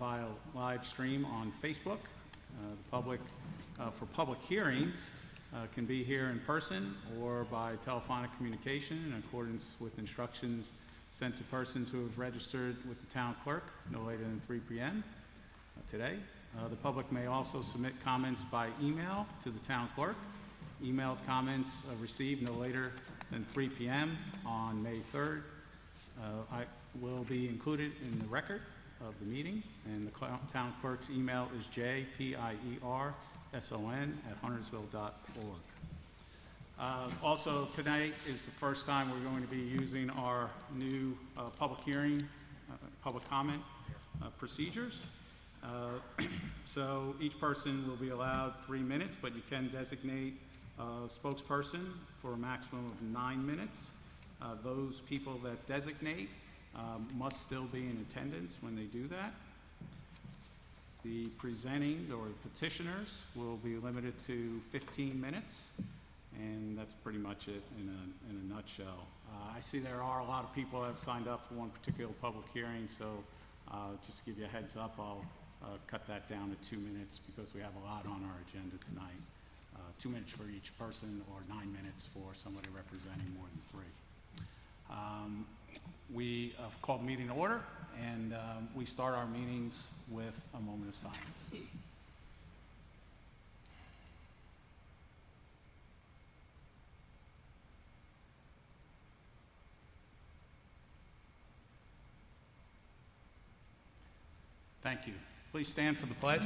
via live stream on Facebook. The public, for public hearings, can be here in person or by telephonic communication in accordance with instructions sent to persons who have registered with the town clerk no later than 3 p.m. Today. The public may also submit comments by email to the town clerk. Emailed comments received no later than 3 p.m. on May 3rd will be included in the record of the meeting, and the town clerk's email is jpierson@huntersville.org. Also, tonight is the first time we're going to be using our new public hearing, public comment procedures. So each person will be allowed 3 minutes, but you can designate a spokesperson for a maximum of 9 minutes. Those people that designate must still be in attendance when they do that. The presenting or petitioners will be limited to 15 minutes, and that's pretty much it in a nutshell. I see there are a lot of people that have signed up for one particular public hearing, so just to give you a heads up, I'll cut that down to 2 minutes because we have a lot on our agenda tonight. 2 minutes for each person, or 9 minutes for somebody representing more than 3. We called the meeting to order, and we start our meetings with a moment of silence. Thank you. Please stand for the pledge. I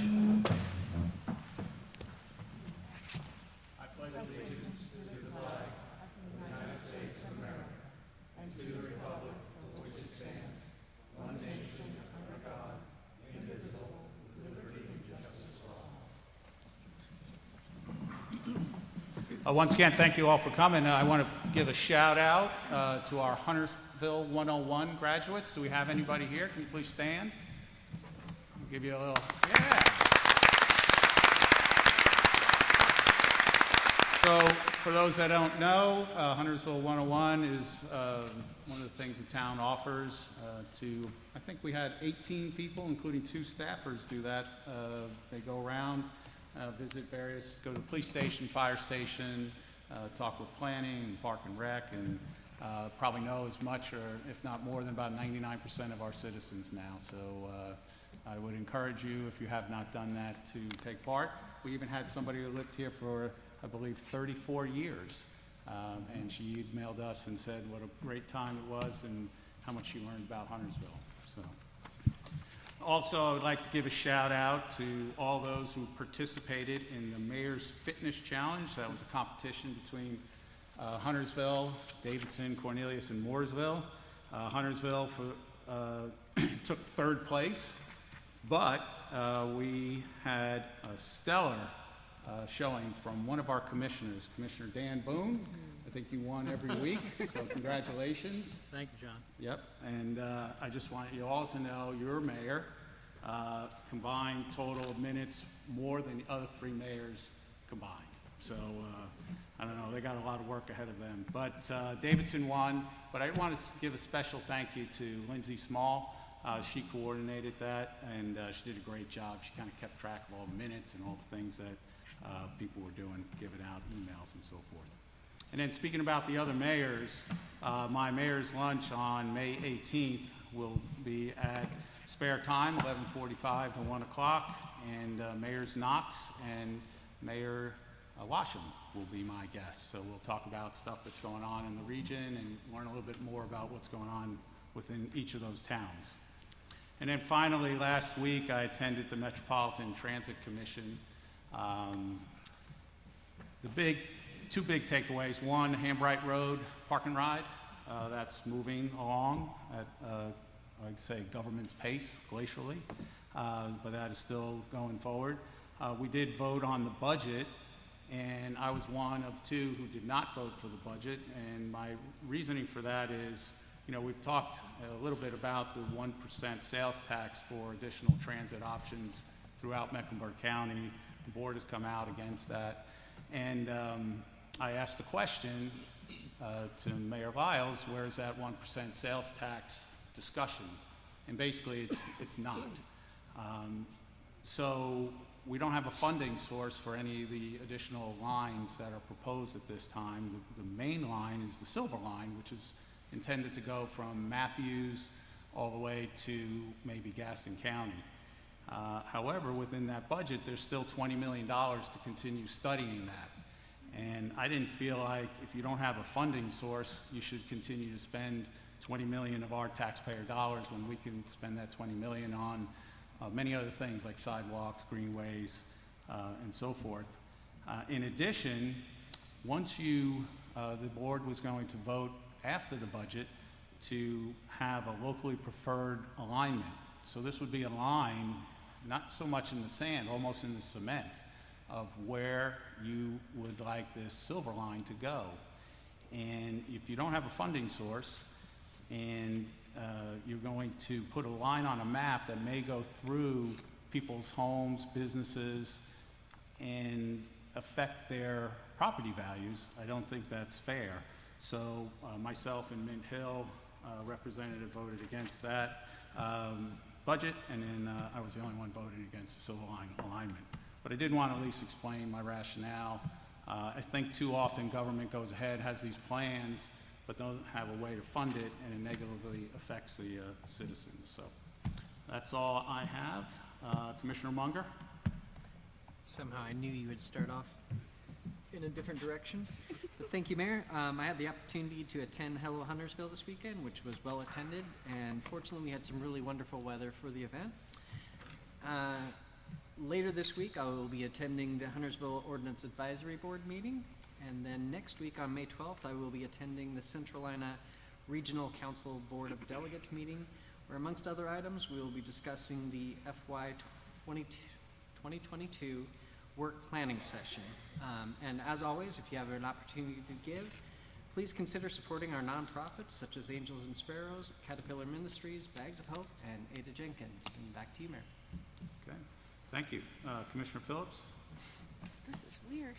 pledge allegiance to the flag of the United States of America and to the republic for which it stands, one nation under God, indivisible, with liberty and justice for all. Once again, thank you all for coming. I want to give a shout out to our Huntersville 101 graduates. Do we have anybody here? Can you please stand? I'll give you a little, yeah. So for those that don't know, Huntersville 101 is one of the things the town offers to, I think we had 18 people, including 2 staffers, do that. They go around, visit various, go to the police station, fire station, talk with planning and park and rec, and probably know as much or if not more than about 99% of our citizens now. So I would encourage you, if you have not done that, to take part. We even had somebody who lived here for, I believe, 34 years. And she emailed us and said what a great time it was and how much she learned about Huntersville. So, also, I would like to give a shout out to all those who participated in the Mayor's Fitness Challenge. That was a competition between Huntersville, Davidson, Cornelius, and Mooresville. Huntersville took 3rd place, but we had a stellar showing from one of our commissioners, Commissioner Dan Boone. I think you won every week, so congratulations. Thank you, John. Yep, and I just want you all to know your mayor combined total of minutes more than the other 3 mayors combined. So I don't know, they got a lot of work ahead of them. But Davidson won, but I want to give a special thank you to Lindsay Small. She coordinated that, and she did a great job. She kind of kept track of all the minutes and all the things that people were doing, giving out emails and so forth. And then speaking about the other mayors, my mayor's lunch on May 18th will be at spare time, 11:45 to 1 o'clock, and Mayors Knox and Mayor Washam will be my guests. So we'll talk about stuff that's going on in the region and learn a little bit more about what's going on within each of those towns. And then finally, last week, I attended the Metropolitan Transit Commission. Two big takeaways. One, Hambright Road Park and Ride. That's moving along at, I'd say, government's pace, glacially, but that is still going forward. We did vote on the budget, and I was one of 2 who did not vote for the budget, and my reasoning for that is, you know, we've talked a little bit about the 1% sales tax for additional transit options throughout Mecklenburg County. The board has come out against that. And I asked the question to Mayor Lyles, where's that 1% sales tax discussion? And basically it's not. So we don't have a funding source for any of the additional lines that are proposed at this time. The main line is the silver line, which is intended to go from Matthews all the way to maybe Gaston County. However, within that budget, there's still $20 million to continue studying that. And I didn't feel like if you don't have a funding source, you should continue to spend $20 million of our taxpayer dollars when we can spend that $20 million on many other things like sidewalks, greenways, and so forth. In addition, once the board was going to vote after the budget to have a locally preferred alignment. So this would be a line, not so much in the sand, almost in the cement, of where you would like this silver line to go. And if you don't have a funding source and you're going to put a line on a map that may go through people's homes, businesses, and affect their property values, I don't think that's fair. So myself and Mint Hill representative voted against that budget, and then I was the only one voting against the silver line alignment. But I did want to at least explain my rationale. I think too often government goes ahead, has these plans, but don't have a way to fund it, and it negatively affects the citizens. So that's all I have. Commissioner Munger? Somehow I knew you would start off in a different direction. But thank you, Mayor. I had the opportunity to attend Hello Huntersville this weekend, which was well attended, and fortunately we had some really wonderful weather for the event. Later this week, I will be attending the Huntersville Ordinance Advisory Board meeting, and then next week on May 12th, I will be attending the Centralina Regional Council Board of Delegates meeting, where amongst other items, we will be discussing the FY 2022 work planning session. And as always, if you have an opportunity to give, please consider supporting our nonprofits such as Angels and Sparrows, Caterpillar Ministries, Bags of Hope, and Ada Jenkins. And back to you, Mayor. Okay, thank you. Commissioner Phillips? This is weird.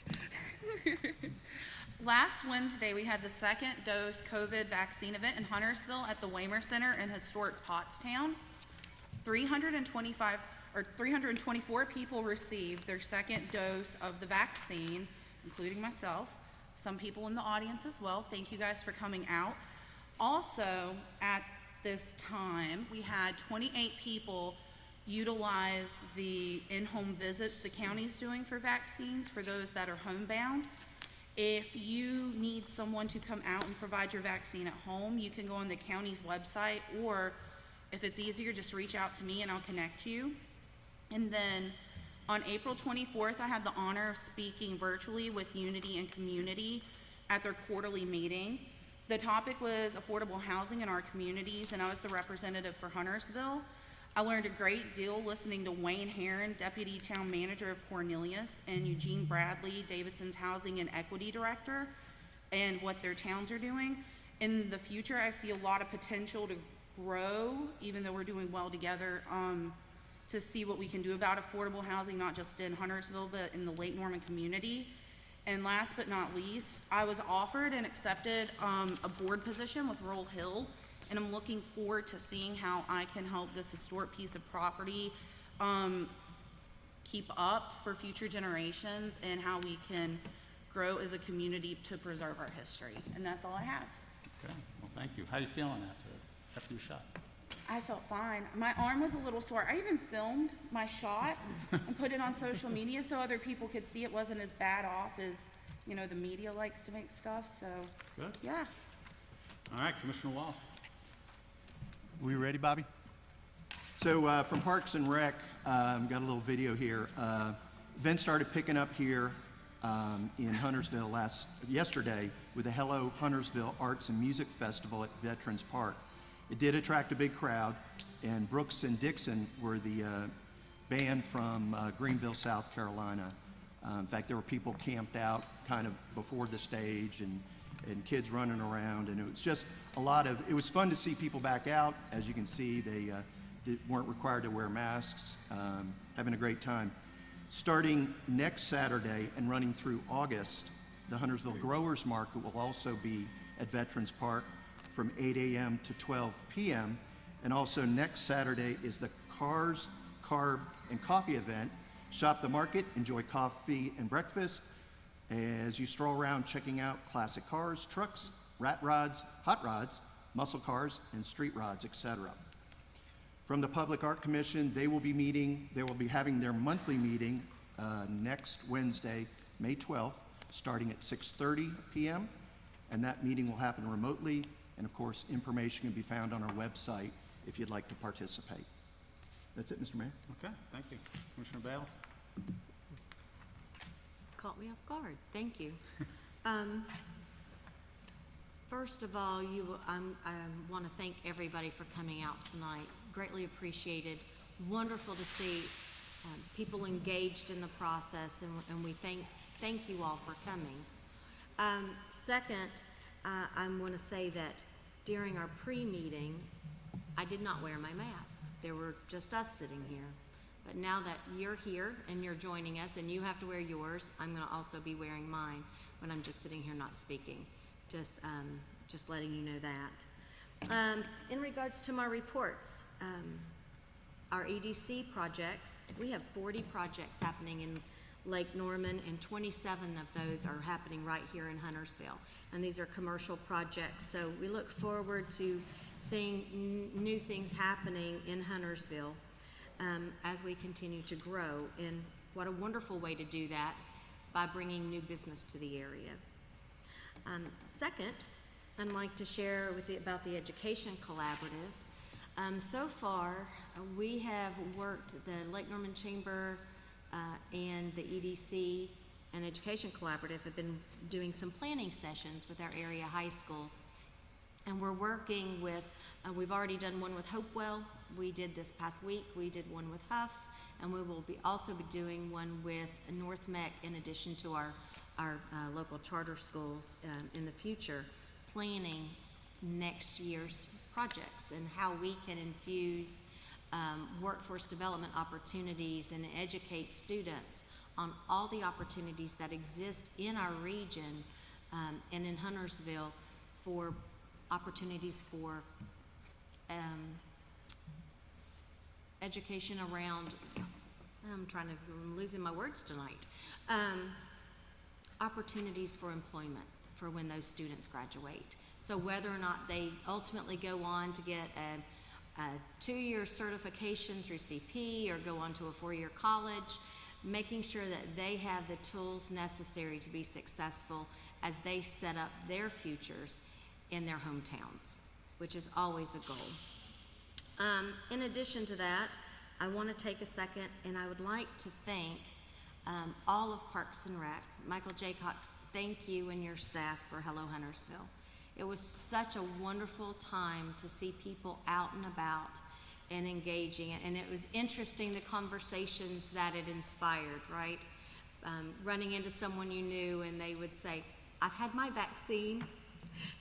Last Wednesday, we had the second dose COVID vaccine event in Huntersville at the Waymer Center in historic Pottstown. 324 people received their second dose of the vaccine, including myself, some people in the audience as well. Thank you guys for coming out. Also, at this time, we had 28 people utilize the in-home visits the county's doing for vaccines for those that are homebound. If you need someone to come out and provide your vaccine at home, you can go on the county's website, or if it's easier, just reach out to me and I'll connect you. And then on April 24th, I had the honor of speaking virtually with Unity and Community at their quarterly meeting. The topic was affordable housing in our communities, and I was the representative for Huntersville. I learned a great deal listening to Wayne Herron, Deputy Town Manager of Cornelius, and Eugene Bradley, Davidson's Housing and Equity Director, and what their towns are doing. In the future, I see a lot of potential to grow, even though we're doing well together, to see what we can do about affordable housing, not just in Huntersville, but in the Lake Norman community. And last but not least, I was offered and accepted a board position with Rural Hill, and I'm looking forward to seeing how I can help this historic piece of property keep up for future generations, and how we can grow as a community to preserve our history. And that's all I have. Okay, well, thank you. How are you feeling after your shot? I felt fine. My arm was a little sore. I even filmed my shot and put it on social media so other people could see it wasn't as bad off as, you know, the media likes to make stuff. So, Good. Yeah. All right, Commissioner Walsh. We ready, Bobby? So from Parks and Rec, got a little video here. Events started picking up here in Huntersville yesterday with the Hello Huntersville Arts and Music Festival at Veterans Park. It did attract a big crowd, and Brooks and Dixon were the band from Greenville, South Carolina. In fact, there were people camped out kind of before the stage, and kids running around, and it was just it was fun to see people back out. As you can see, they weren't required to wear masks, having a great time. Starting next Saturday and running through August, the Huntersville Growers Market will also be at Veterans Park from 8 a.m. to 12 p.m. And also next Saturday is the Cars carb and coffee event. Shop the market, enjoy coffee and breakfast as you stroll around checking out classic cars, trucks, rat rods, hot rods, muscle cars, and street rods, etc. From the Public Art Commission, they will be having their monthly meeting next Wednesday, May 12th, starting at 6:30 p.m., and that meeting will happen remotely, and of course, information can be found on our website if you'd like to participate. That's it, Mr. Mayor. Okay, thank you. Commissioner Bales? Caught me off guard. Thank you. First of all, I want to thank everybody for coming out tonight. Greatly appreciated. Wonderful to see people engaged in the process, and we thank you all for coming. Second, I want to say that during our pre-meeting, I did not wear my mask. There were just us sitting here. But now that you're here and you're joining us and you have to wear yours, I'm going to also be wearing mine when I'm just sitting here not speaking. Just letting you know that. In regards to my reports, our EDC projects, we have 40 projects happening in Lake Norman, and 27 of those are happening right here in Huntersville. And these are commercial projects, so we look forward to seeing new things happening in Huntersville as we continue to grow. And what a wonderful way to do that, by bringing new business to the area. Second, I'd like to share with you about the Education Collaborative. So far, we have worked, the Lake Norman Chamber and the EDC and Education Collaborative have been doing some planning sessions with our area high schools. And we're working with, we've already done one with Hopewell. We did this past week. We did one with Huff. And we will also be doing one with North Meck in addition to our local charter schools in the future, planning next year's projects and how we can infuse workforce development opportunities and educate students on all the opportunities that exist in our region and in Huntersville for opportunities for education around, I'm losing my words tonight, opportunities for employment for when those students graduate. So whether or not they ultimately go on to get a 2-year certification through CP or go on to a 4-year college, making sure that they have the tools necessary to be successful as they set up their futures in their hometowns, which is always a goal. In addition to that, I want to take a second and I would like to thank all of Parks and Rec. Michael J. Cox, thank you and your staff for Hello Huntersville. It was such a wonderful time to see people out and about and engaging, and it was interesting the conversations that it inspired, right? Running into someone you knew and they would say, I've had my vaccine.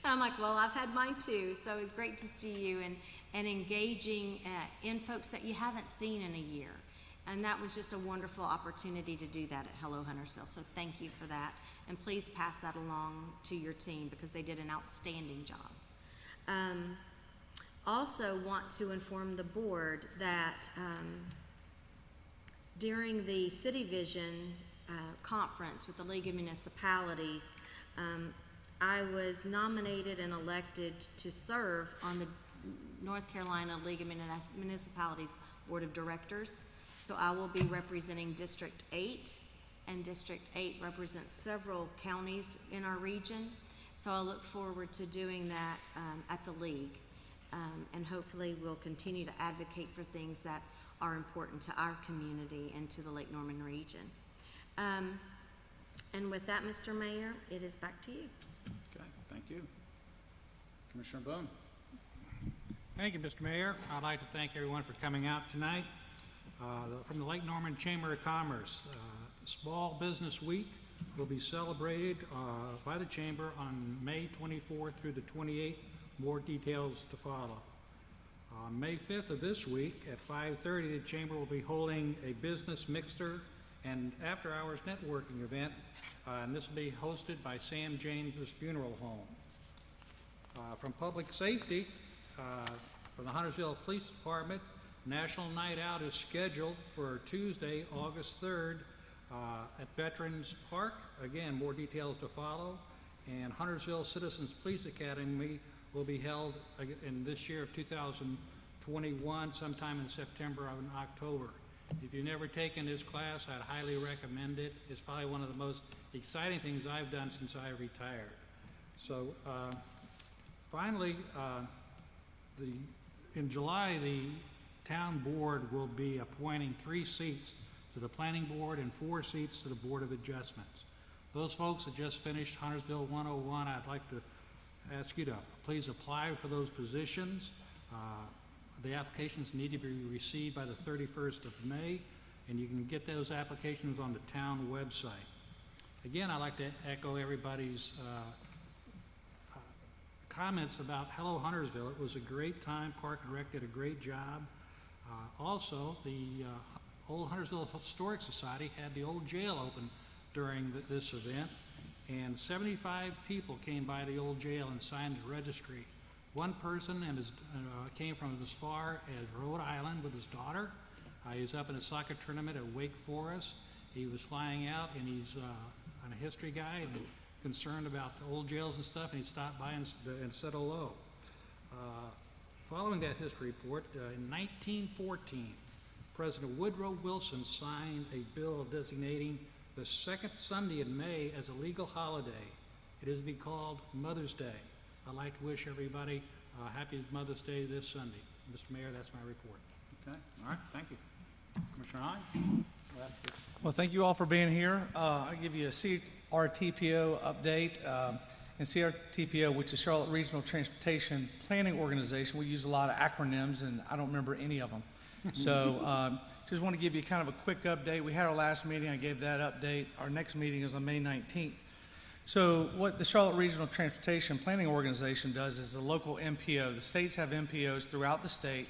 And I'm like, well, I've had mine too. So it was great to see you and engaging in folks that you haven't seen in a year. And that was just a wonderful opportunity to do that at Hello Huntersville. So thank you for that. And please pass that along to your team because they did an outstanding job. Also want to inform the board that during the City Vision conference with the League of Municipalities, I was nominated and elected to serve on the North Carolina League of Municipalities Board of Directors. So I will be representing District 8, and District 8 represents several counties in our region. So I look forward to doing that at the League. And hopefully we'll continue to advocate for things that are important to our community and to the Lake Norman region. And with that, Mr. Mayor, it is back to you. Okay, thank you. Commissioner Boone? Thank you, Mr. Mayor. I'd like to thank everyone for coming out tonight. From the Lake Norman Chamber of Commerce, Small Business Week will be celebrated by the Chamber on May 24th through the 28th. More details to follow. On May 5th of this week at 5:30, the Chamber will be holding a business mixer and after-hours networking event, and this will be hosted by Sam James's Funeral Home. From Public Safety, from the Huntersville Police Department, National Night Out is scheduled for Tuesday, August 3rd, at Veterans Park. Again, more details to follow. And Huntersville Citizens Police Academy will be held in this year of 2021, sometime in September or in October. If you've never taken this class, I'd highly recommend it. It's probably one of the most exciting things I've done since I retired. So finally, in July, the town board will be appointing 3 seats to the planning board and 4 seats to the Board of Adjustments. Those folks that just finished Huntersville 101, I'd like to ask you to please apply for those positions. The applications need to be received by the 31st of May, and you can get those applications on the town website. Again, I'd like to echo everybody's comments about Hello Huntersville. It was a great time. Park and Rec did a great job. Also, the Old Huntersville Historic Society had the old jail open during this event, and 75 people came by the old jail and signed the registry. One person came from as far as Rhode Island with his daughter. He was up in a soccer tournament at Wake Forest. He was flying out, and he's a history guy and concerned about the old jails and stuff, and he stopped by and said hello. Following that history report, in 1914, President Woodrow Wilson signed a bill designating the second Sunday in May as a legal holiday. It is to be called Mother's Day. I'd like to wish everybody a happy Mother's Day this Sunday. Mr. Mayor, that's my report. Okay, all right, thank you. Commissioner Hines? Well, thank you all for being here. I'll give you a CRTPO update. And CRTPO, which is Charlotte Regional Transportation Planning Organization, we use a lot of acronyms, and I don't remember any of them. So just want to give you kind of a quick update. We had our last meeting. I gave that update. Our next meeting is on May 19th. So what the Charlotte Regional Transportation Planning Organization does is a local MPO. The states have MPOs throughout the state.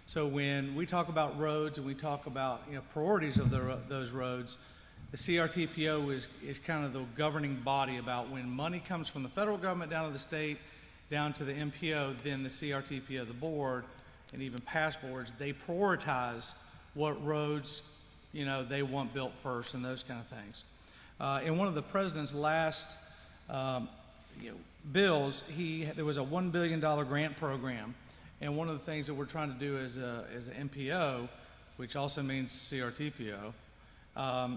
So when we talk about roads and we talk about priorities of those roads, the CRTPO is kind of the governing body about when money comes from the federal government down to the state, down to the MPO, then the CRTPO, the board, and even past boards, they prioritize what roads they want built first and those kind of things. In one of the president's last bills, there was a $1 billion grant program, and one of the things that we're trying to do as an MPO, which also means CRTPO,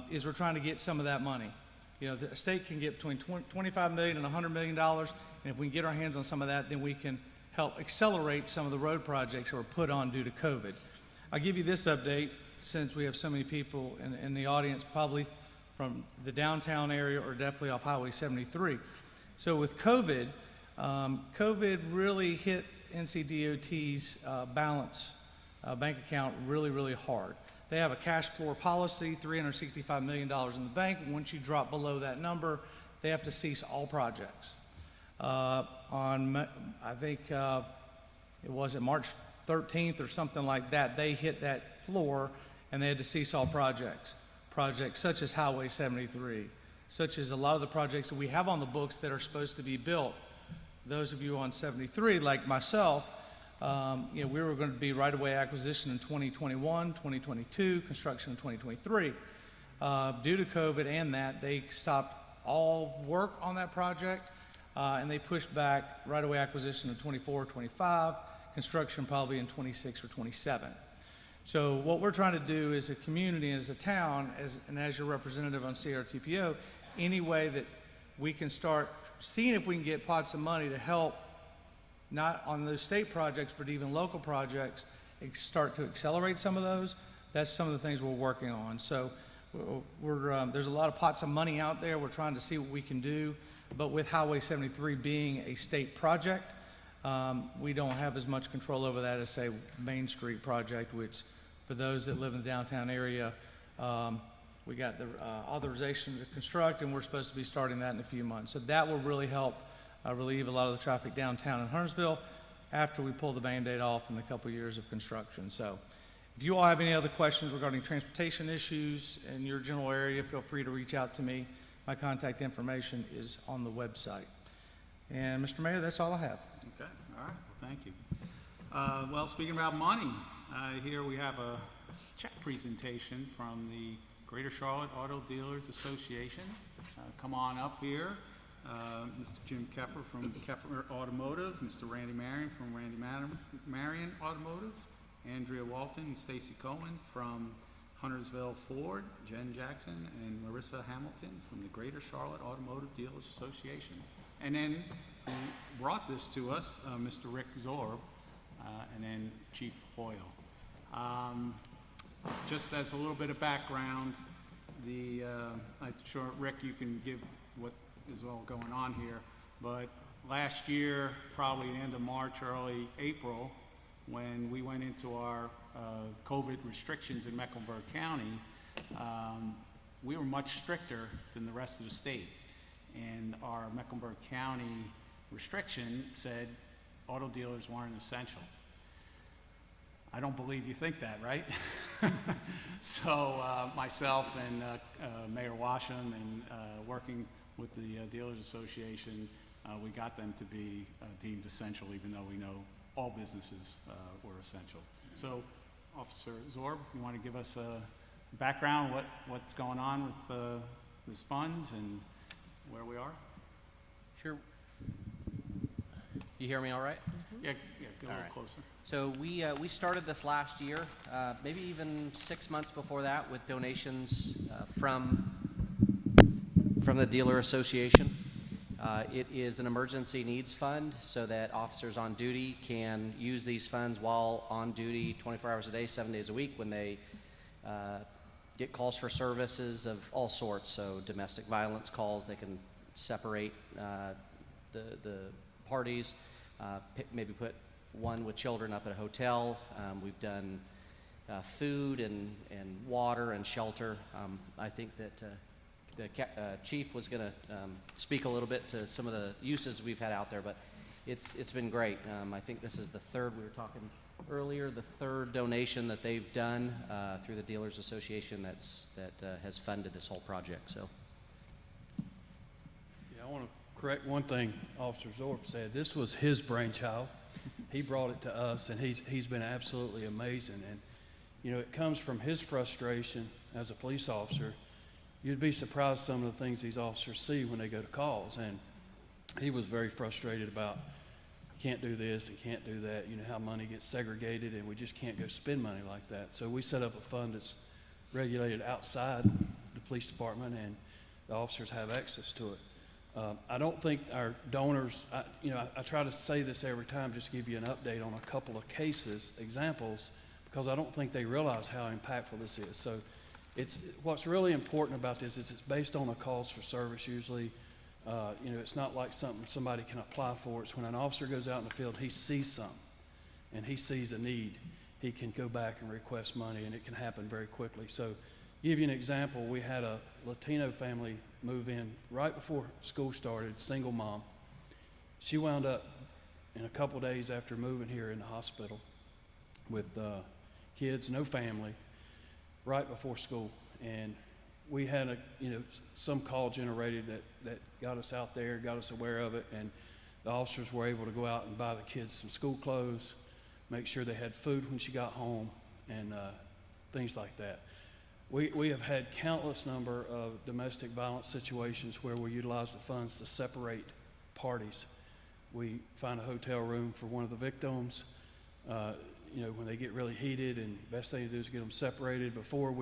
is we're trying to get some of that money. The state can get between $25 million and $100 million, and if we can get our hands on some of that, then we can help accelerate some of the road projects that were put on due to COVID. I'll give you this update since we have so many people in the audience, probably from the downtown area or definitely off Highway 73. So with COVID, COVID really hit NCDOT's bank account really, really hard. They have a cash floor policy, $365 million in the bank. Once you drop below that number, they have to cease all projects. I think it was March 13th or something like that, they hit that floor and they had to cease all projects. Projects such as Highway 73, such as a lot of the projects that we have on the books that are supposed to be built. Those of you on 73, like myself, we were going to be right-of-way acquisition in 2021, 2022, construction in 2023. Due to COVID and that, they stopped all work on that project, and they pushed back right-of-way acquisition in 24, 25, construction probably in 26 or 27. So what we're trying to do as a community, as a town, as your representative on CRTPO, any way that we can start seeing if we can get pots of money to help not on those state projects, but even local projects, start to accelerate some of those. That's some of the things we're working on. So there's a lot of pots of money out there. We're trying to see what we can do. But with Highway 73 being a state project, we don't have as much control over that as, say, Main Street project, which for those that live in the downtown area, we got the authorization to construct, and we're supposed to be starting that in a few months. So that will really help relieve a lot of the traffic downtown in Huntersville after we pull the Band-Aid off in a couple years of construction. So if you all have any other questions regarding transportation issues in your general area, feel free to reach out to me. My contact information is on the website. And Mr. Mayor, that's all I have. Okay, all right, well, thank you. Well, speaking about money, Here we have a check presentation from the Greater Charlotte Auto Dealers Association. Come on up here. Mr. Jim Keffer from Keffer Automotive, Mr. Randy Marion from Randy Marion Automotive, Andrea Walton and Stacy Cohen from Huntersville Ford, Jen Jackson and Marissa Hamilton from the Greater Charlotte Automotive Dealers Association. And then who brought this to us, Mr. Rick Zorb, and then Chief Hoyle. Just as a little bit of background, I'm sure, Rick, you can give what is all going on here, but last year, probably the end of March, early April, when we went into our COVID restrictions in Mecklenburg County, we were much stricter than the rest of the state. And our Mecklenburg County restriction said auto dealers weren't essential. I don't believe you think that, right? So myself and Mayor Washam and working with the Dealers Association, we got them to be deemed essential, even though we know all businesses were essential. So, Officer Zorb, you want to give us a background, what's going on with these funds and where we are? Sure. You hear me all right? Yeah, get a little right. closer. So we started this last year, maybe even 6 months before that, with donations from the Dealer Association. It is an emergency needs fund so that officers on duty can use these funds while on duty 24 hours a day, 7 days a week when they get calls for services of all sorts. So domestic violence calls, they can separate the parties, maybe put one with children up at a hotel. We've done food and water and shelter. I think that the chief was going to speak a little bit to some of the uses we've had out there, but it's been great. I think this is the third, we were talking earlier, the third donation that they've done through the Dealers Association that has funded this whole project. So, yeah, I want to correct one thing Officer Zorb said. This was his brainchild. He brought it to us, and he's been absolutely amazing. And you know, it comes from his frustration as a police officer. You'd be surprised some of the things these officers see when they go to calls. And he was very frustrated about, can't do this and can't do that. You know, how money gets segregated and we just can't go spend money like that. So we set up a fund that's regulated outside the police department, and the officers have access to it. I don't think our donors, I try to say this every time, just give you an update on a couple of cases, examples, because I don't think they realize how impactful this is. So what's really important about this is it's based on a calls for service usually. It's not like something somebody can apply for. It's when an officer goes out in the field, he sees something and he sees a need. He can go back and request money, and it can happen very quickly. So give you an example, we had a Latino family move in right before school started, single mom. She wound up in a couple days after moving here in the hospital with kids, no family, right before school. And we had some call generated that got us out there, got us aware of it, and the officers were able to go out and buy the kids some school clothes, make sure they had food when she got home, and things like that. We have had countless number of domestic violence situations where we utilize the funds to separate parties. We find a hotel room for one of the victims, when they get really heated, and the best thing to do is get them separated. Before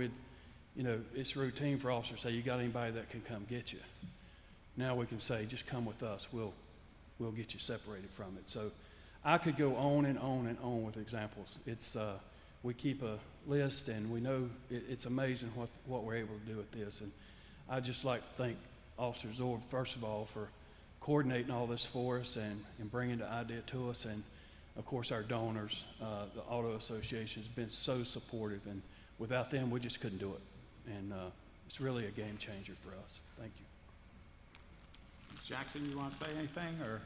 it's routine for officers to say, you got anybody that can come get you? Now we can say, just come with us, we'll get you separated from it. So I could go on and on and on with examples. We keep a list, and we know it's amazing what we're able to do with this. And I'd just like to thank Officer Zorb, first of all, for coordinating all this for us and bringing the idea to us. And, of course, our donors, the Auto Association, has been so supportive. And without them, we just couldn't do it. And it's really a game changer for us. Thank you. Ms. Jackson, you want to say anything, or?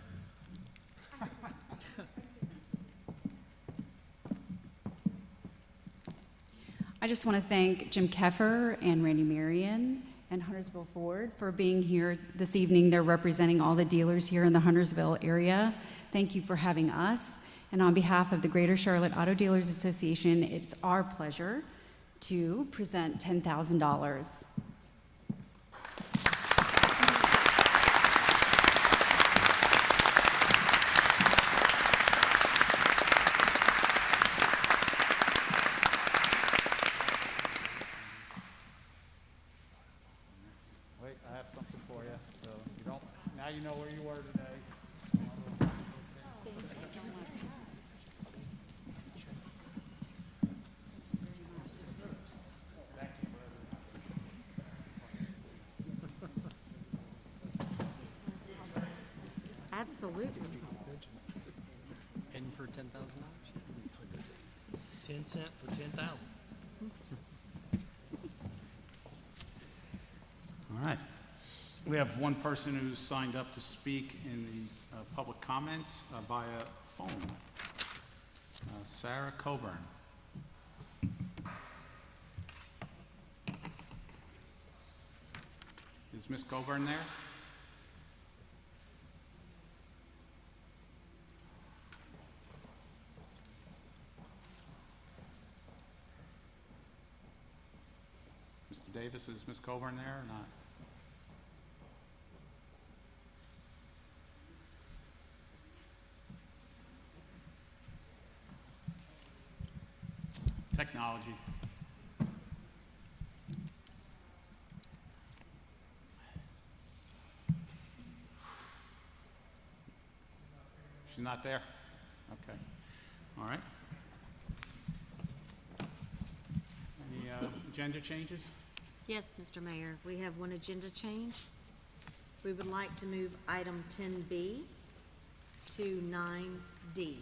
I just want to thank Jim Keffer and Randy Marion and Huntersville Ford for being here this evening. They're representing all the dealers here in the Huntersville area. Thank you for having us. And on behalf of the Greater Charlotte Auto Dealers Association, it's our pleasure to present $10,000. Wait, I have something for you, so you don't, now you know where you were today. Absolutely. And for $10,000? 10 cents for 10,000. All right. We have one person who's signed up to speak in the public comments via phone. Sarah Coburn. Is Miss Coburn there? Mr. Davis, is Miss Coburn there or not? Technology. She's not there? Okay. All right. Any agenda changes? Yes, Mr. Mayor, we have one agenda change. We would like to move item 10B to 9D.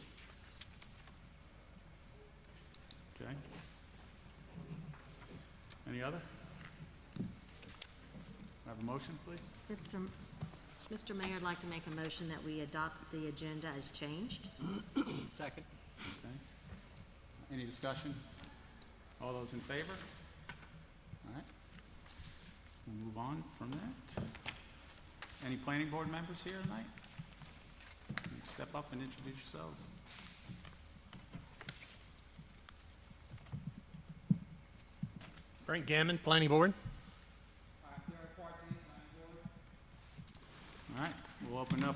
Okay. Any other? Have a motion, please? Mr. Mayor, I'd like to make a motion that we adopt the agenda as changed. Second. Okay. Any discussion? All those in favor? All right. We'll move on from that. Any planning board members here tonight? Step up and introduce yourselves. Frank Gammon, Planning Board. All right, we'll open up,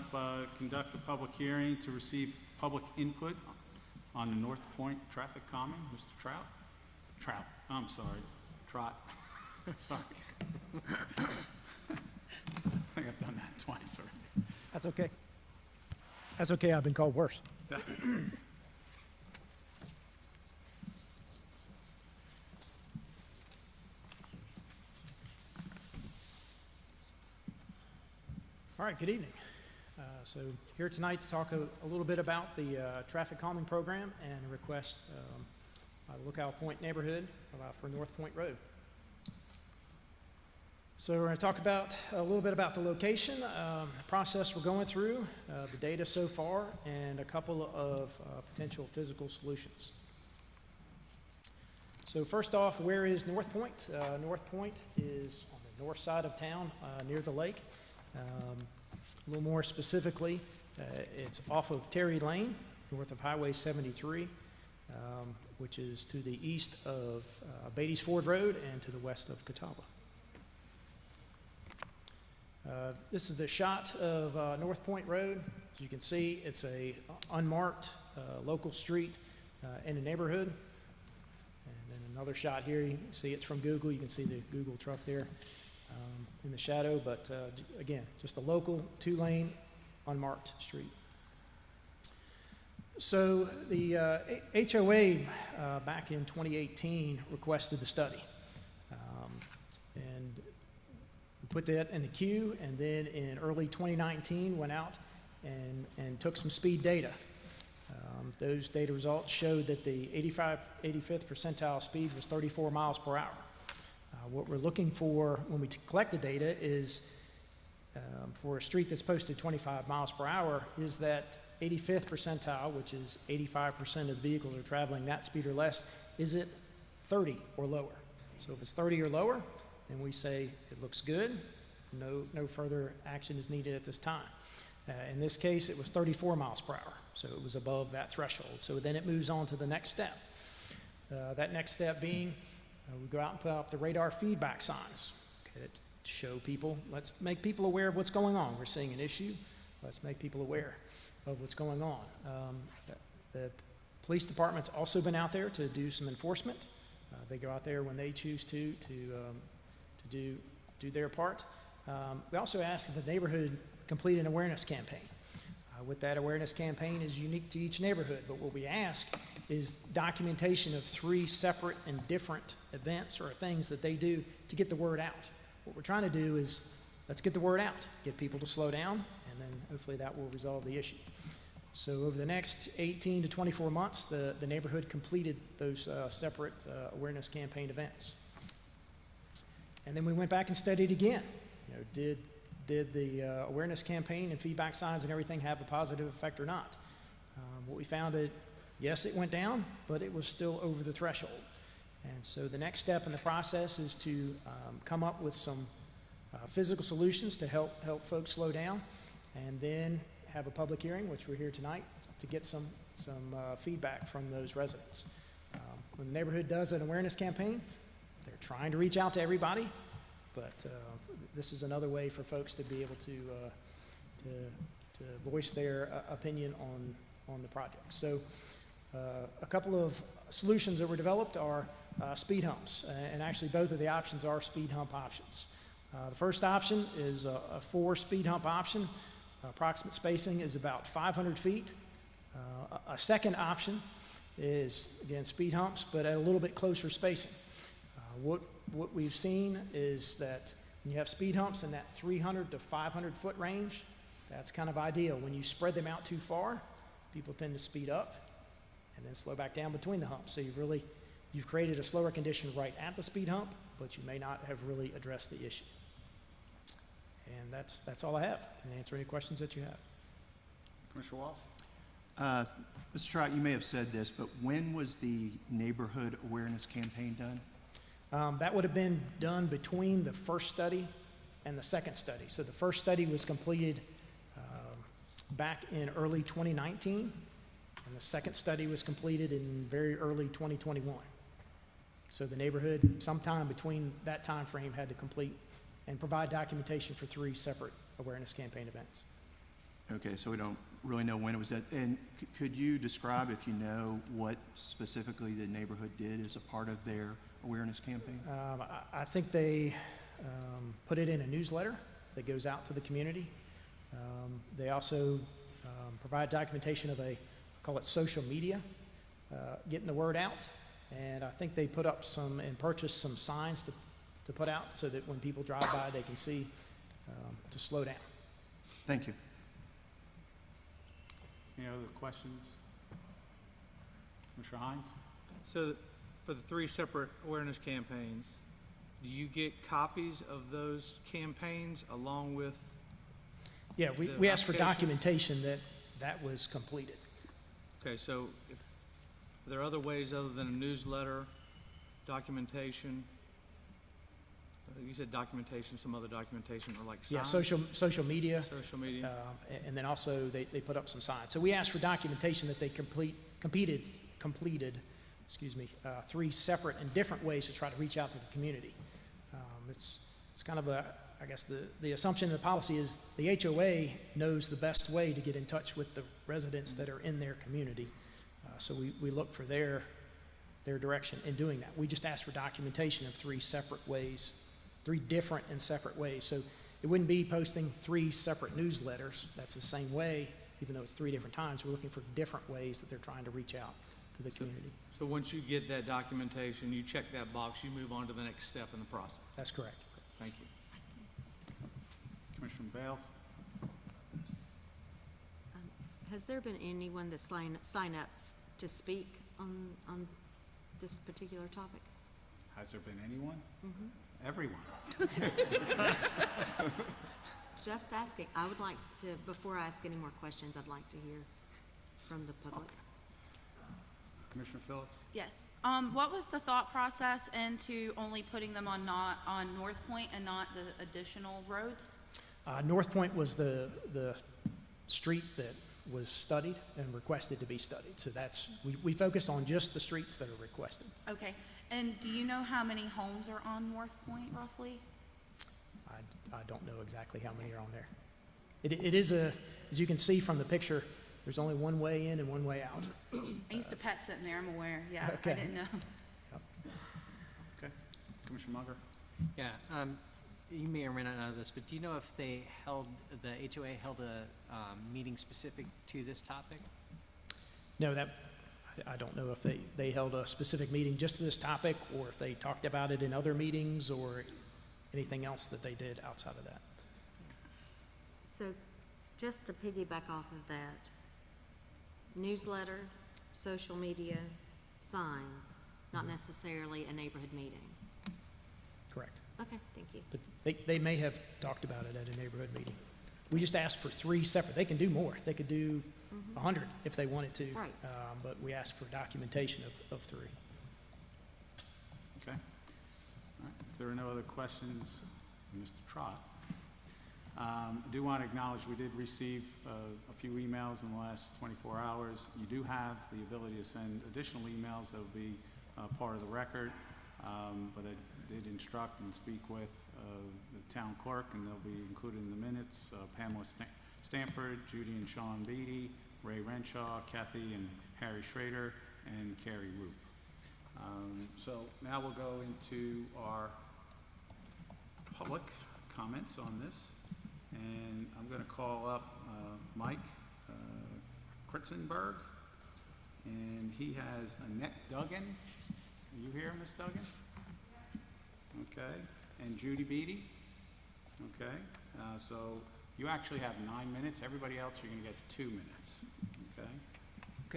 conduct a public hearing to receive public input on the North Point traffic calming. Mr. Trott, I'm sorry, Trott. Sorry. I think I've done that twice already. That's okay. That's okay, I've been called worse. All right, good evening. So here tonight to talk a little bit about the traffic calming program and a request by the Lookout Point neighborhood for North Point Road. So we're going to talk about a little bit about the location, the process we're going through, the data so far, and a couple of potential physical solutions. So first off, where is North Point? North Point is on the north side of town, near the lake. A little more specifically, it's off of Terry Lane, north of Highway 73, which is to the east of Beatty's Ford Road and to the west of Catawba. This is the shot of North Point Road. As you can see, it's a unmarked local street in a neighborhood. And then another shot here, you can see it's from Google. You can see the Google truck there in the shadow, but again, just a local 2-lane unmarked street. So the HOA back in 2018 requested the study. And we put that in the queue, and then in early 2019 went out and took some speed data. Those data results showed that the 85th percentile speed was 34 miles per hour. What we're looking for when we collect the data is for a street that's posted 25 miles per hour is that 85th percentile, which is 85% of the vehicles are traveling that speed or less, is it 30 or lower? So if it's 30 or lower, then we say it looks good, no further action is needed at this time. In this case, it was 34 miles per hour, so it was above that threshold. So then it moves on to the next step. That next step being, we go out and put up the radar feedback signs, okay, that show people, let's make people aware of what's going on. We're seeing an issue, let's make people aware of what's going on. The police department's also been out there to do some enforcement. They go out there when they choose to do their part. We also ask that the neighborhood complete an awareness campaign. With that awareness campaign is unique to each neighborhood, but what we ask is documentation of 3 separate and different events or things that they do to get the word out. What we're trying to do is, let's get the word out, get people to slow down, and then hopefully that will resolve the issue. So over the next 18 to 24 months, the neighborhood completed those separate awareness campaign events. And then we went back and studied again. You know, did the awareness campaign and feedback signs and everything have a positive effect or not? What we found that, yes, it went down, but it was still over the threshold. And so the next step in the process is to come up with some physical solutions to help folks slow down, and then have a public hearing, which we're here tonight, to get some feedback from those residents. When the neighborhood does an awareness campaign, they're trying to reach out to everybody, but this is another way for folks to be able to voice their opinion on the project. So a couple of solutions that were developed are speed humps, and actually both of the options are speed hump options. The first option is a 4 speed hump option. Approximate spacing is about 500 feet. A second option is, again, speed humps, but at a little bit closer spacing. What we've seen is that when you have speed humps in that 300 to 500 foot range, that's kind of ideal. When you spread them out too far, people tend to speed up and then slow back down between the humps. So you've created a slower condition right at the speed hump, but you may not have really addressed the issue. And that's all I have. Can I answer any questions that you have? Commissioner Walsh? Mr. Trott, you may have said this, but when was the neighborhood awareness campaign done? That would have been done between the first study and the second study. So the first study was completed back in early 2019, and the second study was completed in very early 2021. So the neighborhood, sometime between that time frame, had to complete and provide documentation for 3 separate awareness campaign events. Okay, so we don't really know when it was done. And could you describe, if you know, what specifically the neighborhood did as a part of their awareness campaign? I think they put it in a newsletter that goes out to the community. They also provide documentation of call it social media, getting the word out. And I think they put up and purchased some signs to put out so that when people drive by, they can see to slow down. Thank you. Any other questions? Commissioner Hines? So for the 3 separate awareness campaigns, do you get copies of those campaigns along with? Yeah, we asked for documentation that was completed. Okay, so are there other ways other than a newsletter, documentation? You said documentation, some other documentation, or like signs? Yeah, social media. Social media. And then also they put up some signs. So we asked for documentation that they completed 3 separate and different ways to try to reach out to the community. It's kind of I guess the assumption in the policy is the HOA knows the best way to get in touch with the residents that are in their community. So we look for their direction in doing that. We just asked for documentation of 3 separate ways, 3 different and separate ways. So it wouldn't be posting 3 separate newsletters. That's the same way, even though it's 3 different times. We're looking for different ways that they're trying to reach out to the community. So once you get that documentation, you check that box, you move on to the next step in the process. That's correct. Thank you. Commissioner Bales? Has there been anyone that sign up to speak on this particular topic? Has there been anyone? Mm-hmm. Everyone. Just asking. I would like to, before I ask any more questions, I'd like to hear from the public. Commissioner Phillips? Yes. What was the thought process into only putting them on North Point and not the additional roads? North Point was the street that was studied and requested to be studied. So we focus on just the streets that are requested. Okay, and do you know how many homes are on North Point roughly? I don't know exactly how many are on there. It is as you can see from the picture, there's only one way in and one way out. I used to pet sit in there, I'm aware, yeah, I Okay. didn't know. Okay. Commissioner Munger? Yeah, you may or may not know this, but do you know if the HOA held a meeting specific to this topic? No, I don't know if they held a specific meeting just to this topic, or if they talked about it in other meetings, or anything else that they did outside of that. So just to piggyback off of that, newsletter, social media, signs, not necessarily a neighborhood meeting. Correct. Okay, thank you. But they may have talked about it at a neighborhood meeting. We just asked for 3 separate. They can do more. They could do 100 if they wanted to. Right. But we asked for documentation of 3. Okay. All right. If there are no other questions, Mr. Trott. I do want to acknowledge we did receive a few emails in the last 24 hours. You do have the ability to send additional emails that will be part of the record, but I did instruct and speak with the town clerk, and they'll be included in the minutes. Pamela Stanford, Judy and Sean Beatty, Ray Renshaw, Kathy and Harry Schrader, and Carrie Roop. So now we'll go into our public comments on this. And I'm going to call up Mike Kritzenberg, and he has Annette Duggan. Are you here, Miss Duggan? Okay. And Judy Beatty. Okay. So you actually have 9 minutes. Everybody else, you're going to get 2 minutes. Okay.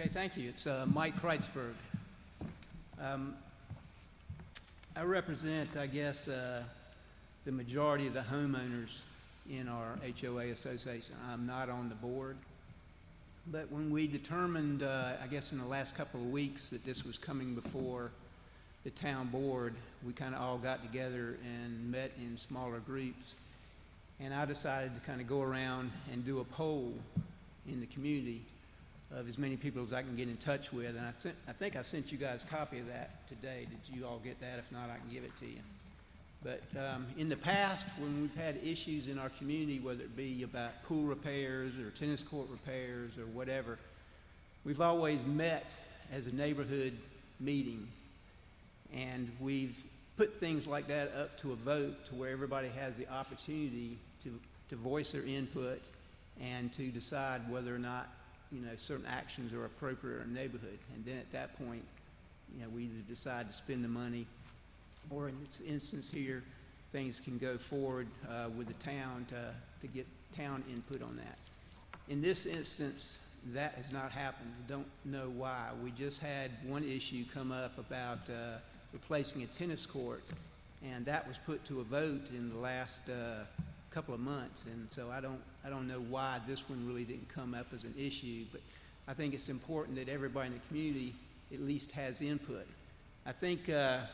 Okay, thank you. It's Mike Kreitzberg. I represent, I guess, the majority of the homeowners in our HOA association. I'm not on the board. But when we determined, I guess in the last couple of weeks, that this was coming before the town board, we kind of all got together and met in smaller groups. And I decided to kind of go around and do a poll in the community of as many people as I can get in touch with. And I think I sent you guys a copy of that today. Did you all get that? If not, I can give it to you. But in the past, when we've had issues in our community, whether it be about pool repairs or tennis court repairs or whatever, we've always met as a neighborhood meeting. And we've put things like that up to a vote to where everybody has the opportunity to voice their input and to decide whether or not, certain actions are appropriate in a neighborhood. And then at that point, we either decide to spend the money, or in this instance here, things can go forward with the town to get town input on that. In this instance, that has not happened. I don't know why. We just had one issue come up about replacing a tennis court, and that was put to a vote in the last couple of months. And so I don't know why this one really didn't come up as an issue, but I think it's important that everybody in the community at least has input. I think the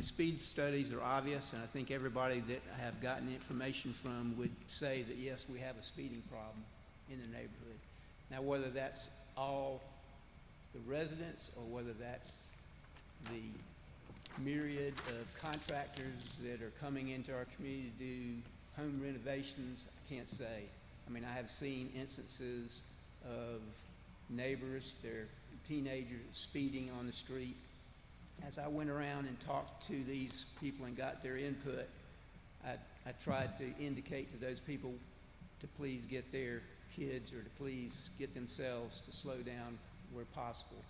speed studies are obvious, and I think everybody that I have gotten information from would say that, yes, we have a speeding problem in the neighborhood. Now, whether that's all the residents or whether that's the myriad of contractors that are coming into our community to do home renovations, I can't say. I have seen instances of neighbors, their teenagers speeding on the street. As I went around and talked to these people and got their input, I tried to indicate to those people to please get their kids or to please get themselves to slow down where possible.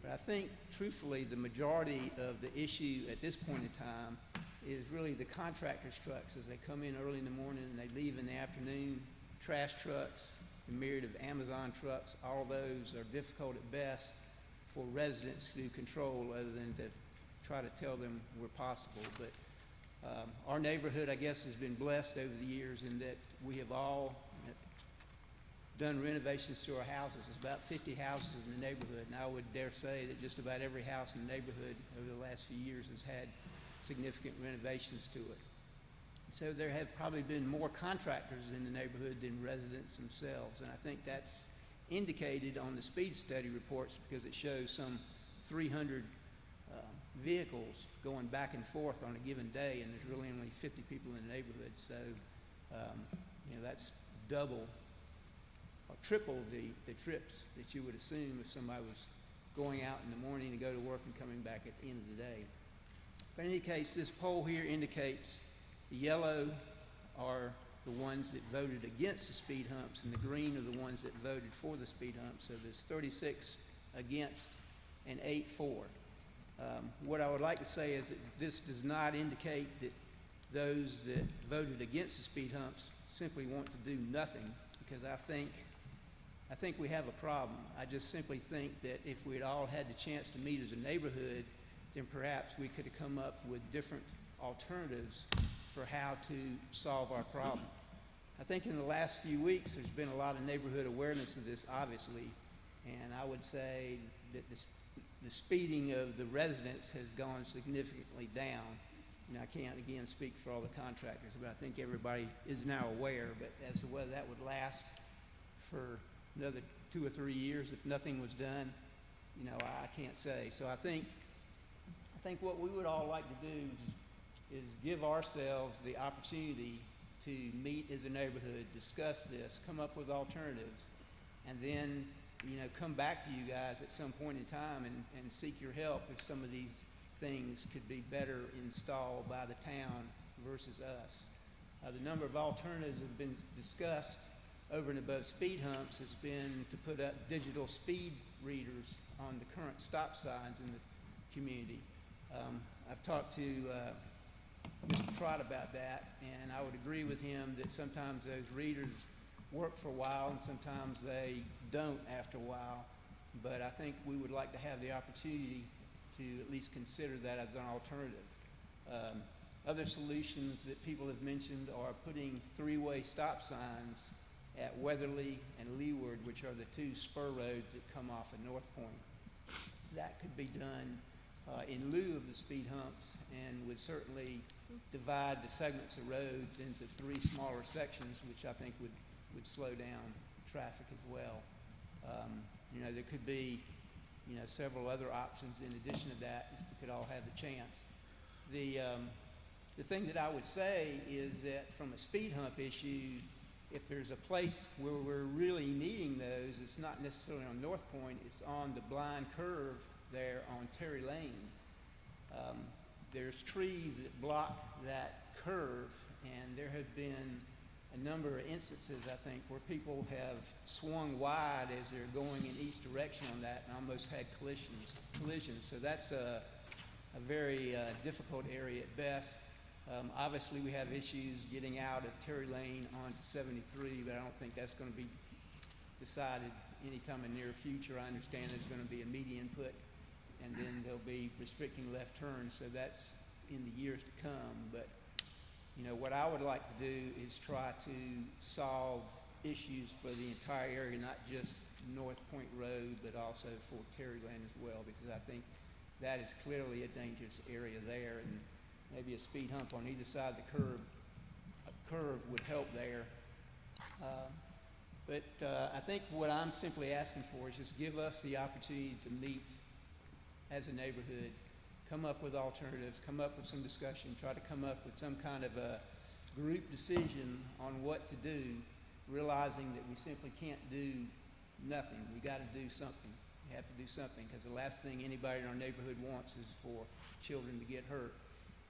But I think, truthfully, the majority of the issue at this point in time is really the contractors' trucks as they come in early in the morning and they leave in the afternoon. Trash trucks, the myriad of Amazon trucks, all those are difficult at best for residents to control other than to try to tell them where possible. But our neighborhood, I guess, has been blessed over the years in that we have all done renovations to our houses. There's about 50 houses in the neighborhood, and I would dare say that just about every house in the neighborhood over the last few years has had significant renovations to it. So there have probably been more contractors in the neighborhood than residents themselves. And I think that's indicated on the speed study reports because it shows some 300 vehicles going back and forth on a given day, and there's really only 50 people in the neighborhood. So, that's double or triple the trips that you would assume if somebody was going out in the morning to go to work and coming back at the end of the day. But in any case, this poll here indicates the yellow are the ones that voted against the speed humps, and the green are the ones that voted for the speed humps. So there's 36 against and 8 for. What I would like to say is that this does not indicate that those that voted against the speed humps simply want to do nothing, because I think we have a problem. I just simply think that if we'd all had the chance to meet as a neighborhood, then perhaps we could have come up with different alternatives for how to solve our problem. I think in the last few weeks, there's been a lot of neighborhood awareness of this, obviously, and I would say that the speeding of the residents has gone significantly down. And I can't, again, speak for all the contractors, but I think everybody is now aware. But as to whether that would last for another 2 or 3 years if nothing was done, I can't say. So I think what we would all like to do is give ourselves the opportunity to meet as a neighborhood, discuss this, come up with alternatives, and then come back to you guys at some point in time and seek your help if some of these things could be better installed by the town versus us. The number of alternatives that have been discussed over and above speed humps has been to put up digital speed readers on the current stop signs in the community. I've talked to Mr. Trott about that, and I would agree with him that sometimes those readers work for a while and sometimes they don't after a while. But I think we would like to have the opportunity to at least consider that as an alternative. Other solutions that people have mentioned are putting 3-way stop signs at Weatherly and Leeward, which are the 2 spur roads that come off of North Point. That could be done in lieu of the speed humps and would certainly divide the segments of roads into 3 smaller sections, which I think would slow down traffic as well. There could be several other options in addition to that if we could all have the chance. The thing that I would say is that from a speed hump issue, if there's a place where we're really needing those, it's not necessarily on North Point, it's on the blind curve there on Terry Lane. There's trees that block that curve, and there have been a number of instances, I think, where people have swung wide as they're going in each direction on that and almost had collisions. So that's a very difficult area at best. Obviously, we have issues getting out of Terry Lane onto 73, but I don't think that's going to be decided anytime in the near future. I understand there's going to be a median put, and then there'll be restricting left turns, so that's in the years to come. But what I would like to do is try to solve issues for the entire area, not just North Point Road, but also for Terry Lane as well, because I think that is clearly a dangerous area there, and maybe a speed hump on either side of the curve would help there. But I think what I'm simply asking for is just give us the opportunity to meet as a neighborhood, come up with alternatives, come up with some discussion, try to come up with some kind of a group decision on what to do, realizing that we simply can't do nothing. We got to do something. We have to do something, because the last thing anybody in our neighborhood wants is for children to get hurt.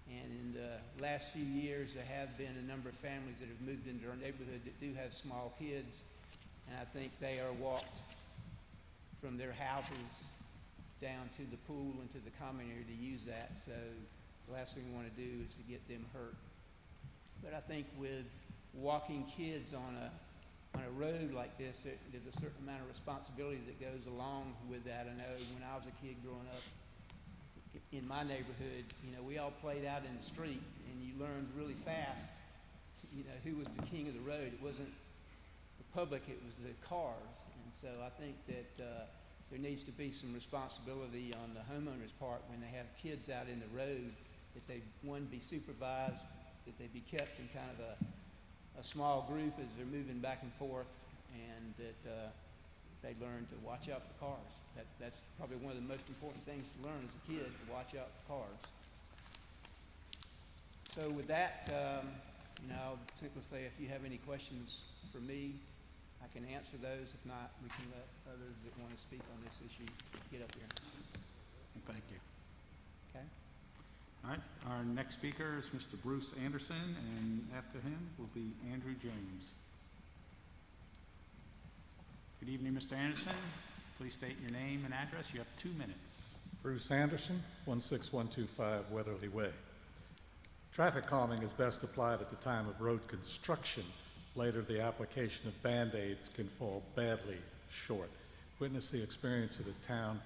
And in the last few years, there have been a number of families that have moved into our neighborhood that do have small kids, and I think they are walked from their houses down to the pool and to the common area to use that. So the last thing we want to do is to get them hurt. But I think with walking kids on a road like this, there's a certain amount of responsibility that goes along with that. I know when I was a kid growing up in my neighborhood, we all played out in the street, and you learned really fast, who was the king of the road. It wasn't the public, it was the cars. And so I think that there needs to be some responsibility on the homeowner's part when they have kids out in the road, that they, one, be supervised that they be kept in kind of a small group as they're moving back and forth, and that they learn to watch out for cars. That's probably one of the most important things to learn as a kid, to watch out for cars. So with that, I'll simply say if you have any questions for me, I can answer those. If not, we can let others that want to speak on this issue get up here. Thank you. Okay? All right, our next speaker is Mr. Bruce Anderson, and after him will be Andrew James. Good evening, Mr. Anderson. Please state your name and address. You have 2 minutes. Bruce Anderson, 16125 Weatherly Way. Traffic calming is best applied at the time of road construction. Later, the application of Band-Aids can fall badly short. Witness the experience of the town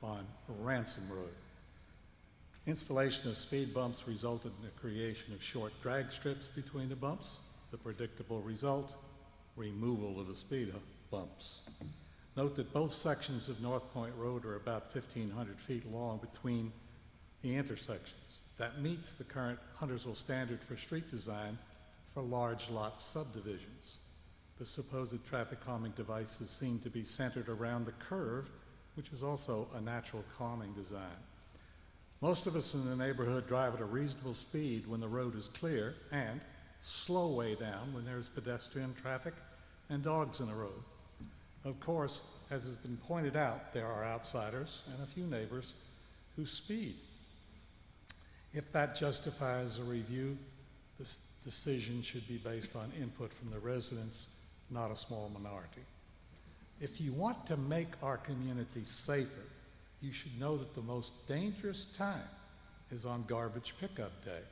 on Ransom Road. Installation of speed bumps resulted in the creation of short drag strips between the bumps. The predictable result, removal of the speed bumps. Note that both sections of North Point Road are about 1,500 feet long between the intersections. That meets the current Huntersville standard for street design for large lot subdivisions. The supposed traffic calming devices seem to be centered around the curve, which is also a natural calming design. Most of us in the neighborhood drive at a reasonable speed when the road is clear, and slow way down when there's pedestrian traffic and dogs in the road. Of course, as has been pointed out, there are outsiders and a few neighbors who speed. If that justifies a review, this decision should be based on input from the residents, not a small minority. If you want to make our community safer, you should know that the most dangerous time is on garbage pickup day.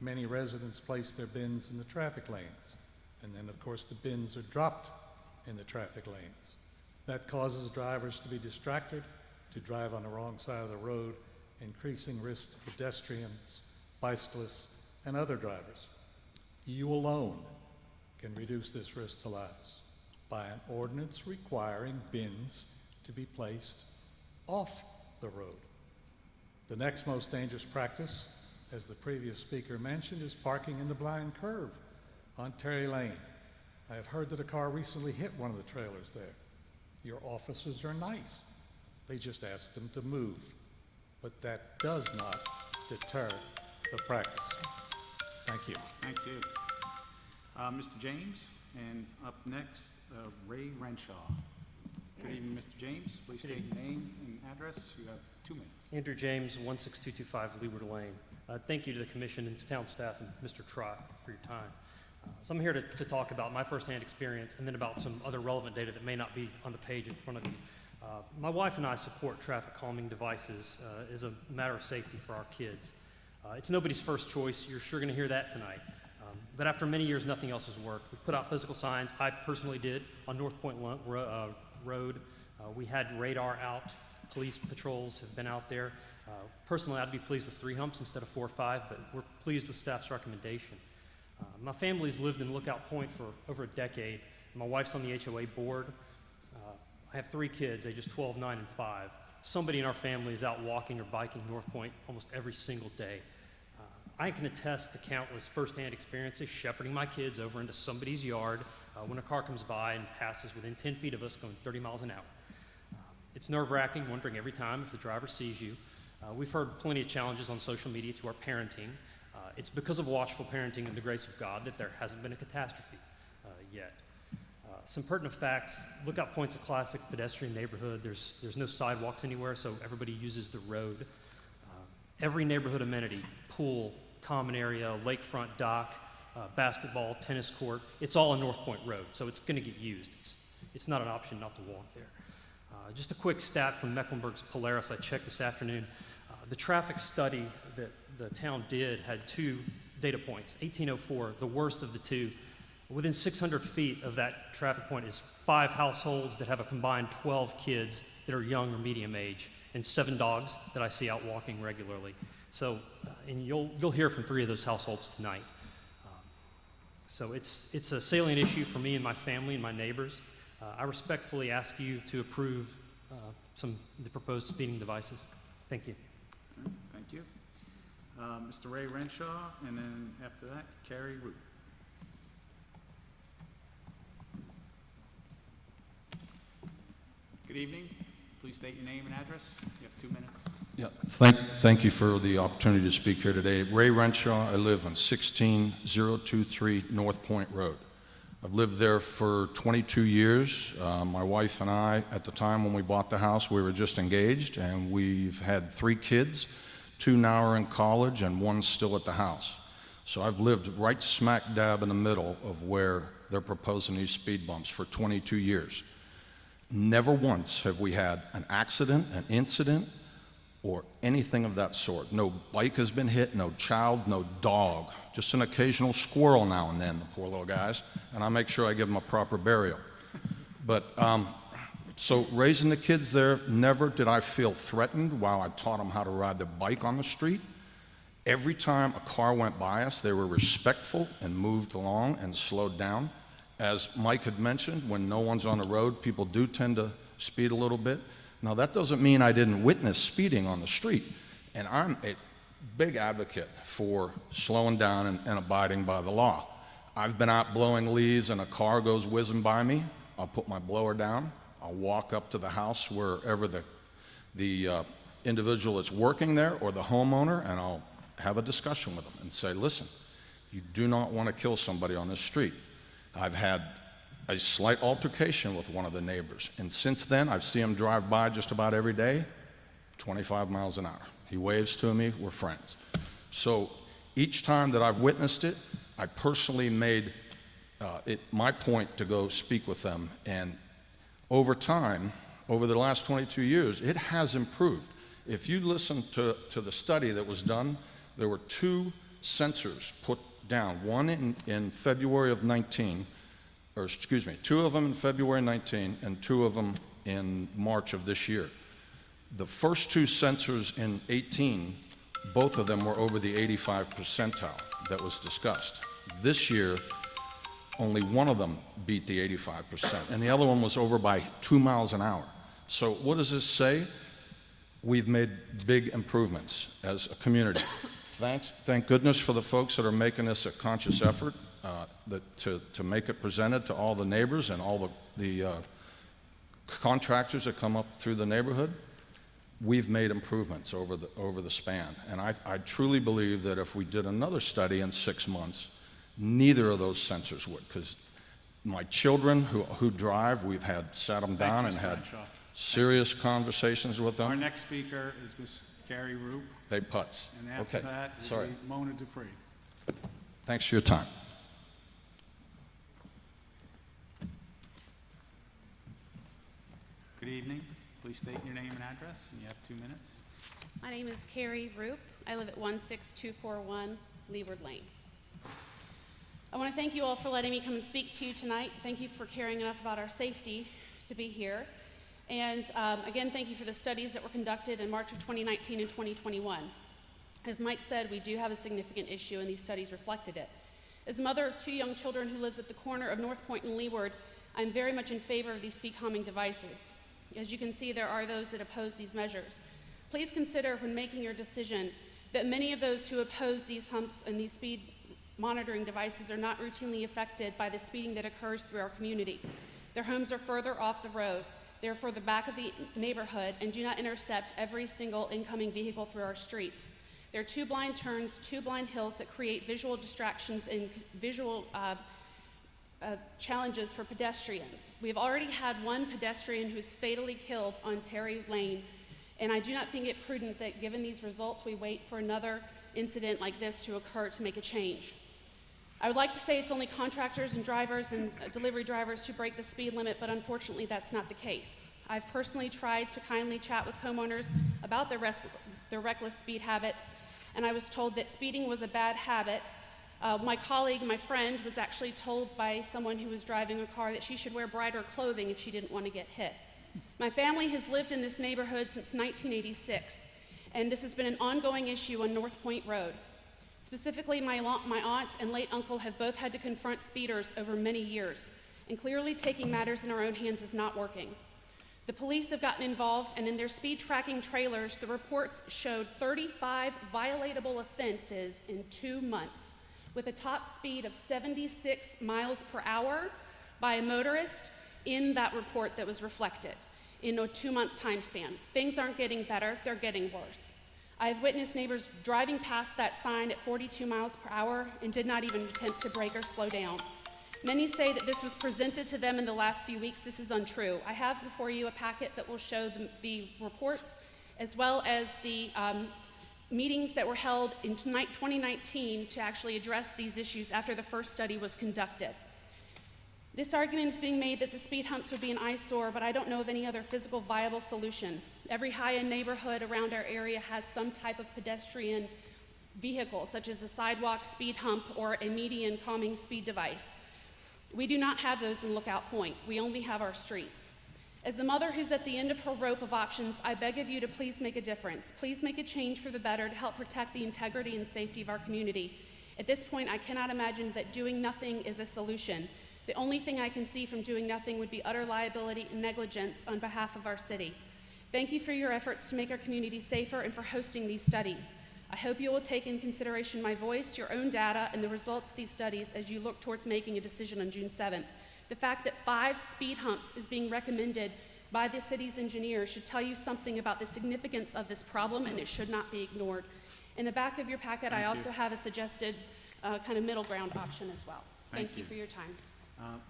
Many residents place their bins in the traffic lanes, and then of course the bins are dropped in the traffic lanes. That causes drivers to be distracted, to drive on the wrong side of the road, increasing risk to pedestrians, bicyclists, and other drivers. You alone can reduce this risk to lives by an ordinance requiring bins to be placed off the road. The next most dangerous practice, as the previous speaker mentioned, is parking in the blind curve on Terry Lane. I have heard that a car recently hit one of the trailers there. Your officers are nice. They just ask them to move. But that does not deter the practice. Thank you. Thank you. Mr. James, and up next, Ray Renshaw. Good evening, Mr. James. Please state your name and address. You have 2 minutes. Andrew James, 16225 Leeward Lane. Thank you to the commission and to town staff and Mr. Trott for your time. So I'm here to talk about my firsthand experience and then about some other relevant data that may not be on the page in front of you. My wife and I support traffic calming devices as a matter of safety for our kids. It's nobody's first choice. You're sure going to hear that tonight. But after many years, nothing else has worked. We've put out physical signs. I personally did on North Point Road. We had radar out. Police patrols have been out there. Personally, I'd be pleased with 3 humps instead of 4 or 5, but we're pleased with staff's recommendation. My family's lived in Lookout Point for over a decade. My wife's on the HOA board. I have 3 kids, ages 12, 9, and 5. Somebody in our family is out walking or biking North Point almost every single day. I can attest to countless firsthand experiences shepherding my kids over into somebody's yard when a car comes by and passes within 10 feet of us going 30 miles an hour. It's nerve-wracking, wondering every time if the driver sees you. We've heard plenty of challenges on social media to our parenting. It's because of watchful parenting and the grace of God that there hasn't been a catastrophe yet. Some pertinent facts: Lookout Point's a classic pedestrian neighborhood. There's no sidewalks anywhere, so everybody uses the road. Every neighborhood amenity, pool, common area, lakefront dock, basketball, tennis court, it's all on North Point Road, so it's going to get used. It's not an option not to walk there. Just a quick stat from Mecklenburg's Polaris I checked this afternoon. The traffic study that the town did had 2 data points. 1804, the worst of the 2. Within 600 feet of that traffic point is 5 households that have a combined 12 kids that are young or medium age, and 7 dogs that I see out walking regularly. So, and you'll hear from 3 of those households tonight. So it's a salient issue for me and my family and my neighbors. I respectfully ask you to approve some of the proposed speeding devices. Thank you. Thank you. Mr. Ray Renshaw, and then after that, Carrie Root. Good evening. Please state your name and address. You have 2 minutes. Yeah, thank you for the opportunity to speak here today. Ray Renshaw, I live on 16023 North Point Road. I've lived there for 22 years. My wife and I, at the time when we bought the house, we were just engaged, and we've had 3 kids. 2 now are in college, and 1's still at the house. So I've lived right smack dab in the middle of where they're proposing these speed bumps for 22 years. Never once have we had an accident, an incident, or anything of that sort. No bike has been hit, no child, no dog. Just an occasional squirrel now and then, the poor little guys, and I make sure I give them a proper burial. But so raising the kids there, never did I feel threatened while I taught them how to ride the bike on the street. Every time a car went by us, they were respectful and moved along and slowed down. As Mike had mentioned, when no one's on the road, people do tend to speed a little bit. Now, that doesn't mean I didn't witness speeding on the street, and I'm a big advocate for slowing down and abiding by the law. I've been out blowing leaves and a car goes whizzing by me. I'll put my blower down. I'll walk up to the house wherever the individual that's working there or the homeowner, and I'll have a discussion with them and say, listen, you do not want to kill somebody on this street. I've had a slight altercation with one of the neighbors, and since then I've seen him drive by just about every day, 25 miles an hour. He waves to me, we're friends. So each time that I've witnessed it, I personally made it my point to go speak with them, and over time, over the last 22 years, it has improved. If you listen to the study that was done, there were 2 sensors put down, one in February of 19, or excuse me, 2 of them in February 19 and 2 of them in March of this year. The first 2 sensors in 18, both of them were over the 85th percentile that was discussed. This year, only one of them beat the 85%, and the other one was over by 2 miles an hour. So what does this say? We've made big improvements as a community. Thank goodness for the folks that are making this a conscious effort to make it presented to all the neighbors and all the contractors that come up through the neighborhood. We've made improvements over the span, and I truly believe that if we did another study in 6 months, neither of those sensors would, because my children who drive, we've sat them down and had serious conversations with them. Our next speaker is Ms. Carrie Root. They putz. And after Okay. that, Sorry. will be Mona Dupree. Thanks for your time. Good evening. Please state your name and address, and you have 2 minutes. My name is Carrie Roop. I live at 16241 Leeward Lane. I want to thank you all for letting me come and speak to you tonight. Thank you for caring enough about our safety to be here. And again, thank you for the studies that were conducted in March of 2019 and 2021. As Mike said, we do have a significant issue, and these studies reflected it. As a mother of 2 young children who lives at the corner of North Point and Leeward, I'm very much in favor of these speed calming devices. As you can see, there are those that oppose these measures. Please consider when making your decision that many of those who oppose these humps and these speed monitoring devices are not routinely affected by the speeding that occurs through our community. Their homes are further off the road. They're further back of the neighborhood and do not intercept every single incoming vehicle through our streets. There are 2 blind turns, 2 blind hills that create visual distractions and visual challenges for pedestrians. We have already had 1 pedestrian who's fatally killed on Terry Lane, and I do not think it prudent that given these results, we wait for another incident like this to occur to make a change. I would like to say it's only contractors and drivers and delivery drivers who break the speed limit, but unfortunately that's not the case. I've personally tried to kindly chat with homeowners about their reckless speed habits, and I was told that speeding was a bad habit. My colleague, my friend, was actually told by someone who was driving a car that she should wear brighter clothing if she didn't want to get hit. My family has lived in this neighborhood since 1986, and this has been an ongoing issue on North Point Road. Specifically, my aunt and late uncle have both had to confront speeders over many years, and clearly taking matters in our own hands is not working. The police have gotten involved, and in their speed tracking trailers, the reports showed 35 violatable offenses in 2 months, with a top speed of 76 miles per hour by a motorist in that report that was reflected in a 2-month time span. Things aren't getting better, they're getting worse. I've witnessed neighbors driving past that sign at 42 miles per hour and did not even attempt to brake or slow down. Many say that this was presented to them in the last few weeks. This is untrue. I have before you a packet that will show the reports as well as the meetings that were held in 2019 to actually address these issues after the first study was conducted. This argument is being made that the speed humps would be an eyesore, but I don't know of any other physical viable solution. Every high-end neighborhood around our area has some type of pedestrian vehicle, such as a sidewalk speed hump or a median calming speed device. We do not have those in Lookout Point. We only have our streets. As a mother who's at the end of her rope of options, I beg of you to please make a difference. Please make a change for the better to help protect the integrity and safety of our community. At this point, I cannot imagine that doing nothing is a solution. The only thing I can see from doing nothing would be utter liability and negligence on behalf of our city. Thank you for your efforts to make our community safer and for hosting these studies. I hope you will take in consideration my voice, your own data, and the results of these studies as you look towards making a decision on June 7th. The fact that 5 speed humps is being recommended by the city's engineer should tell you something about the significance of this problem, and it should not be ignored. In the back of your packet, I also have a suggested kind of middle ground option as well. Thank you for your time.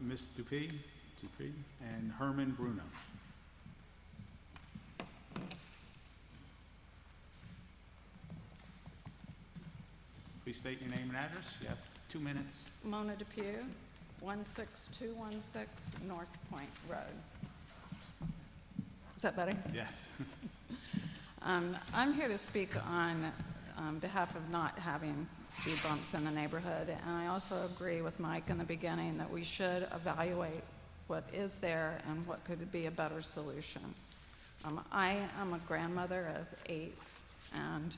Ms. Dupuy, and Herman Bruno. Please state your name and address. You have 2 minutes. Mona Depew, 16216 North Point Road. Is that better? Yes. I'm here to speak on behalf of not having speed bumps in the neighborhood, and I also agree with Mike in the beginning that we should evaluate what is there and what could be a better solution. I am a grandmother of 8, and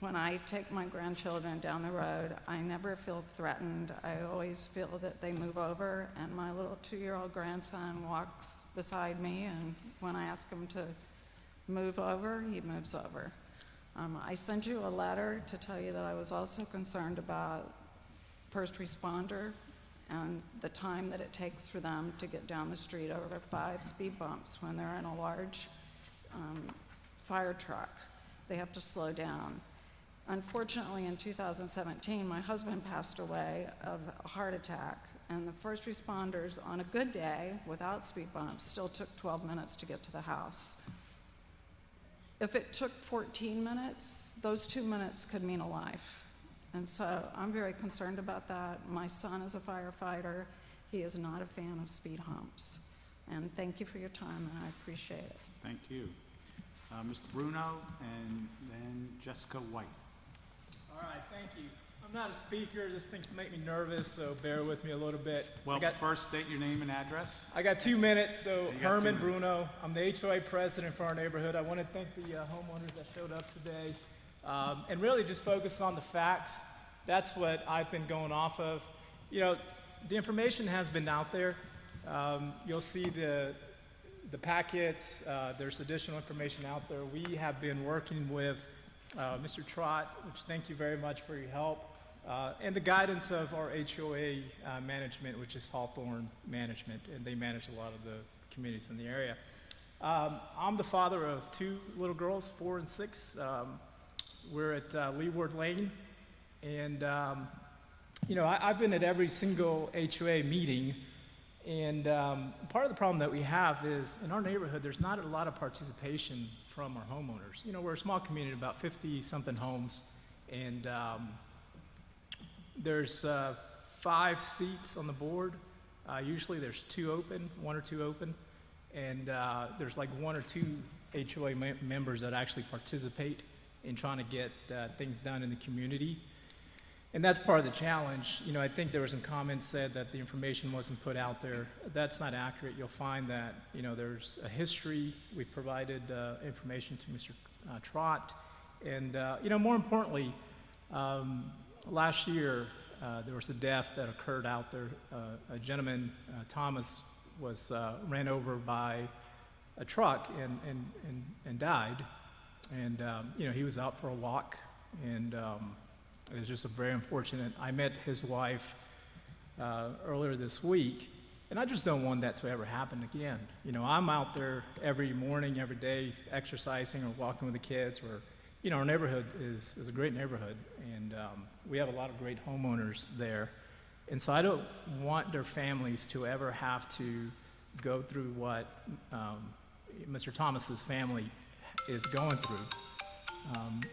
when I take my grandchildren down the road, I never feel threatened. I always feel that they move over, and my little 2-year-old grandson walks beside me, and when I ask him to move over, he moves over. I sent you a letter to tell you that I was also concerned about first responder and the time that it takes for them to get down the street over 5 speed bumps when they're in a large fire truck. They have to slow down. Unfortunately, in 2017, my husband passed away of a heart attack, and the first responders on a good day, without speed bumps, still took 12 minutes to get to the house. If it took 14 minutes, those 2 minutes could mean a life. And so I'm very concerned about that. My son is a firefighter. He is not a fan of speed humps. And thank you for your time, and I appreciate it. Thank you. Mr. Bruno, and then Jessica White. All right, thank you. I'm not a speaker. This thing's make me nervous, so bear with me a little bit. Well, first state your name and address. I got 2 minutes, so You got 2 Herman minutes. Bruno. I'm the HOA president for our neighborhood. I want to thank the homeowners that showed up today, and really just focus on the facts. That's what I've been going off of. You know, the information has been out there. You'll see the packets. There's additional information out there. We have been working with Mr. Trott, which thank you very much for your help, and the guidance of our HOA management, which is Hawthorne Management, and they manage a lot of the communities in the area. I'm the father of 2 little girls, 4 and 6. We're at Leeward Lane, and you know, I've been at every single HOA meeting, and part of the problem that we have is in our neighborhood, there's not a lot of participation from our homeowners. You know, we're a small community, about 50-something homes, and there's 5 seats on the board. Usually there's 2 open, 1 or 2 open, and there's like 1 or 2 HOA members that actually participate in trying to get things done in the community. And that's part of the challenge. You know, I think there were some comments said that the information wasn't put out there. That's not accurate. You'll find that, you know, there's a history. We provided information to Mr. Trott. And, you know, more importantly, last year there was a death that occurred out there. A gentleman, Thomas, was ran over by a truck and died. And, he was out for a walk, and it was just a very unfortunate. I met his wife earlier this week, and I just don't want that to ever happen again. I'm out there every morning, every day, exercising or walking with the kids. Our neighborhood is a great neighborhood, and we have a lot of great homeowners there. And so I don't want their families to ever have to go through what Mr. Thomas's family is going through.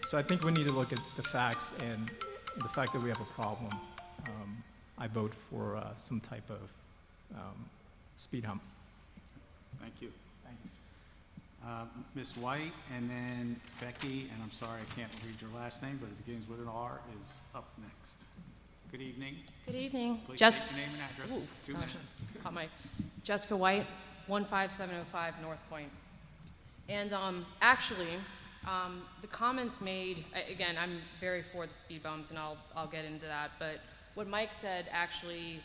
So I think we need to look at the facts and the fact that we have a problem. I vote for some type of speed hump. Thank you. Ms. White, and then Becky, and I'm sorry I can't read your last name, but it begins with an R, is up next. Good evening. Good evening. Please Just, state your name and address. 2 minutes. Hot mic. Jessica White, 15705 North Point. And actually, the comments made, again, I'm very for the speed bumps, and I'll get into that. But what Mike said, actually,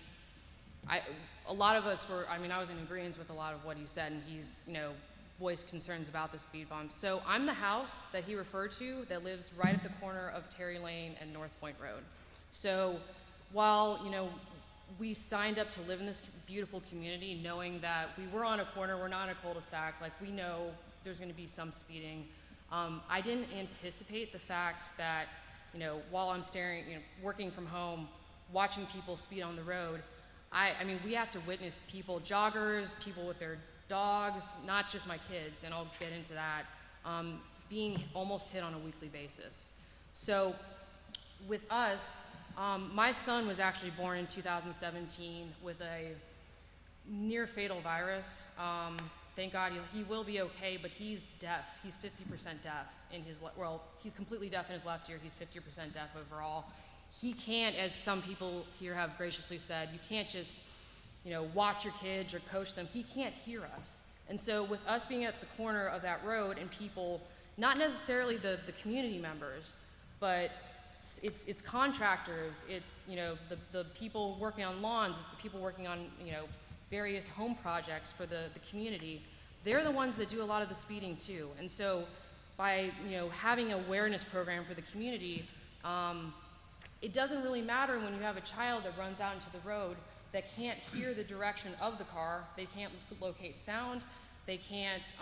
a lot of us were. I was in agreement with a lot of what he said, and he's, voiced concerns about the speed bumps. So I'm the house that he referred to that lives right at the corner of Terry Lane and North Point Road. So while, we signed up to live in this beautiful community knowing that we were on a corner, we're not in a cul-de-sac, like we know there's gonna be some speeding. I didn't anticipate the fact that, while I'm working from home, watching people speed on the road, we have to witness people, joggers, people with their dogs, not just my kids, and I'll get into that, being almost hit on a weekly basis. So with us, my son was actually born in 2017 with a near fatal virus. Thank God he will be okay, but he's deaf. He's 50% deaf in his, he's completely deaf in his left ear. He's 50% deaf overall. He can't, as some people here have graciously said, you can't just watch your kids or coach them. He can't hear us. And so with us being at the corner of that road and people, not necessarily the community members, but it's contractors, it's the people working on lawns, it's the people working on various home projects for the community. They're the ones that do a lot of the speeding too. And so by having an awareness program for the community, it doesn't really matter when you have a child that runs out into the road that can't hear the direction of the car, they can't locate sound, they can't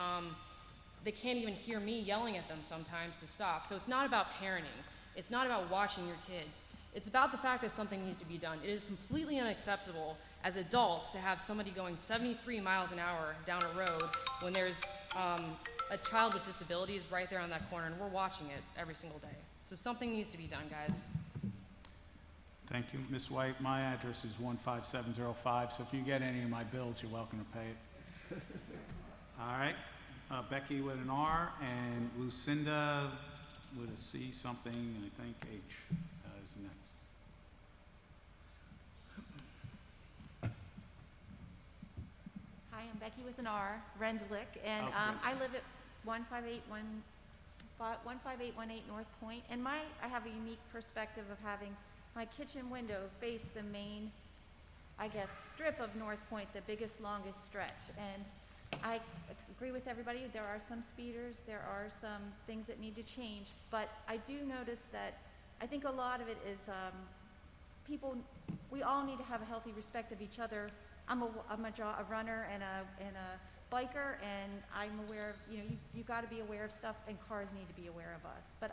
even hear me yelling at them sometimes to stop. So it's not about parenting, it's not about watching your kids, it's about the fact that something needs to be done. It is completely unacceptable as adults to have somebody going 73 miles an hour down a road when there's a child with disabilities right there on that corner, and we're watching it every single day. So something needs to be done, guys. Thank you, Ms. White. My address is 15705, so if you get any of my bills, you're welcome to pay it. All right, Becky with an R, and Lucinda with a C something, and I think H is next. Hi, I'm Becky with an R, Rendelick, and I live at 15818 North Point, and I have a unique perspective of having my kitchen window face the main, strip of North Point, the biggest, longest stretch. And I agree with everybody, there are some speeders, there are some things that need to change, but I do notice that I think a lot of it is people, we all need to have a healthy respect of each other. I'm a runner and a biker, and I'm aware of, you got to be aware of stuff, and cars need to be aware of us. But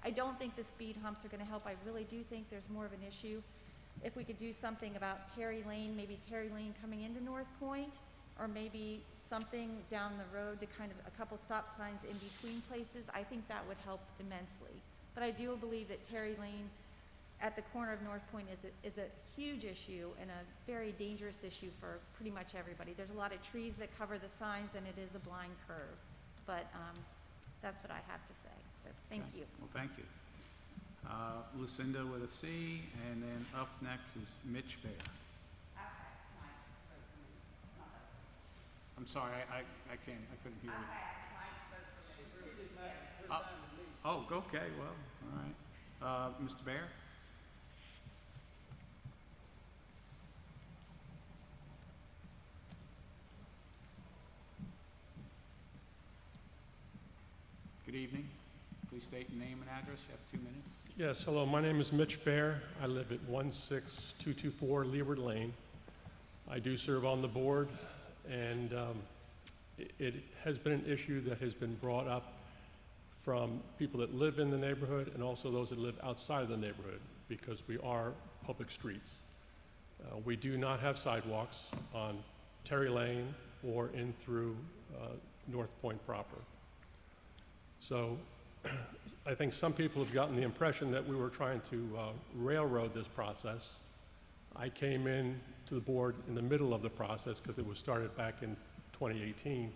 I don't think the speed humps are going to help. I really do think there's more of an issue. If we could do something about Terry Lane, maybe Terry Lane coming into North Point, or maybe something down the road to kind of a couple stop signs in between places, I think that would help immensely. But I do believe that Terry Lane at the corner of North Point is a huge issue and a very dangerous issue for pretty much everybody. There's a lot of trees that cover the signs, and it is a blind curve. But that's what I have to say. So thank you. Well, thank you. Lucinda with a C, and then up next is Mitch Baer. I'm sorry, I couldn't hear you. Oh, okay, well, all right. Mr. Baer? evening. Please state your name and address. You have 2 minutes. Yes, hello, my name is Mitch Bear. I live at 16224 Leeward Lane. I do serve on the board, and it has been an issue that has been brought up from people that live in the neighborhood and also those that live outside of the neighborhood, because we are public streets. We do not have sidewalks on Terry Lane or in through North Point proper. So I think some people have gotten the impression that we were trying to railroad this process. I came in to the board in the middle of the process because it was started back in 2018.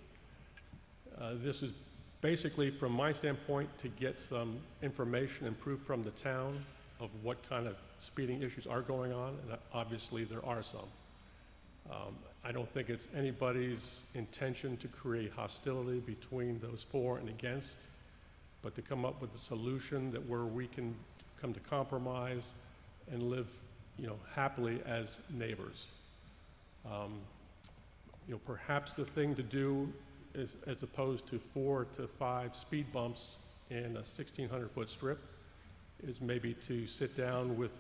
This is basically, from my standpoint, to get some information and proof from the town of what kind of speeding issues are going on, and obviously there are some. I don't think it's anybody's intention to create hostility between those for and against, but to come up with a solution that where we can come to compromise and live, happily as neighbors. Perhaps the thing to do is, as opposed to 4 to 5 speed bumps in a 1,600-foot strip, is maybe to sit down with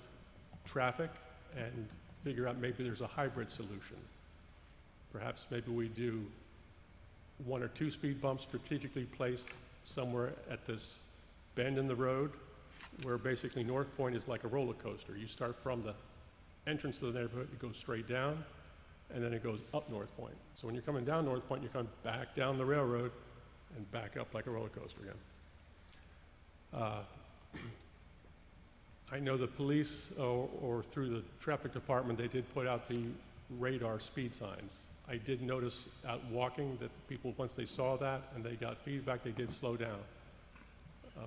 traffic and figure out maybe there's a hybrid solution. Perhaps maybe we do 1 or 2 speed bumps strategically placed somewhere at this bend in the road, where basically North Point is like a roller coaster. You start from the entrance to the neighborhood, it goes straight down, and then it goes up North Point. So when you're coming down North Point, you come back down the railroad and back up like a roller coaster again. I know the police, or through the traffic department, they did put out the radar speed signs. I did notice out walking that people, once they saw that and they got feedback, they did slow down.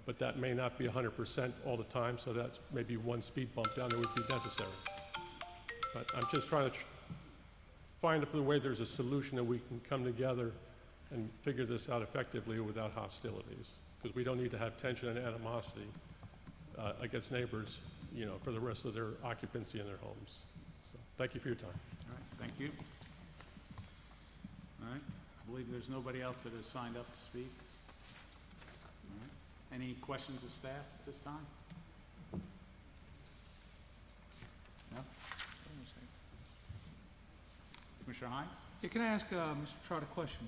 But that may not be 100% all the time, so that's maybe 1 speed bump down there would be necessary. But I'm just trying to find a way there's a solution that we can come together and figure this out effectively without hostilities, because we don't need to have tension and animosity against neighbors, for the rest of their occupancy in their homes. So thank you for your time. All right, thank you. All right, I believe there's nobody else that has signed up to speak. All right, any questions of staff at this time? No? Commissioner Hines? Yeah, can I ask Mr. Trott a question?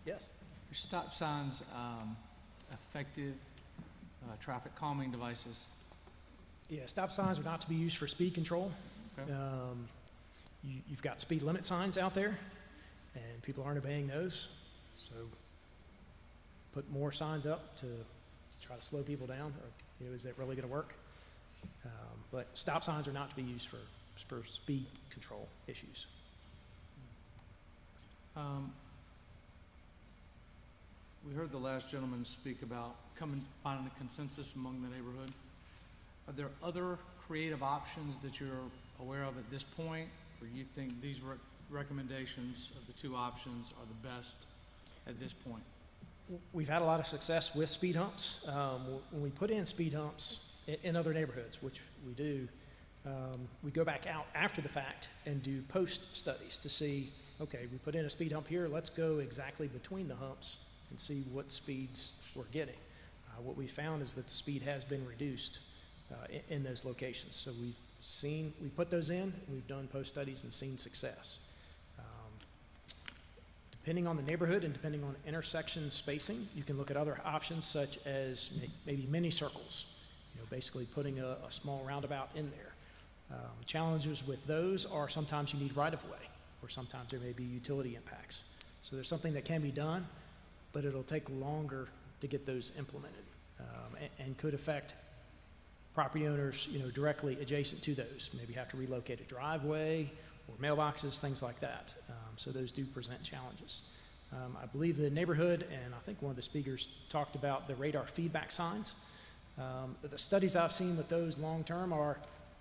Yes. Are stop signs effective traffic calming devices? Yeah, stop signs are not to be used for speed control. Okay. You've got speed limit signs out there, and people aren't obeying those. So put more signs up to try to slow people down, or is that really going to work? But stop signs are not to be used for speed control issues. We heard the last gentleman speak about finding a consensus among the neighborhood. Are there other creative options that you're aware of at this point, or you think these recommendations of the 2 options are the best at this point? We've had a lot of success with speed humps. When we put in speed humps in other neighborhoods, which we do, we go back out after the fact and do post studies to see, okay, we put in a speed hump here, let's go exactly between the humps and see what speeds we're getting. What we found is that the speed has been reduced in those locations. So we put those in, we've done post studies and seen success. Depending on the neighborhood and depending on intersection spacing, you can look at other options such as maybe mini circles, basically putting a small roundabout in there. Challenges with those are sometimes you need right-of-way, or sometimes there may be utility impacts. So there's something that can be done, but it'll take longer to get those implemented, and could affect property owners, directly adjacent to those. Maybe have to relocate a driveway or mailboxes, things like that. So those do present challenges. I believe the neighborhood, and I think one of the speakers talked about the radar feedback signs. The studies I've seen with those long-term are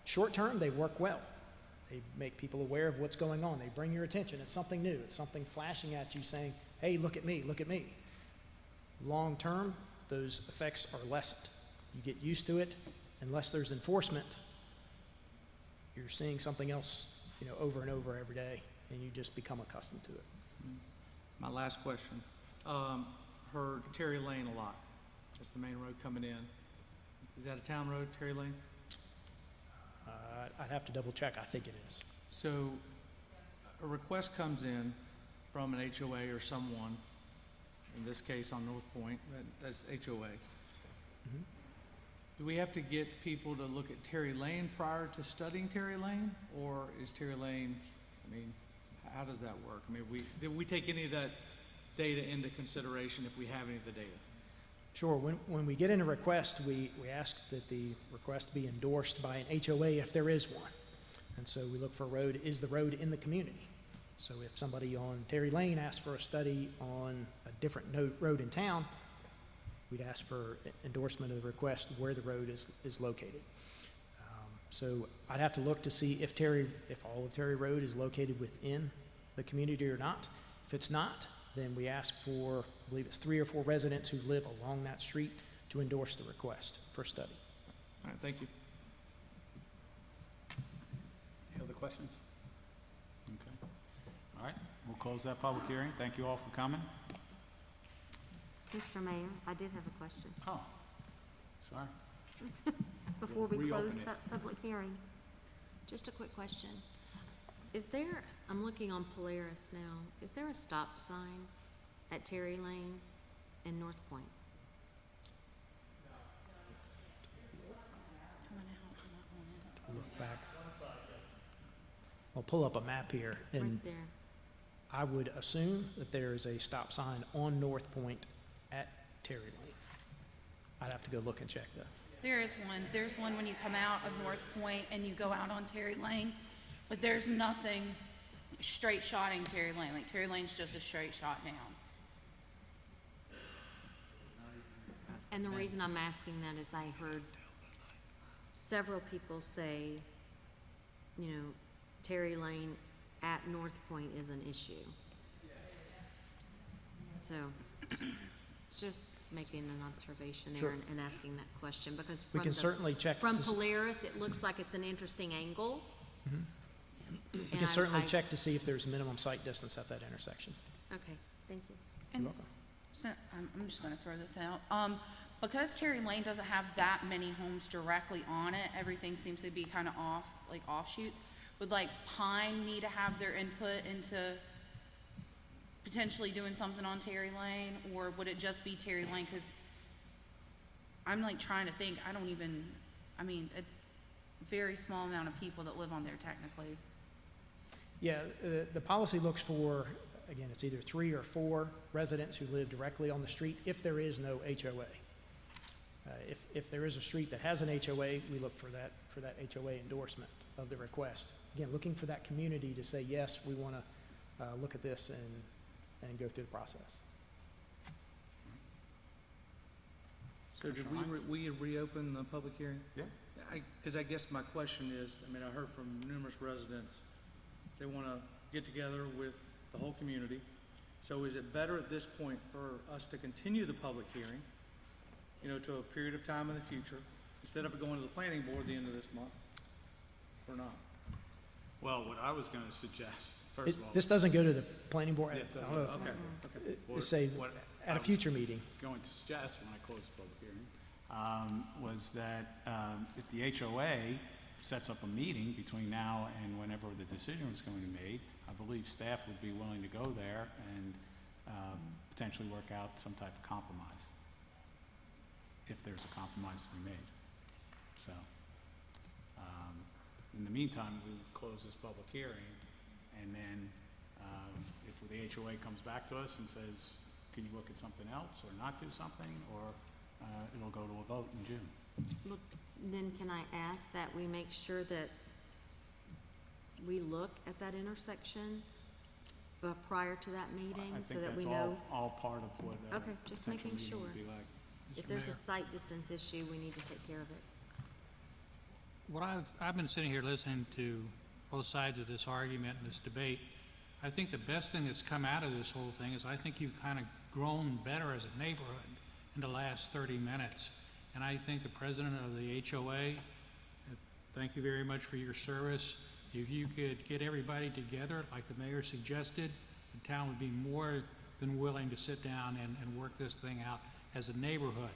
short-term, they work well. They make people aware of what's going on. They bring your attention. It's something new. It's something flashing at you saying, hey, look at me, look at me. Long-term, those effects are lessened. You get used to it, unless there's enforcement, you're seeing something else, over and over every day, and you just become accustomed to it. My last question. Heard Terry Lane a lot. That's the main road coming in. Is that a town road, Terry Lane? I'd have to double check. I think it is. So a request comes in from an HOA or someone, in this case on North Point, that's HOA. Do we have to get people to look at Terry Lane prior to studying Terry Lane? Or is Terry Lane, how does that work? Did we take any of that data into consideration if we have any of the data? Sure. When we get in a request, we ask that the request be endorsed by an HOA if there is one. And so we look for is the road in the community? So if somebody on Terry Lane asks for a study on a different road in town, we'd ask for endorsement of the request where the road is located. So I'd have to look to see if all of Terry Road is located within the community or not. If it's not, then we ask for, I believe it's 3 or 4 residents who live along that street to endorse the request for study. All right, thank you. Any other questions? Okay. All right, we'll close that public hearing. Thank you all for coming. Mr. Mayor, I did have a question. Oh, sorry. Before we We'll close reopen it. that public hearing. Just a quick question. I'm looking on Polaris now, is there a stop sign at Terry Lane and North Point? Look back. I'll pull up a map here, and Right there. I would assume that there is a stop sign on North Point at Terry Lane. I'd have to go look and check that. There is one. There's one when you come out of North Point and you go out on Terry Lane, but there's nothing straight shotting Terry Lane. Like Terry Lane's just a straight shot down. And the reason I'm asking that is I heard several people say, Terry Lane at North Point is an issue. So, just making an observation there Sure. and asking that question, because We from can certainly check from to see- Polaris, it looks like it's an interesting angle. We And can certainly I- check to see if there's minimum sight distance at that intersection. Okay, thank you. And You're welcome. so, I'm just gonna throw this out. Because Terry Lane doesn't have that many homes directly on it, everything seems to be kind of off, like offshoots. Would like Pine need to have their input into potentially doing something on Terry Lane, or would it just be Terry Lane? Because I'm like trying to think, it's a very small amount of people that live on there technically. Yeah, the policy looks for, again, it's either 3 or 4 residents who live directly on the street if there is no HOA. If there is a street that has an HOA, we look for that HOA endorsement of the request. Again, looking for that community to say, yes, we want to look at this and go through the process. So did we reopen the public hearing? Yeah. Because I guess my question is, I heard from numerous residents, they want to get together with the whole community. So is it better at this point for us to continue the public hearing, to a period of time in the future, instead of it going to the planning board at the end of this month, or not? Well, what I was gonna suggest, first of all. This doesn't go to the planning board. Yeah, I don't know if- Okay. Just say, What at I a was future meeting. Going to suggest when I close the public hearing, was that if the HOA sets up a meeting between now and whenever the decision was going to be made, I believe staff would be willing to go there and potentially work out some type of compromise, if there's a compromise to be made. So, in the meantime, we would close this public hearing, and then if the HOA comes back to us and says, can you look at something else or not do something, or it'll go to a vote in June. Look, then can I ask that we make sure that we look at that intersection prior to that meeting, I so think that we that's know? all part of what Okay, just potential making meeting sure. would be like. If there's a sight distance issue, we need to take care of it. What I've been sitting here listening to both sides of this argument and this debate. I think the best thing that's come out of this whole thing is I think you've kind of grown better as a neighborhood in the last 30 minutes. And I thank the president of the HOA. Thank you very much for your service. If you could get everybody together, like the mayor suggested, the town would be more than willing to sit down and work this thing out as a neighborhood,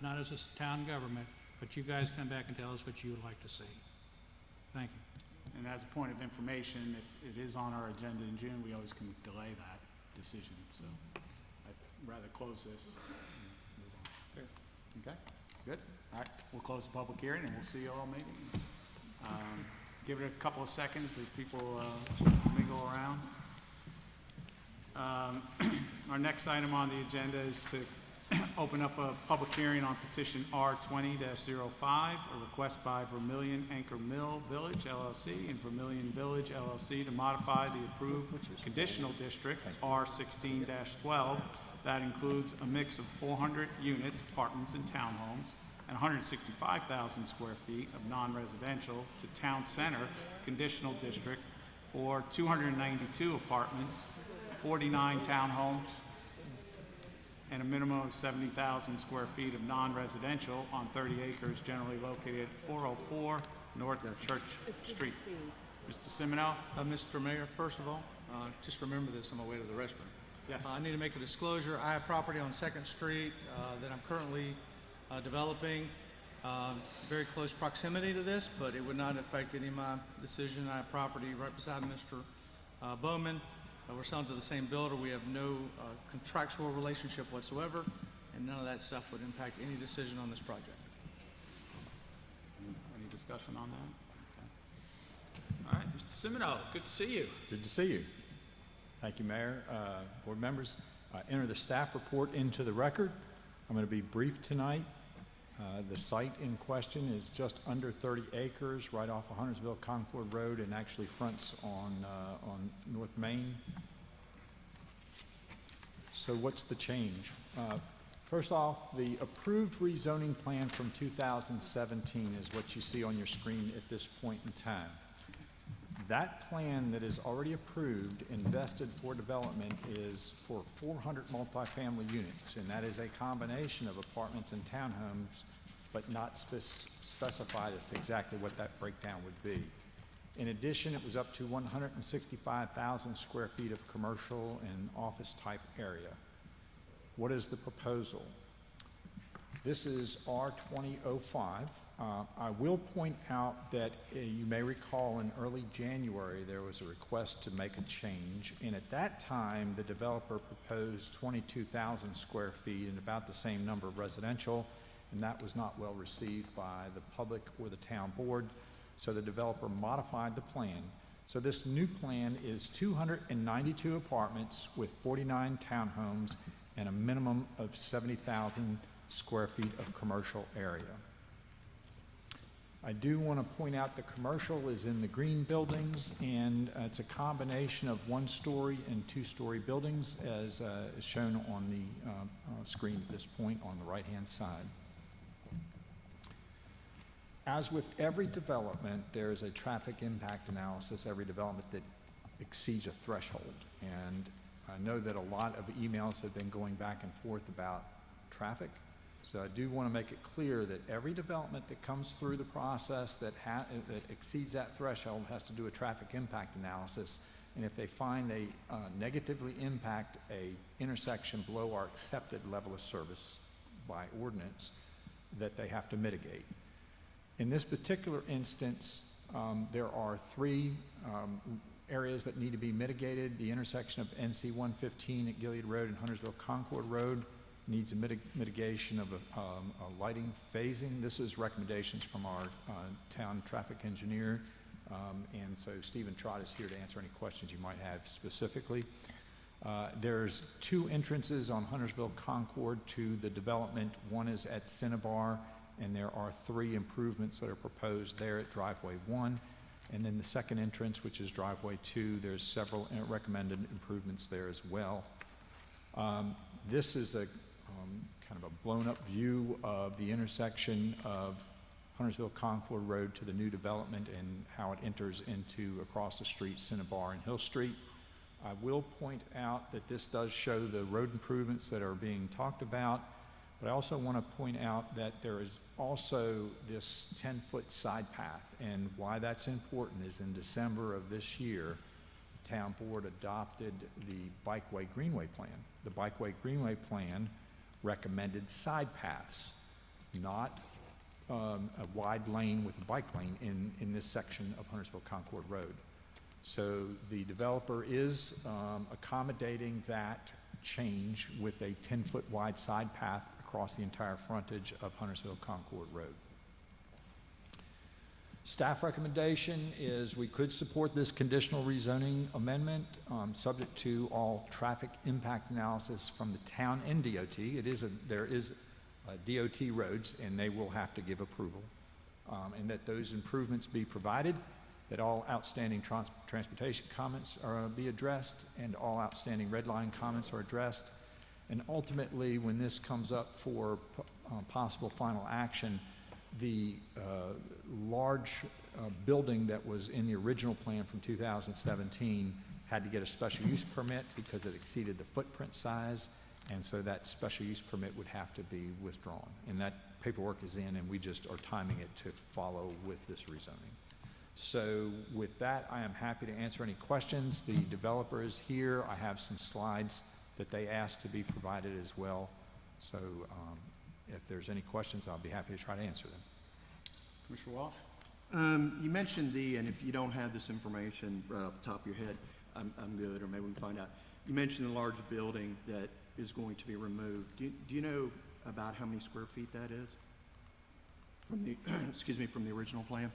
not as a town government, but you guys come back and tell us what you would like to see. Thank you. And as a point of information, if it is on our agenda in June, we always can delay that decision. So I'd rather close this and move on. Okay, good. All right, we'll close the public hearing and we'll see you all maybe. Give it a couple of seconds as people mingle around. Our next item on the agenda is to open up a public hearing on petition R20-05, a request by Vermillion Anchor Mill Village, LLC, and Vermillion Village, LLC, to modify the approved conditional district, R16-12, that includes a mix of 400 units, apartments, and townhomes, and 165,000 square feet of non-residential to Town Center Conditional District for 292 apartments, 49 townhomes, and a minimum of 70,000 square feet of non-residential on 30 acres generally located at 404 North Church Street. Mr. Semino? Mr. Mayor, first of all, just remember this on my way to the restroom. Yes. I need to make a disclosure. I have property on 2nd Street that I'm currently developing. Very close proximity to this, but it would not affect any of my decision. I have property right beside Mr. Bowman. We're selling to the same builder. We have no contractual relationship whatsoever, and none of that stuff would impact any decision on this project. Any discussion on that? Okay. All right, Mr. Semino, good to see you. Good to see you. Thank you, Mayor. Board members, enter the staff report into the record. I'm going to be brief tonight. The site in question is just under 30 acres right off of Huntersville Concord Road and actually fronts on North Main. So what's the change? First off, the approved rezoning plan from 2017 is what you see on your screen at this point in time. That plan that is already approved, invested for development, is for 400 multifamily units, and that is a combination of apartments and townhomes, but not specified as to exactly what that breakdown would be. In addition, it was up to 165,000 square feet of commercial and office type area. What is the proposal? This is R2005. I will point out that you may recall in early January there was a request to make a change, and at that time the developer proposed 22,000 square feet and about the same number of residential, and that was not well received by the public or the town board, so the developer modified the plan. So this new plan is 292 apartments with 49 townhomes and a minimum of 70,000 square feet of commercial area. I do want to point out the commercial is in the green buildings, and it's a combination of 1-story and 2-story buildings as shown on the screen at this point on the right-hand side. As with every development, there is a traffic impact analysis, every development that exceeds a threshold. And I know that a lot of emails have been going back and forth about traffic. So I do want to make it clear that every development that comes through the process that exceeds that threshold has to do a traffic impact analysis. And if they find they negatively impact a intersection below our accepted level of service by ordinance, that they have to mitigate. In this particular instance, there are 3 areas that need to be mitigated. The intersection of NC 115 at Gilead Road and Huntersville Concord Road needs a mitigation of a lighting phasing. This is recommendations from our town traffic engineer, and so Stephen Trott is here to answer any questions you might have specifically. There's 2 entrances on Huntersville Concord to the development. One is at Cinnabar, and there are 3 improvements that are proposed there at driveway 1. And then the second entrance, which is driveway 2, there's several recommended improvements there as well. This is a kind of a blown up view of the intersection of Huntersville Concord Road to the new development and how it enters into across the street Cinnabar and Hill Street. I will point out that this does show the road improvements that are being talked about. But I also want to point out that there is also this 10-foot side path, and why that's important is in December of this year, the town board adopted the Bikeway Greenway Plan. The Bikeway Greenway Plan recommended side paths, not a wide lane with a bike lane in this section of Huntersville Concord Road. So the developer is accommodating that change with a 10-foot wide side path across the entire frontage of Huntersville Concord Road. Staff recommendation is we could support this conditional rezoning amendment, subject to all traffic impact analysis from the town and DOT. There is DOT roads, and they will have to give approval, and that those improvements be provided, that all outstanding transportation comments be addressed, and all outstanding red line comments are addressed. And ultimately, when this comes up for possible final action, the large building that was in the original plan from 2017 had to get a special use permit because it exceeded the footprint size, and so that special use permit would have to be withdrawn. And that paperwork is in, and we just are timing it to follow with this rezoning. So with that, I am happy to answer any questions. The developer is here. I have some slides that they asked to be provided as well. So if there's any questions, I'll be happy to try to answer them. Commissioner Walsh? You mentioned and if you don't have this information right off the top of your head, I'm good, or maybe we can find out. You mentioned the large building that is going to be removed. Do you know about how many square feet that is from the, excuse me, from the original plan?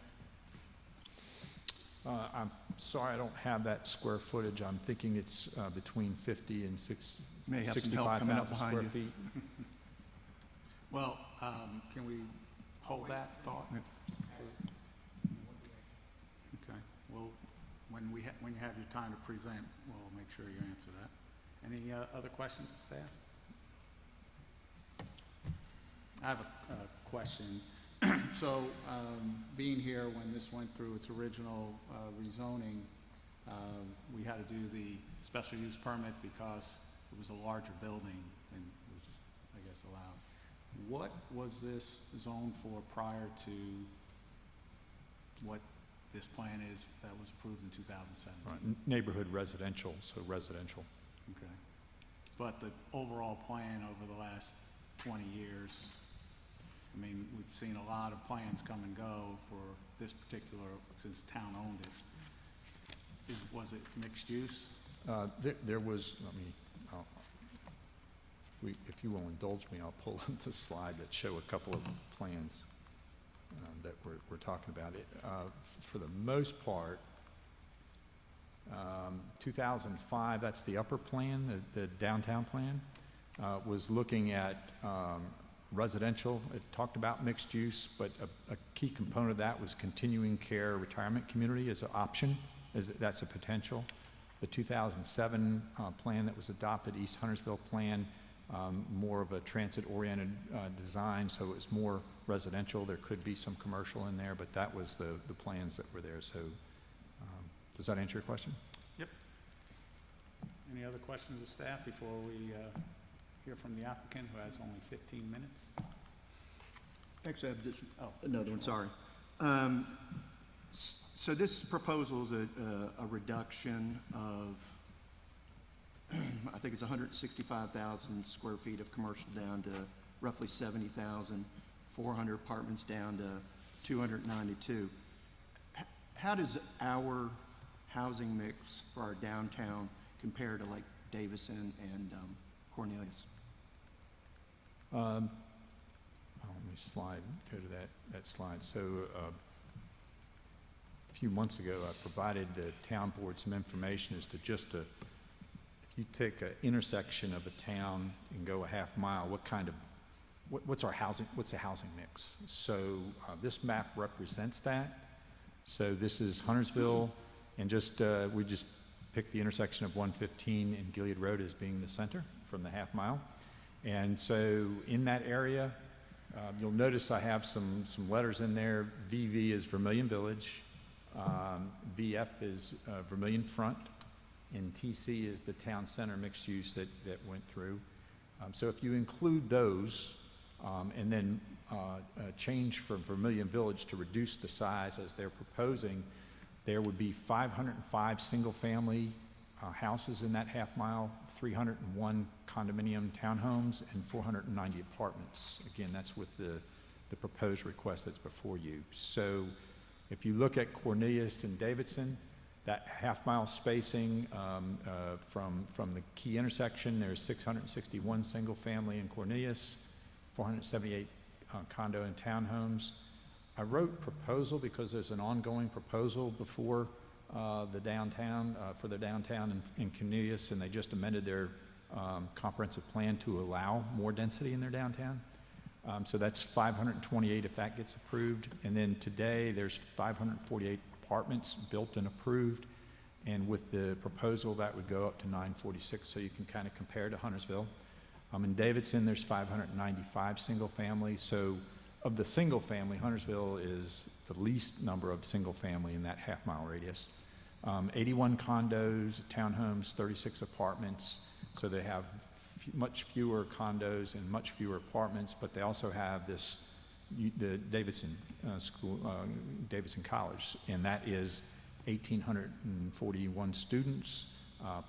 I'm sorry, I don't have that square footage. I'm thinking it's between 50 and 65,000 square feet. Well, can we hold that thought? Okay. Well, when you have your time to present, we'll make sure you answer that. Any other questions of staff? I have a question. So, being here when this went through its original rezoning, we had to do the special use permit because it was a larger building and was, I guess, allowed. What was this zoned for prior to what this plan is that was approved in 2017? Right. Neighborhood residential, so residential. Okay. But the overall plan over the last 20 years, I mean, we've seen a lot of plans come and go for this particular, since the town owned it. Was it mixed use? There was, if you will indulge me, I'll pull up the slide that show a couple of plans that we're talking about. For the most part, 2005, that's the upper plan, the downtown plan, was looking at residential. It talked about mixed use, but a key component of that was continuing care retirement community as an option, that's a potential. The 2007 plan that was adopted, East Huntersville plan, more of a transit-oriented design, so it was more residential. There could be some commercial in there, but that was the plans that were there. So does that answer your question? Yep. Any other questions of staff before we hear from the applicant, who has only 15 minutes? Actually, I have just another one, sorry. So this proposal is a reduction of, I think it's 165,000 square feet of commercial down to roughly 70,000, 400 apartments down to 292. How does our housing mix for our downtown compare to like Davison and Cornelius? Let me go to that slide. So a few months ago, I provided the town board some information as to if you take an intersection of a town and go a half mile, what's the housing mix? So this map represents that. So this is Huntersville, and we just picked the intersection of 115 and Gilead Road as being the center from the half mile. And so in that area, you'll notice I have some letters in there. VV is Vermillion Village, VF is Vermillion Front, and TC is the town center mixed use that went through. So if you include those, And then change from Vermillion Village to reduce the size as they're proposing. There would be 505 single-family houses in that half mile, 301 condominium townhomes, and 490 apartments. Again, that's with the proposed request that's before you. So if you look at Cornelius and Davidson, that half mile spacing from the key intersection, there's 661 single family in Cornelius, 478 condo and townhomes. I wrote proposal because there's an ongoing proposal before the downtown, for the downtown in Cornelius, and they just amended their comprehensive plan to allow more density in their downtown. So that's 528 if that gets approved. And then today there's 548 apartments built and approved. And with the proposal that would go up to 946, so you can kind of compare to Huntersville. In Davidson there's 595 single family. So of the single family, Huntersville is the least number of single family in that half mile radius. 81 condos, townhomes, 36 apartments. So they have much fewer condos and much fewer apartments, but they also have this, the Davidson school, Davidson College, and that is 1,841 students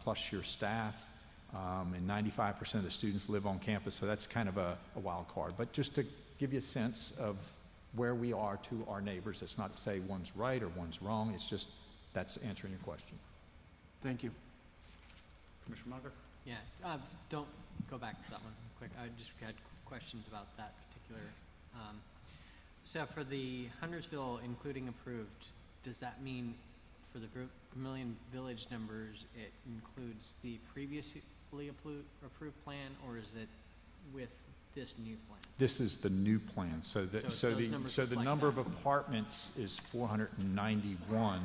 plus your staff, and 95% of the students live on campus, so that's kind of a wild card. But just to give you a sense of where we are to our neighbors, it's not to say one's right or one's wrong, it's just that's answering your question. Thank you. Commissioner Munger? Yeah, don't go back to that one quick. I just had questions about that particular. So for the Huntersville including approved, does that mean for the Vermillion Village numbers, it includes the previously approved plan, or is it with this new plan? This is the new plan. So the number of apartments is 491,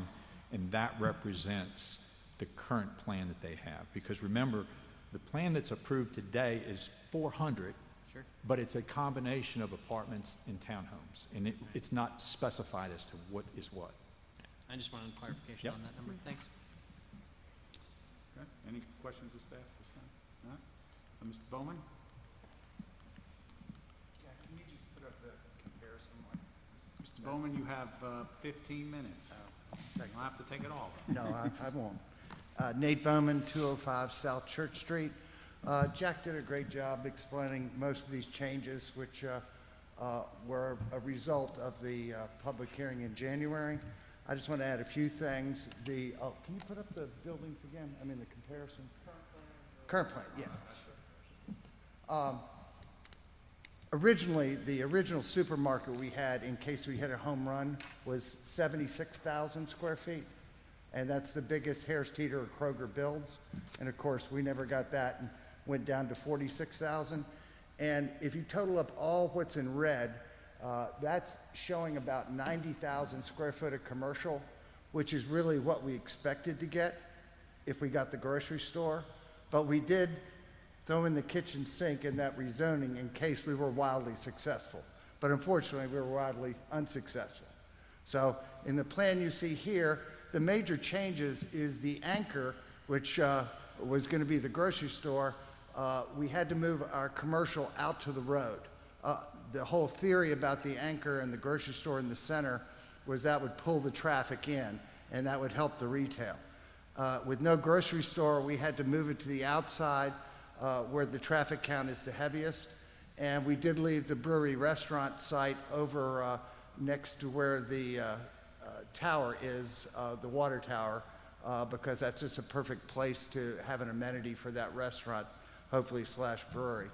and that represents the current plan that they have. Because remember, the plan that's approved today is 400, sure, but it's a combination of apartments and townhomes, and it's not specified as to what is what. I just wanted clarification on that number. Thanks. Okay. Any questions of staff this time? No? Mr. Bowman? Yeah, can you just put up the comparison one? Mr. Bowman, you have 15 minutes. You don't have to take it all. No, I won't. Nate Bowman, 205 South Church Street. Jack did a great job explaining most of these changes, which were a result of the public hearing in January. I just want to add a few things. Can you put up the buildings again? I mean, the comparison? Current plan, yeah. Originally, the original supermarket we had, in case we hit a home run, was 76,000 square feet. And that's the biggest Harris Teeter or Kroger builds. And of course, we never got that and went down to 46,000. And if you total up all what's in red, that's showing about 90,000 square foot of commercial, which is really what we expected to get if we got the grocery store. But we did throw in the kitchen sink in that rezoning in case we were wildly successful. But unfortunately, we were wildly unsuccessful. So in the plan you see here, the major changes is the anchor, which was going to be the grocery store. We had to move our commercial out to the road. The whole theory about the anchor and the grocery store in the center was that would pull the traffic in, and that would help the retail. With no grocery store, we had to move it to the outside where the traffic count is the heaviest. And we did leave the brewery restaurant site over next to where the tower is, the water tower, because that's just a perfect place to have an amenity for that restaurant, hopefully / brewery.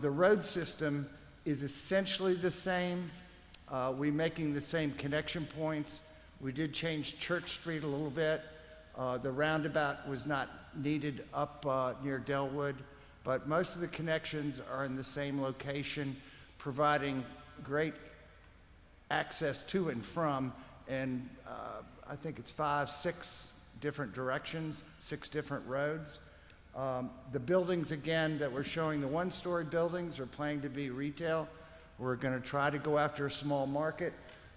The road system is essentially the same. We're making the same connection points. We did change Church Street a little bit. The roundabout was not needed up near Delwood, but most of the connections are in the same location, providing great access to and from, and I think it's 5, 6 different directions, 6 different roads. The buildings, again, that we're showing, the one-story buildings are planning to be retail. We're going to try to go after a small market.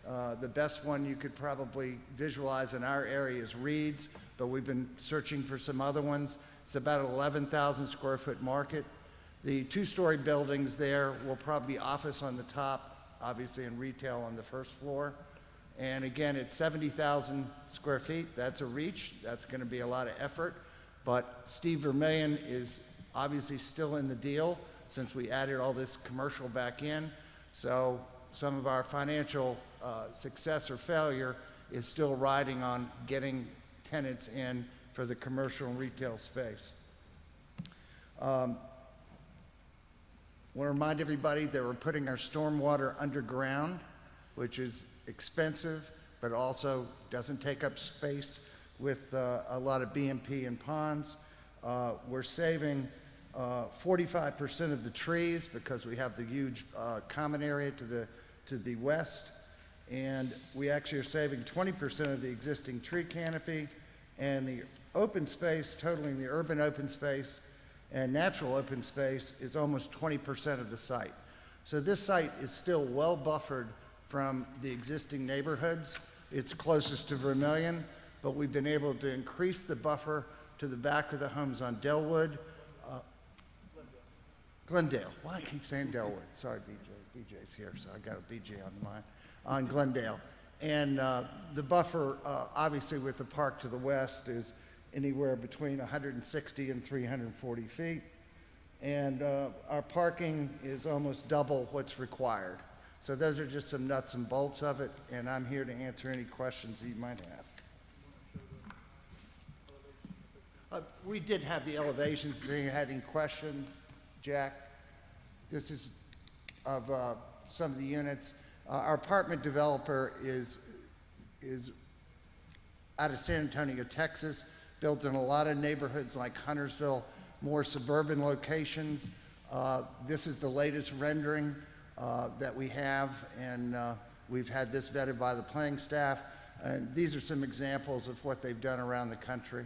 The best one you could probably visualize in our area is Reed's, but we've been searching for some other ones. It's about an 11,000 square foot market. The two-story buildings there will probably be office on the top, obviously, and retail on the first floor. And again, it's 70,000 square feet. That's a reach. That's going to be a lot of effort. But Steve Vermillion is obviously still in the deal since we added all this commercial back in. So some of our financial success or failure is still riding on getting tenants in for the commercial and retail space. Want to remind everybody that we're putting our stormwater underground, which is expensive, but also doesn't take up space with a lot of BMP and ponds. We're saving 45% of the trees because we have the huge common area to the west, and we actually are saving 20% of the existing tree canopy, and the open space, totaling the urban open space and natural open space, is almost 20% of the site. So this site is still well buffered from the existing neighborhoods. It's closest to Vermillion, but we've been able to increase the buffer to the back of the homes on Delwood. Glendale. Why I keep saying Delwood? Sorry, BJ. BJ's here, so I got a BJ on the mind. On Glendale. And the buffer, obviously with the park to the west, is anywhere between 160 and 340 feet. And our parking is almost double what's required. So those are just some nuts and bolts of it, and I'm here to answer any questions that you might have. We did have the elevations. If you had any questions, Jack? This is of some of the units. Our apartment developer is out of San Antonio, Texas, built in a lot of neighborhoods like Huntersville, more suburban locations. This is the latest rendering that we have, and we've had this vetted by the planning staff. And these are some examples of what they've done around the country.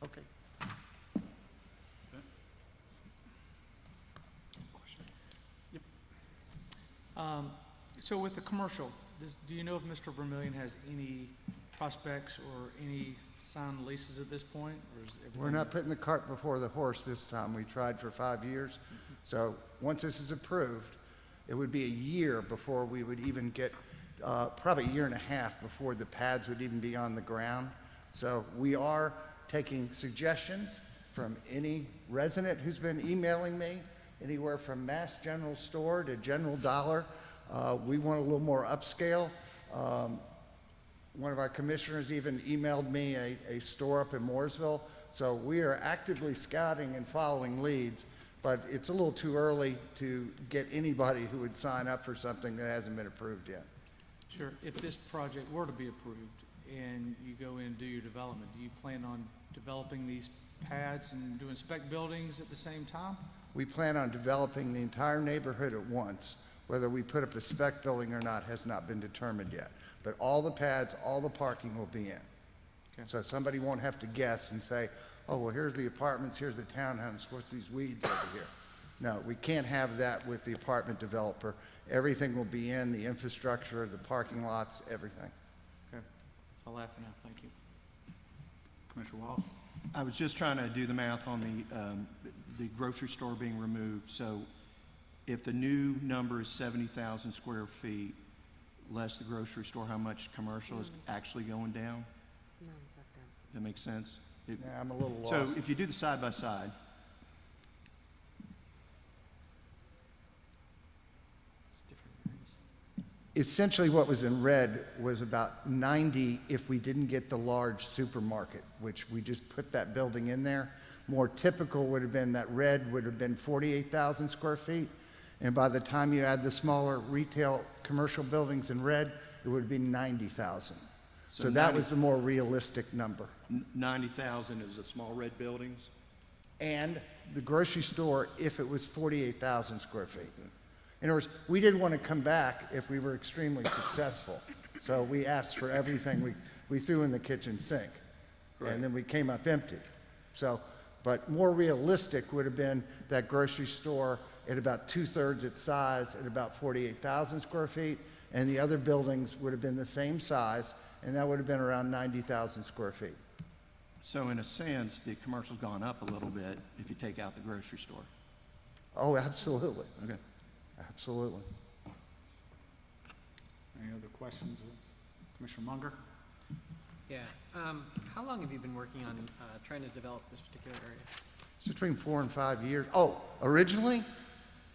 Okay. So with the commercial, do you know if Mr. Vermillion has any prospects or any signed leases at this point? Or is everything... We're not putting the cart before the horse this time. We tried for 5 years. So once this is approved, it would be a year before we would even get, probably a year and a half before the pads would even be on the ground. So we are taking suggestions from any resident who's been emailing me, anywhere from Mass General Store to General Dollar. We want a little more upscale. One of our commissioners even emailed me a store up in Mooresville. So we are actively scouting and following leads, but it's a little too early to get anybody who would sign up for something that hasn't been approved yet. Sure. If this project were to be approved and you go in and do your development, do you plan on developing these pads and doing spec buildings at the same time? We plan on developing the entire neighborhood at once. Whether we put up a spec building or not has not been determined yet. But all the pads, all the parking will be in. Okay. So somebody won't have to guess and say, oh, well, here's the apartments, here's the townhomes, what's these weeds over here? No, we can't have that with the apartment developer. Everything will be in, the infrastructure, the parking lots, everything. Okay. That's all I have for now. Thank you. Commissioner Walsh? I was just trying to do the math on the grocery store being removed. So if the new number is 70,000 square feet, less the grocery store, how much commercial is actually going down? That makes sense? Yeah, I'm a little lost. So if you do the side by side, essentially what was in red was about 90 if we didn't get the large supermarket, which we just put that building in there. More typical would have been that red would have been 48,000 square feet. And by the time you add the smaller retail commercial buildings in red, it would be 90,000. So that was the more realistic number. 90,000 is the small red buildings? And the grocery store if it was 48,000 square feet. In other words, we didn't want to come back if we were extremely successful. So we asked for everything we threw in the kitchen sink. Right. And then we came up empty. So, but more realistic would have been that grocery store at about 2/3 its size at about 48,000 square feet, and the other buildings would have been the same size and that would have been around 90,000 square feet. So in a sense, the commercial's gone up a little bit if you take out the grocery store. Oh, absolutely, Okay. absolutely. Any other questions of Commissioner Munger? Yeah. How long have you been working on trying to develop this particular area? It's between 4 and 5 years. Oh, originally,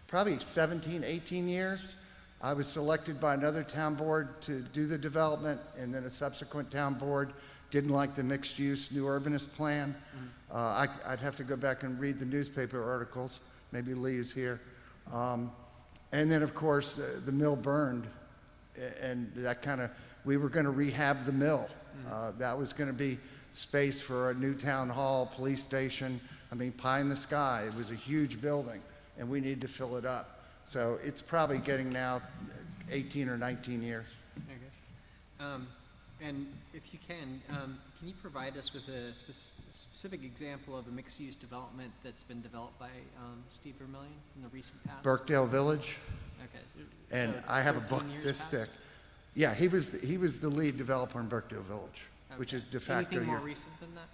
probably 17, 18 years. I was selected by another town board to do the development, and then a subsequent town board didn't like the mixed-use new urbanist plan. I'd have to go back and read the newspaper articles. Maybe Lee is here. And then, of course, the mill burned, and that kind of, we were going to rehab the mill. That was going to be space for a new town hall, police station. I mean, pie in the sky. It was a huge building, and we need to fill it up. So it's probably getting now 18 or 19 years. Okay. And if you can you provide us with a specific example of a mixed-use development that's been developed by Steve Vermillion in the recent past? Birkdale Village. Okay. And So I have a 13 book years this past? thick. Yeah, he was the lead developer in Birkdale Village, which Okay. is de facto Anything more your. recent than that?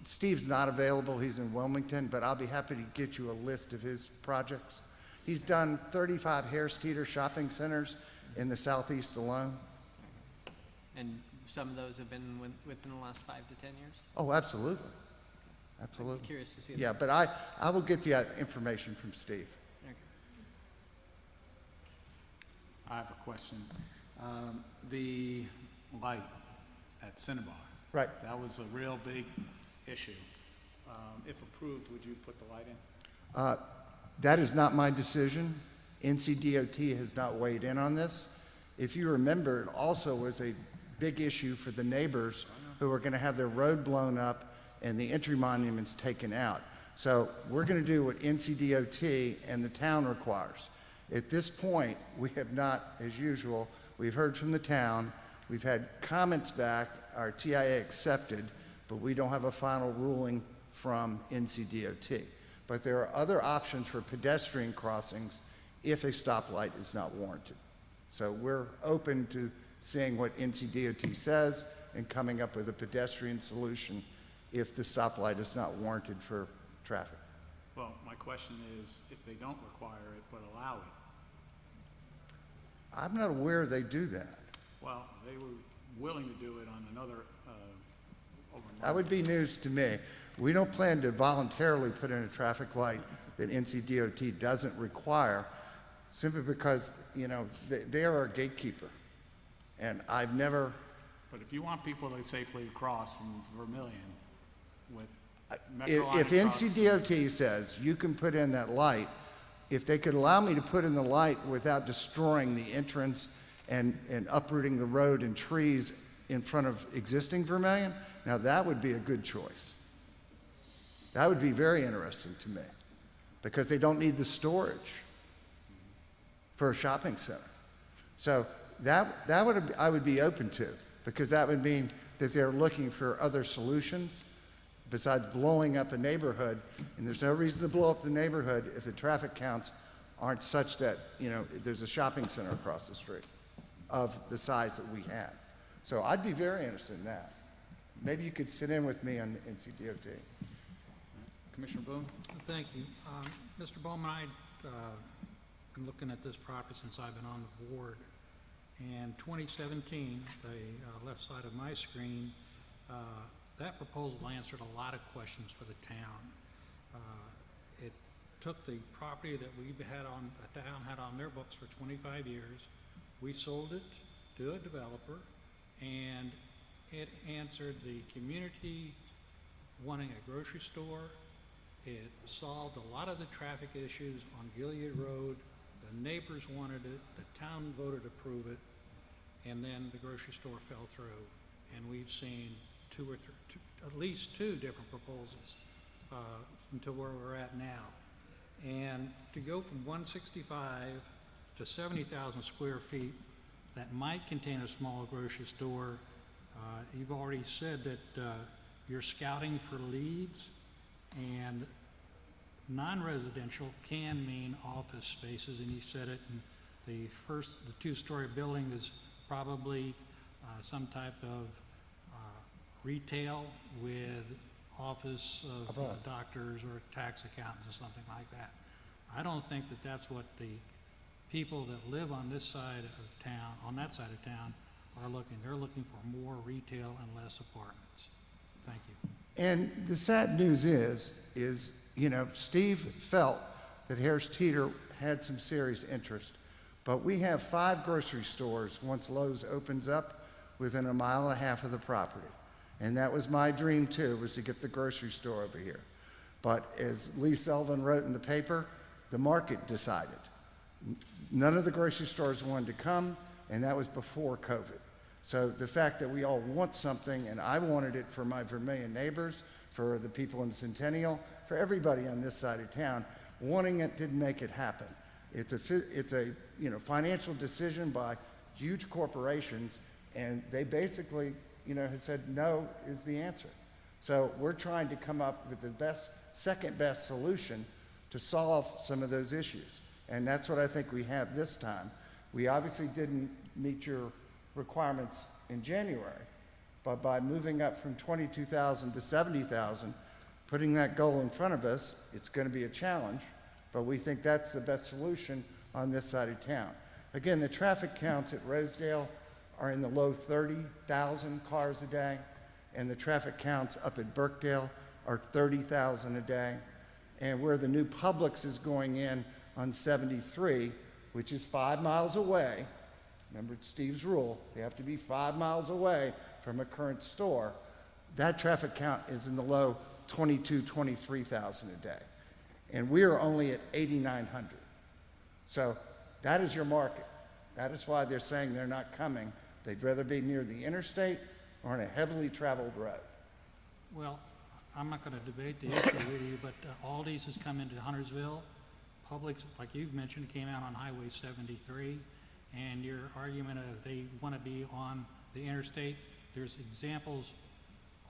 Steve's not available, he's in Wilmington, but I'll be happy to get you a list of his projects. He's done 35 Harris Teeter shopping centers in the southeast alone. And some of those have been within the last 5 to 10 years? Oh, absolutely, I'd absolutely. be curious to see Yeah, that. but I will get you information from Steve. Okay. I have a question. The light at Cinnabar. Right. That was a real big issue. If approved, would you put the light in? That is not my decision. NCDOT has not weighed in on this. If you remember, it also was a big issue for the neighbors who are going to have their road blown up and the entry monuments taken out. So we're going to do what NCDOT and the town requires. At this point, we have not, as usual, we've heard from the town, we've had comments back, our TIA accepted, but we don't have a final ruling from NCDOT. But there are other options for pedestrian crossings if a stoplight is not warranted. So we're open to seeing what NCDOT says and coming up with a pedestrian solution if the stoplight is not warranted for traffic. Well, my question is, if they don't require it but allow it, I'm not aware they do that. well, they were willing to do it on another, over. That would be news to me. We don't plan to voluntarily put in a traffic light that NCDOT doesn't require, simply because, you know, they are our gatekeeper. And I've never, But if you want people to safely cross from Vermillion with if Metro line across- NCDOT says you can put in that light, if they could allow me to put in the light without destroying the entrance and uprooting the road and trees in front of existing Vermillion, now that would be a good choice. That would be very interesting to me, because they don't need the storage for a shopping center. So that would, I would be open to, because that would mean that they're looking for other solutions besides blowing up a neighborhood. And there's no reason to blow up the neighborhood if the traffic counts aren't such that, you know, there's a shopping center across the street of the size that we have. So I'd be very interested in that. Maybe you could sit in with me on NCDOT. Commissioner Boone? Thank you. Mr. Bowman, I've been looking at this property since I've been on the board. And 2017, the left side of my screen, that proposal answered a lot of questions for the town. It took the property that the town had on their books for 25 years. We sold it to a developer, and it answered the community wanting a grocery store. It solved a lot of the traffic issues on Gilead Road. The neighbors wanted it, the town voted to approve it, and then the grocery store fell through. And we've seen at least two different proposals until where we're at now. And to go from 165 to 70,000 square feet that might contain a small grocery store, you've already said that you're scouting for leads, and non-residential can mean office spaces, and you said it, and the two-story building is probably some type of retail with office of doctors or tax accountants or something like that. I don't think that that's what the people that live on this side of town, on that side of town, are looking. They're looking for more retail and less apartments. Thank you. And the sad news is, you know, Steve felt that Harris Teeter had some serious interest. But we have 5 grocery stores once Lowe's opens up within a mile and a half of the property. And that was my dream too, was to get the grocery store over here. But as Lee Sullivan wrote in the paper, the market decided. None of the grocery stores wanted to come, and that was before COVID. So the fact that we all want something, and I wanted it for my Vermillion neighbors, for the people in Centennial, for everybody on this side of town, wanting it didn't make it happen. It's a financial decision by huge corporations, and they basically have said no is the answer. So we're trying to come up with the second best solution to solve some of those issues. And that's what I think we have this time. We obviously didn't meet your requirements in January, but by moving up from 22,000 to 70,000, putting that goal in front of us, it's going to be a challenge, but we think that's the best solution on this side of town. Again, the traffic counts at Rosedale are in the low 30,000 cars a day, and the traffic counts up at Burkdale are 30,000 a day. And where the new Publix is going in on 73, which is 5 miles away, remember Steve's rule, they have to be 5 miles away from a current store, that traffic count is in the low 23,000 a day. And we are only at 8,900. So that is your market. That is why they're saying they're not coming. They'd rather be near the interstate or on a heavily traveled road. Well, I'm not going to debate the issue with you, but Aldi's has come into Huntersville. Publix, like you've mentioned, came out on Highway 73. And your argument of they want to be on the interstate, there's examples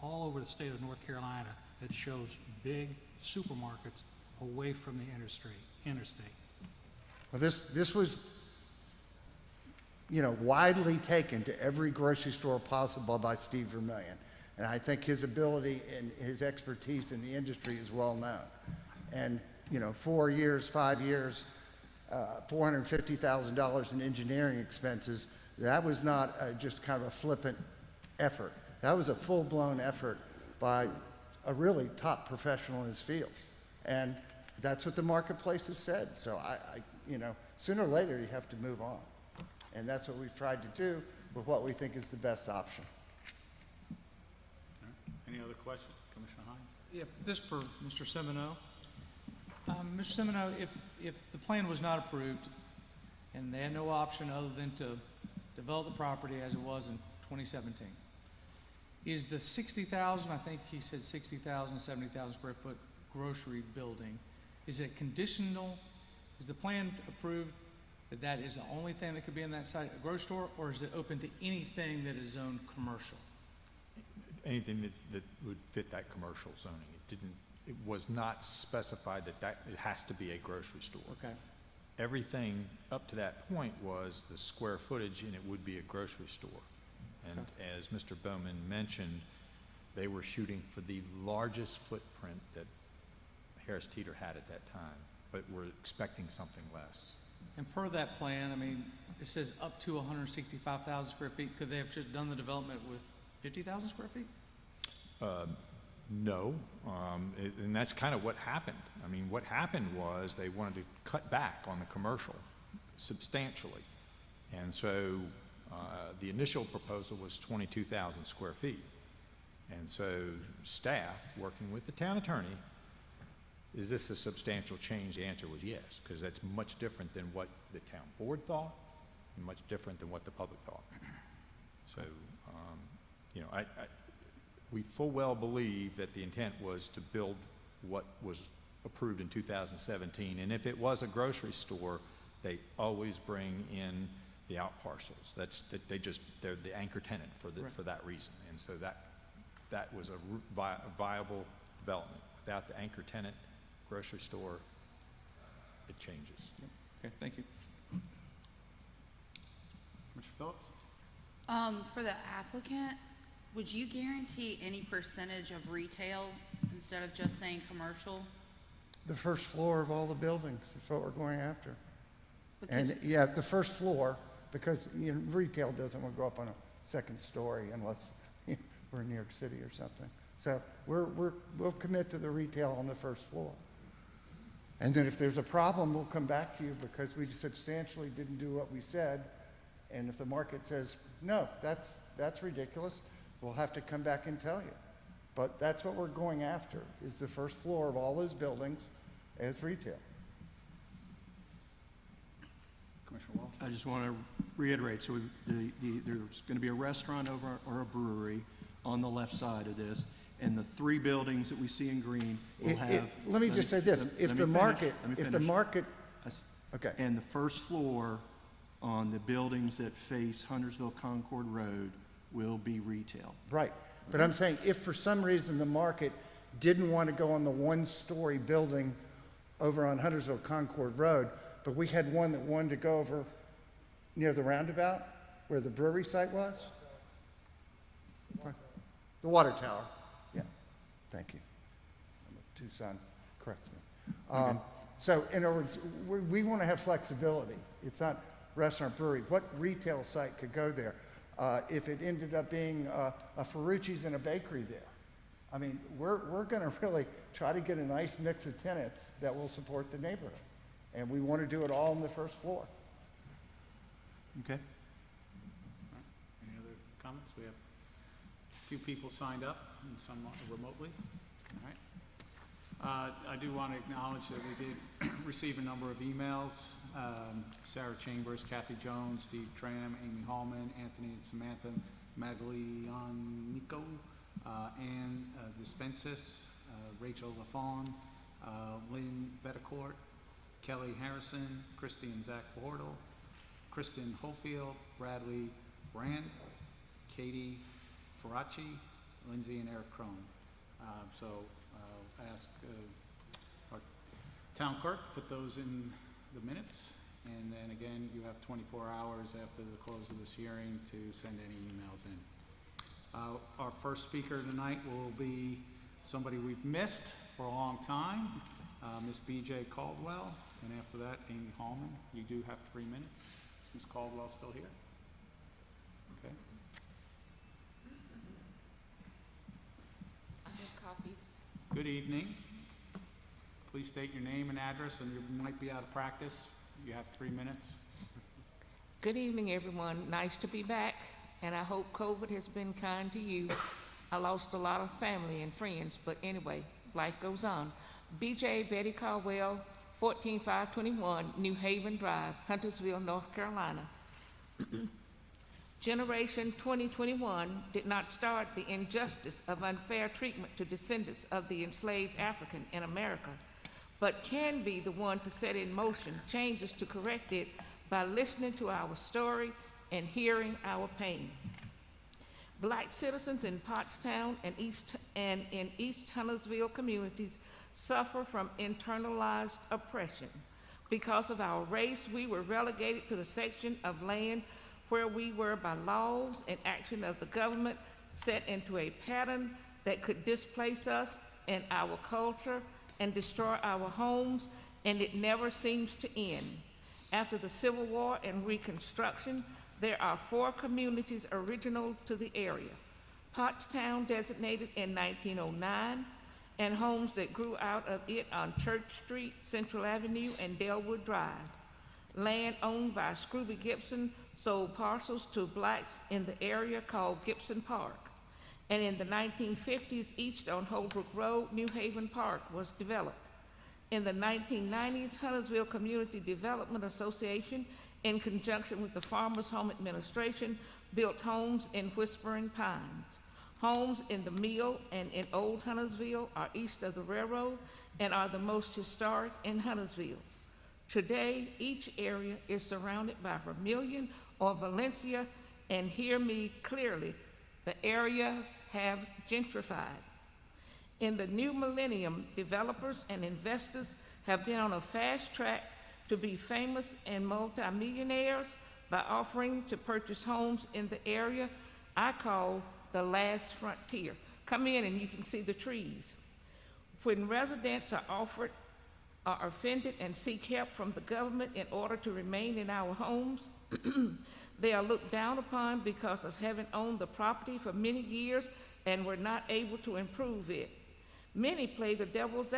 all over the state of North Carolina that shows big supermarkets away from the interstate. Well, this was, widely taken to every grocery store possible by Steve Vermillion. And I think his ability and his expertise in the industry is well known. And, 4 years, 5 years, $450,000 in engineering expenses, that was not just kind of a flippant effort. That was a full-blown effort by a really top professional in his field. And that's what the marketplace has said. So sooner or later you have to move on. And that's what we've tried to do with what we think is the best option. Any other questions? Commissioner Hines? Yeah, this for Mr. Semino. Mr. Semino, if the plan was not approved and they had no option other than to develop the property as it was in 2017, is the 60,000, I think he said 60,000, 70,000 square foot grocery building, is it conditional? Is the plan approved that that is the only thing that could be in that site, a grocery store, or is it open to anything that is zoned commercial? Anything that would fit that commercial zoning. It was not specified that it has to be a grocery store. Okay. Everything up to that point was the square footage, and it would be a grocery store. And as Mr. Bowman mentioned, they were shooting for the largest footprint that Harris Teeter had at that time, but were expecting something less. And per that plan, I mean, it says up to 165,000 square feet. Could they have just done the development with 50,000 square feet? No, and that's kind of what happened. I mean, what happened was they wanted to cut back on the commercial substantially. And so the initial proposal was 22,000 square feet. And so staff, working with the town attorney, is this a substantial change? The answer was yes, because that's much different than what the town board thought and much different than what the public thought. So, we full well believe that the intent was to build what was approved in 2017. And if it was a grocery store, they always bring in the out parcels. They're the anchor tenant for that reason. And so that was a viable development. Without the anchor tenant grocery store, it changes. Okay, thank you. Mr. Phillips? For the applicant, would you guarantee any percentage of retail instead of just saying commercial? The first floor of all the buildings is what we're going after. Because- And, yeah, the first floor, because, you know, retail doesn't want to go up on a second story unless we're in New York City or something. So we'll commit to the retail on the first floor. And then if there's a problem, we'll come back to you because we substantially didn't do what we said. And if the market says, no, that's ridiculous, we'll have to come back and tell you. But that's what we're going after, is the first floor of all those buildings as retail. Commissioner Walsh? I just want to reiterate, so there's going to be a restaurant over or a brewery on the left side of this, and the 3 buildings that we see in green will have. Let me just say this, if the market, okay. And the first floor on the buildings that face Huntersville Concord Road will be retail. Right, but I'm saying if for some reason the market didn't want to go on the 1-story building over on Huntersville Concord Road, but we had one that wanted to go over near the roundabout where the brewery site was? The water tower, yeah, thank you. Tucson corrects me. So in other words, we want to have flexibility. It's not restaurant, brewery. What retail site could go there? If it ended up being a Ferrucci's and a bakery there. I mean, we're going to really try to get a nice mix of tenants that will support the neighborhood. And we want to do it all on the first floor. Okay? Any other comments? We have a few people signed up and some remotely. All right. I do want to acknowledge that we did receive a number of emails. Sarah Chambers, Kathy Jones, Steve Tram, Amy Hallman, Anthony and Samantha Maglianico, Ann Dispensis, Rachel LaFawn, Lynn Betancourt, Kelly Harrison, Christy and Zach Bortle, Kristen Hofield, Bradley Brand, Katie Faraci, Lindsay and Eric Crone. So I'll ask our town clerk to put those in the minutes. And then again, you have 24 hours after the close of this hearing to send any emails in. Our first speaker tonight will be somebody we've missed for a long time, Miss B.J. Caldwell. And after that, Amy Hallman. You do have 3 minutes. Is Ms. Caldwell still here? Okay. I have copies. Good evening. Please state your name and address, and you might be out of practice. You have 3 minutes. Good evening, everyone. Nice to be back, and I hope COVID has been kind to you. I lost a lot of family and friends, but anyway, life goes on. BJ Betty Caldwell, 14521 New Haven Drive, Huntersville, North Carolina. Generation 2021 did not start the injustice of unfair treatment to descendants of the enslaved African in America, but can be the one to set in motion changes to correct it by listening to our story and hearing our pain. Black citizens in Pottstown and in East Huntersville communities suffer from internalized oppression. Because of our race, we were relegated to the section of land where we were, by laws and action of the government, set into a pattern that could displace us and our culture and destroy our homes, and it never seems to end. After the Civil War and Reconstruction, there are 4 communities original to the area. Pottstown, designated in 1909, and homes that grew out of it on Church Street, Central Avenue, and Delwood Drive. Land owned by Scrooby Gibson sold parcels to blacks in the area called Gibson Park. And in the 1950s, east on Holbrook Road, New Haven Park was developed. In the 1990s, Huntersville Community Development Association, in conjunction with the Farmers Home Administration, built homes in Whispering Pines. Homes in the Mill and in Old Huntersville are east of the railroad and are the most historic in Huntersville. Today, each area is surrounded by Vermillion or Valencia, and hear me clearly, the areas have gentrified. In the new millennium, developers and investors have been on a fast track to be famous and multimillionaires, by offering to purchase homes in the area I call the last frontier. Come in and you can see the trees. When residents are offended and seek help from the government in order to remain in our homes, they are looked down upon because of having owned the property for many years and were not able to improve it. Many play the devil's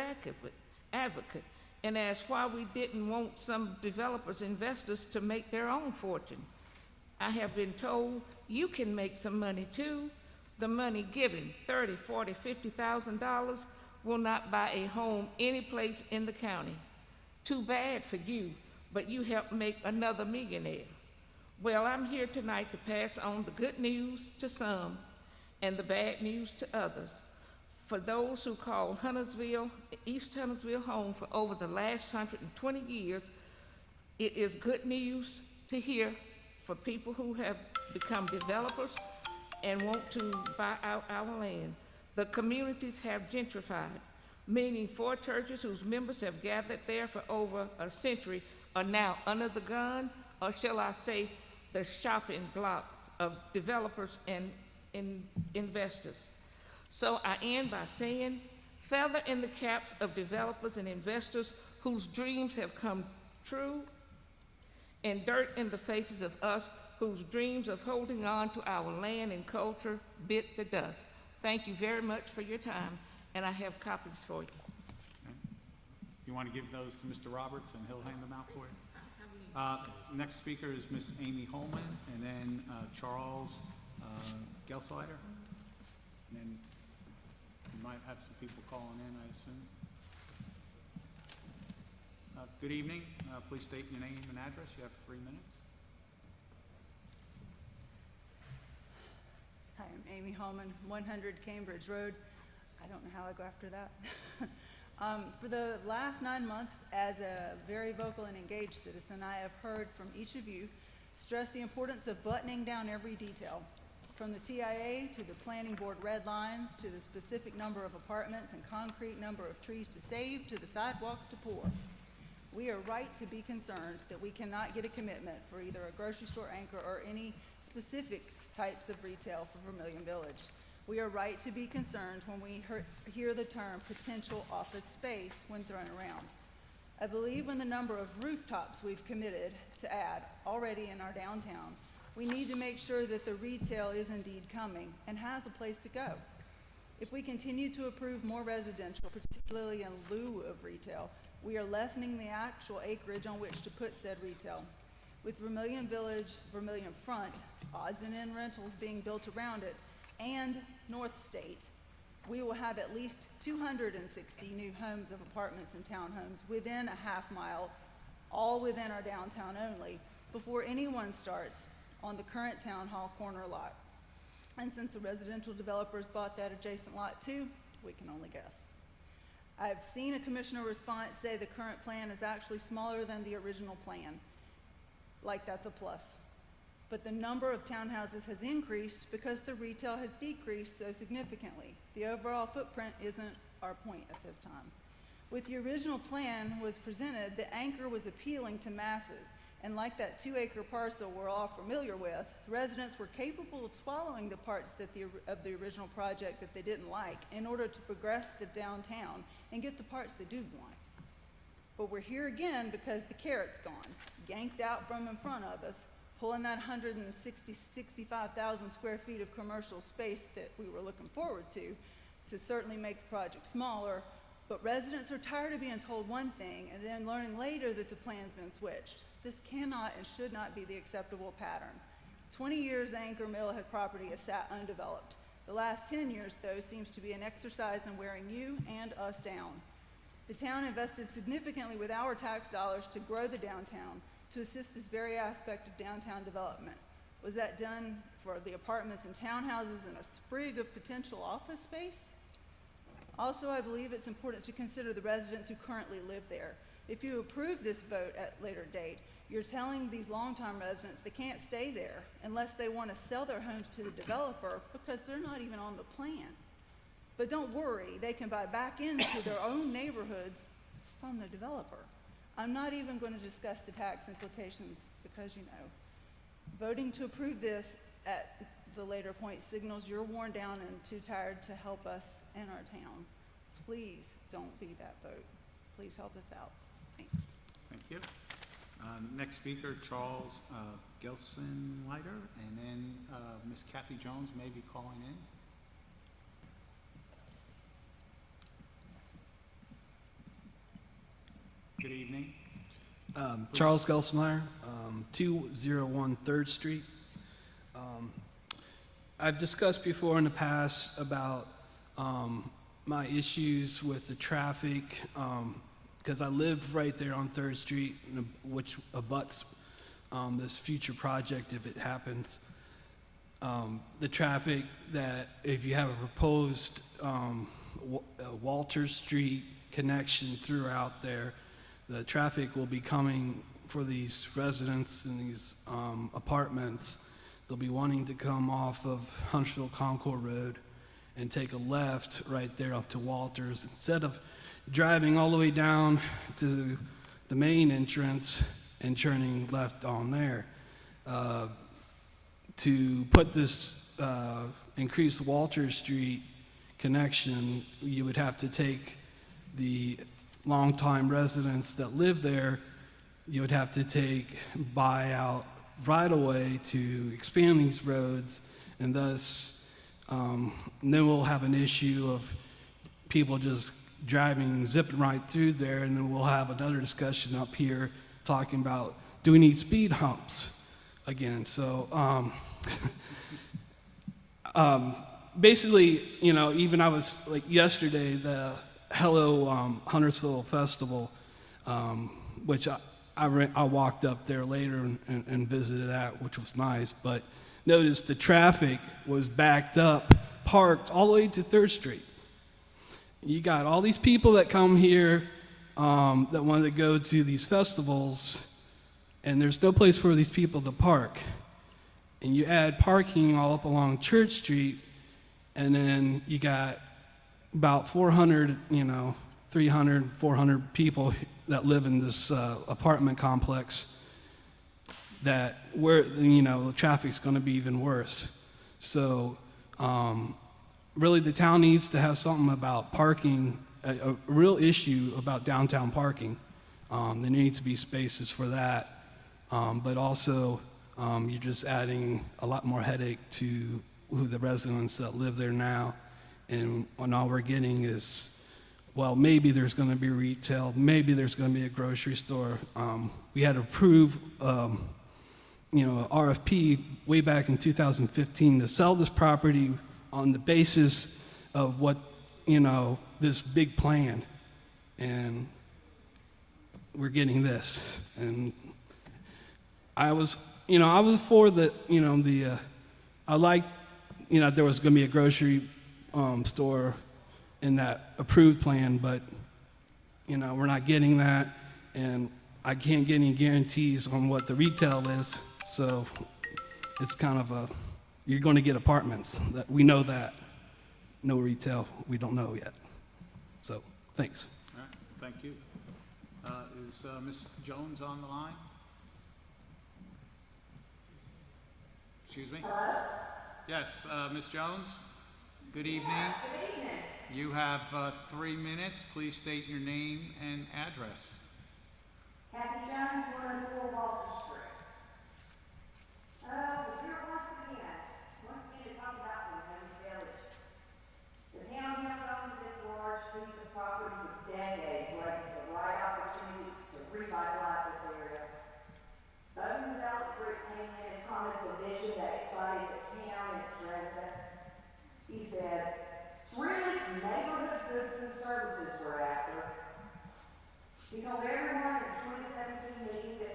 advocate and ask why we didn't want some developers, investors to make their own fortune. I have been told you can make some money too. The money given, $30,000, $40,000, $50,000, will not buy a home any place in the county. Too bad for you, but you helped make another millionaire. Well, I'm here tonight to pass on the good news to some and the bad news to others. For those who call Huntersville, East Huntersville home for over the last 120 years, it is good news to hear for people who have become developers and want to buy out our land. The communities have gentrified, meaning 4 churches whose members have gathered there for over a century are now under the gun, or shall I say, the shopping block of developers and investors. So I end by saying, feather in the caps of developers and investors whose dreams have come true, and dirt in the faces of us whose dreams of holding on to our land and culture bit the dust. Thank you very much for your time, and I have copies for you. You want to give those to Mr. Roberts, and he'll hand them out for you? Next speaker is Miss Amy Holman, and then Charles Gelslider. And then you might have some people calling in, I assume. Good evening. Please state your name and address. You have 3 minutes. Hi, I'm Amy Holman, 100 Cambridge Road. I don't know how I go after that. For the last 9 months, as a very vocal and engaged citizen, I have heard from each of you stress the importance of buttoning down every detail, from the TIA to the planning board red lines to the specific number of apartments and concrete number of trees to save to the sidewalks to pour. We are right to be concerned that we cannot get a commitment for either a grocery store anchor or any specific types of retail for Vermillion Village. We are right to be concerned when we hear the term potential office space when thrown around. I believe in the number of rooftops we've committed to add already in our downtowns. We need to make sure that the retail is indeed coming and has a place to go. If we continue to approve more residential, particularly in lieu of retail, we are lessening the actual acreage on which to put said retail. With Vermillion Village, Vermillion Front, odds and end rentals being built around it, and North State, we will have at least 260 new homes of apartments and townhomes within a half mile, all within our downtown only, before anyone starts on the current town hall corner lot. And since the residential developers bought that adjacent lot too, we can only guess. I've seen a commissioner response say the current plan is actually smaller than the original plan. Like that's a plus. But the number of townhouses has increased because the retail has decreased so significantly. The overall footprint isn't our point at this time. With the original plan was presented, the anchor was appealing to masses. And like that 2-acre parcel we're all familiar with, residents were capable of swallowing the parts of the original project that they didn't like in order to progress the downtown and get the parts they do want. But we're here again because the carrot's gone, yanked out from in front of us, pulling that 65,000 square feet of commercial space that we were looking forward to certainly make the project smaller. But residents are tired of being told one thing and then learning later that the plan's been switched. This cannot and should not be the acceptable pattern. 20 years Anchor Mill property has sat undeveloped. The last 10 years, though, seems to be an exercise in wearing you and us down. The town invested significantly with our tax dollars to grow the downtown, to assist this very aspect of downtown development. Was that done for the apartments and townhouses and a sprig of potential office space? Also, I believe it's important to consider the residents who currently live there. If you approve this vote at a later date, you're telling these longtime residents they can't stay there unless they want to sell their homes to the developer because they're not even on the plan. But don't worry, they can buy back into their own neighborhoods from the developer. I'm not even going to discuss the tax implications because, you know, voting to approve this at the later point signals you're worn down and too tired to help us in our town. Please don't be that vote. Please help us out. Thanks. Thank you. Next speaker, Charles Gelsenleiter, and then Miss Kathy Jones may be calling in. Good evening. Charles Gelsenleiter, 201 3rd Street. I've discussed before in the past about my issues with the traffic, because I live right there on 3rd Street, which abuts this future project if it happens. The traffic that if you have a proposed Walter Street connection throughout there, the traffic will be coming for these residents in these apartments. They'll be wanting to come off of Huntersville Concord Road and take a left right there up to Walters instead of driving all the way down to the main entrance and turning left on there. To put this increased Walter Street connection, you would have to take the longtime residents that live there, you would have to buy out right away to expand these roads, and thus then we'll have an issue of people just driving, zipping right through there, and then we'll have another discussion up here talking about, do we need speed humps again? So basically, you know, even I was like yesterday, the Hello Huntersville Festival, which I walked up there later and visited that, which was nice, but noticed the traffic was backed up, parked all the way to 3rd Street. You got all these people that come here that want to go to these festivals, and there's no place for these people to park. And you add parking all up along Church Street, and then you got about 400, 300, 400 people that live in this apartment complex that where, the traffic's going to be even worse. So really the town needs to have something about parking, a real issue about downtown parking. There needs to be spaces for that. But also you're just adding a lot more headache to the residents that live there now. And all we're getting is, well, maybe there's going to be retail, maybe there's going to be a grocery store. We had to approve, RFP way back in 2015 to sell this property on the basis of what, this big plan. And we're getting this. And I was for the, I liked, there was going to be a grocery store in that approved plan, but we're not getting that, and I can't get any guarantees on what the retail is, so it's kind of you're going to get apartments. That we know that. No retail, we don't know yet. So thanks. All right, thank you. Is Ms. Jones on the line? Excuse me? Hello? Yes, Ms. Jones? Good evening. Yes, good evening. You have 3 minutes. Please state your name and address. Kathy Jones, 104 Walter Street. We're here once again to talk about Vermillion Village. The town has owned this large piece of property for decades, waiting for the right opportunity to revitalize this area. Open Development Group came in and promised a vision that excited the town and its residents. He said, it's really neighborhood goods and services we're after. He told everyone in the 2017 meeting that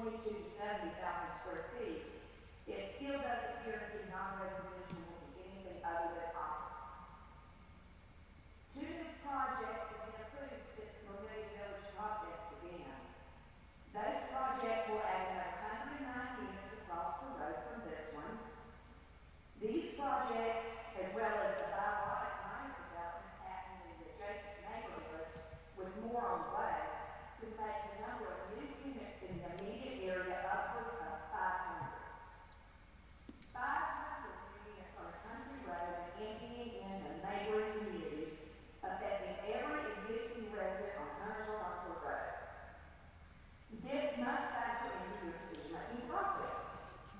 22 to 70,000 square feet, it still doesn't guarantee non-residential will be anything other than offices. Two new projects have been approved since the Vermillion Village process began. Those projects will add another 109 units across the road from this one. These projects, as well as the biologic minor developments happening in the adjacent neighborhood, with more on the way, to make the number of new units in the immediate area upwards of 500. 500 new units on a country road and emptying into neighboring communities, affecting every existing resident on Huntersville Rockford Road. This must factor into your decision-making process.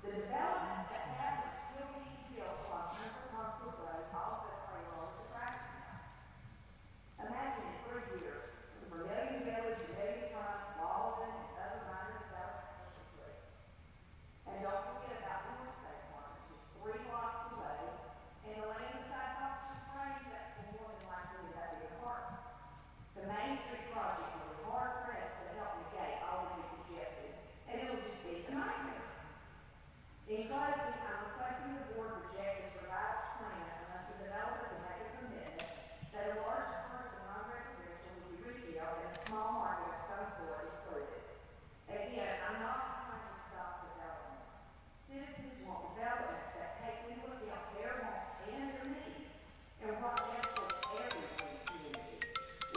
The developments that have are still being built along Huntersville Rockford Road also play a role in the traffic count. Imagine in 3 years, the Vermillion Village, Trott, Walden, and other minor developments are complete. And don't forget about real estate markets, just 3 blocks away, and the land beside Foster's Springs that will more than likely end up being apartments. The Main Street project will be hard pressed to help negate all of the congestion, and it'll just be a nightmare. In closing, I'm requesting the board reject this revised plan unless the developer can make a commitment that a large part of the non-residential will be retail and a small market of some sort included. Again, I'm not trying to stop development. Citizens want development that takes into account their wants and their needs, and what best fits everyone in the community.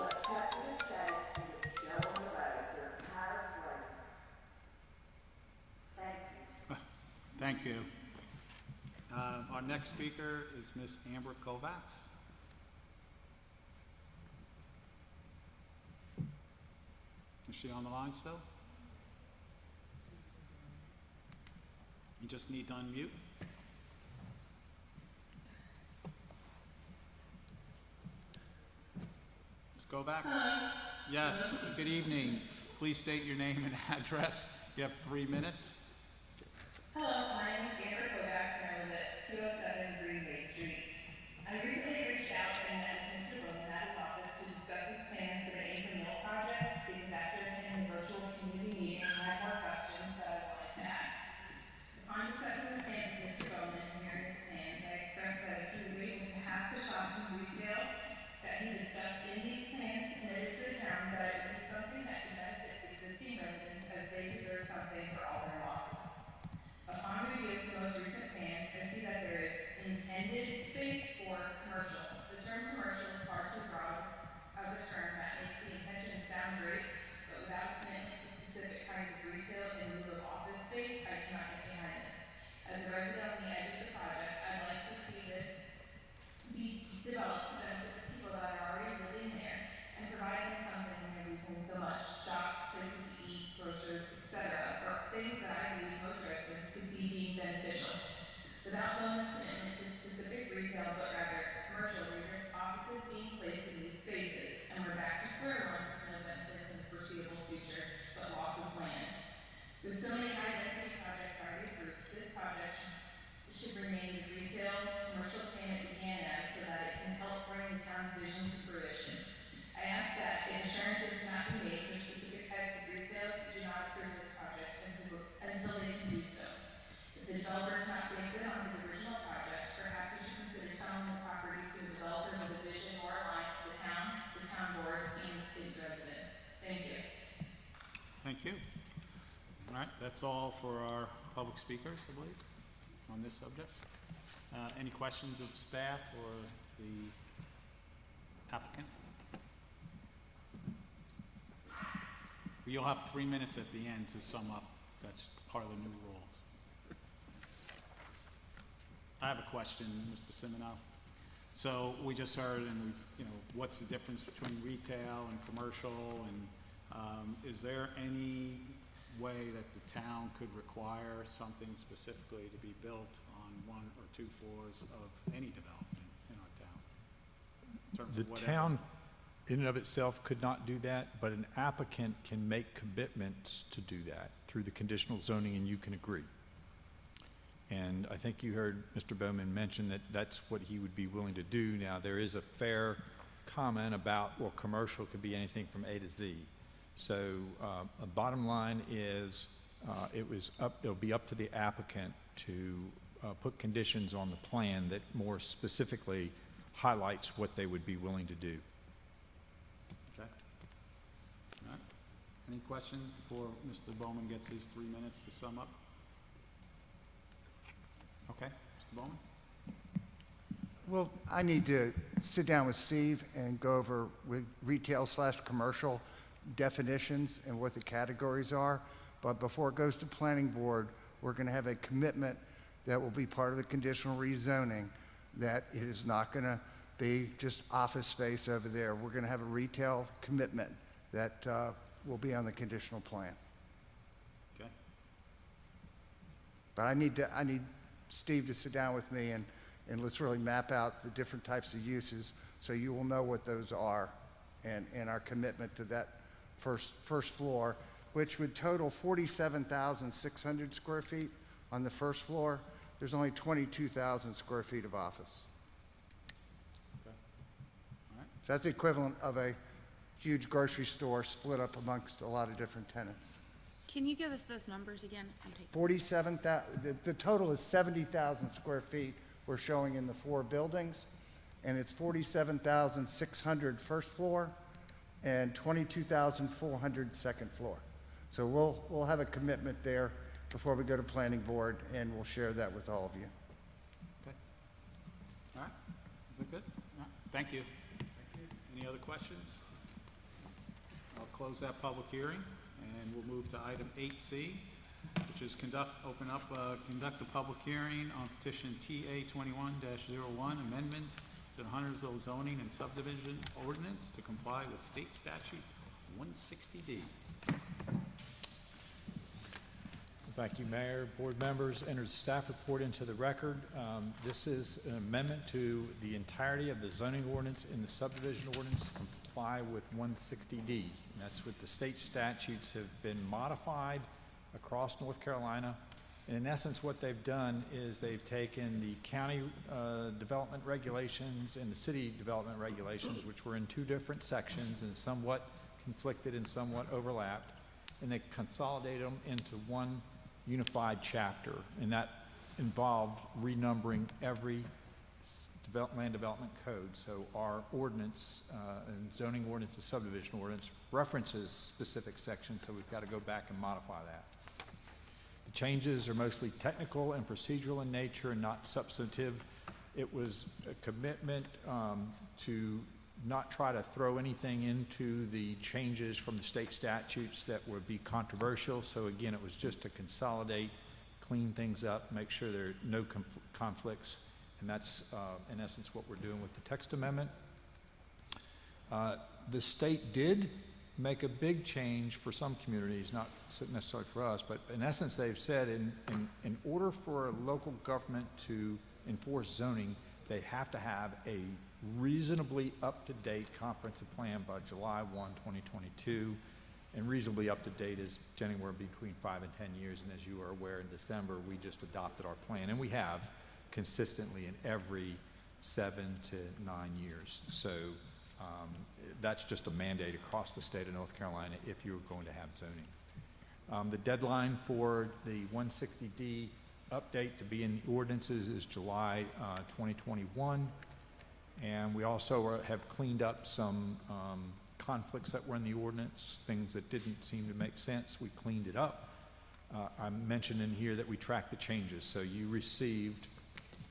Let's cut to the chase and get the show on the road. We're tired of waiting. Thank you. Thank you. Our next speaker is Miss Amber Kovacs. Is she on the line still? You just need to unmute. Ms. Kovacs? Hello. Yes, good evening. Please state your name and address. You have 3 minutes. Hello, my name is Amber Kovacs and I live at 207 Greenway Street. I recently reached out and met Mr. Bowman at his office to discuss his plans for the Anchor Mill project because after attending the virtual community meeting, I had more questions that I wanted to ask. Upon discussing the plans with Mr. Bowman and hearing his plans, I expressed that if he was able to have the shops and retail that he discussed in these plans submitted to the town, that it would be something that could benefit existing residents as they deserve something for all their losses. Upon review of the most recent plans, I see that there is intended space for commercial. The term commercial is far too broad of a term that makes the intention sound great, but without a commitment to specific kinds of retail in lieu of office space, I cannot get behind this. As a resident on the edge of the project, I'd like to see this be developed to benefit the people that are already living there and provide them something when they're using so much. Shops, places to eat, grocers, etc. are things that I believe most residents could see being beneficial. Without Bowman's commitment to specific retail, but rather commercial, we risk offices being placed in these spaces, and we're back to square one with no benefits in the foreseeable future, but loss of land. With so many high-density projects already approved, this project should remain the retail, commercial plan it began as so that it can help bring the town's vision to fruition. I ask that if assurances cannot be made for specific types of retail, do not approve this project until they can do so. If the developer cannot make good on his original project, perhaps we should consider selling this property to a developer with a vision more aligned with the town board, and its residents. Thank you. Thank you. All right, that's all for our public speakers, I believe, on this subject. Any questions of staff or the applicant? You'll have 3 minutes at the end to sum up. That's part of the new rules. I have a question, Mr. Simino. So we just heard, and we've, what's the difference between retail and commercial, and is there any way that the town could require something specifically to be built on 1 or 2 floors of any development in our town? In terms The of whatever? town in and of itself could not do that, but an applicant can make commitments to do that through the conditional zoning, and you can agree. And I think you heard Mr. Bowman mention that that's what he would be willing to do. Now, there is a fair comment about, well, commercial could be anything from A to Z. So a bottom line is it'll be up to the applicant to put conditions on the plan that more specifically highlights what they would be willing to do. Okay. All right. Any questions before Mr. Bowman gets his 3 minutes to sum up? Okay, Mr. Bowman? Well, I need to sit down with Steve and go over with retail/commercial definitions and what the categories are. But before it goes to planning board, we're going to have a commitment that will be part of the conditional rezoning, that it is not going to be just office space over there. We're going to have a retail commitment that will be on the conditional plan. Okay. But I need Steve to sit down with me and let's really map out the different types of uses so you will know what those are and our commitment to that first floor, which would total 47,600 square feet on the first floor. There's only 22,000 square feet of office. Okay. All right. That's the equivalent of a huge grocery store split up amongst a lot of different tenants. Can you give us those numbers again? I'm taking. The total is 70,000 square feet we're showing in the 4 buildings, and it's 47,600 first floor and 22,400 second floor. So we'll have a commitment there before we go to planning board, and we'll share that with all of you. Okay. All right. Is that good? All right. Thank you. Any other questions? I'll close that public hearing, and we'll move to item 8C, which is conduct a public hearing on petition TA 21-01, amendments to the Huntersville zoning and subdivision ordinance to comply with state statute 160D. Thank you, Mayor. Board members, enters the staff report into the record. This is an amendment to the entirety of the zoning ordinance in the subdivision ordinance to comply with 160D. And that's what the state statutes have been modified across North Carolina. And in essence, what they've done is they've taken the county development regulations and the city development regulations, which were in 2 different sections and somewhat conflicted and somewhat overlapped, and they consolidated them into one unified chapter. And that involved renumbering every land development code. So our ordinance and zoning ordinance and subdivision ordinance references specific sections, so we've got to go back and modify that. The changes are mostly technical and procedural in nature and not substantive. It was a commitment to not try to throw anything into the changes from the state statutes that would be controversial. So again, it was just to consolidate, clean things up, make sure there are no conflicts. And that's, in essence, what we're doing with the text amendment. The state did make a big change for some communities, not necessarily for us, but in essence, they've said in order for a local government to enforce zoning, they have to have a reasonably up-to-date comprehensive plan by July 1, 2022. And reasonably up-to-date is anywhere between 5 and 10 years. And as you are aware, in December, we just adopted our plan. And we have consistently in every 7 to 9 years. So that's just a mandate across the state of North Carolina if you're going to have zoning. The deadline for the 160D update to be in the ordinances is July 2021. And we also have cleaned up some conflicts that were in the ordinance, things that didn't seem to make sense. We cleaned it up. I mentioned in here that we tracked the changes. So you received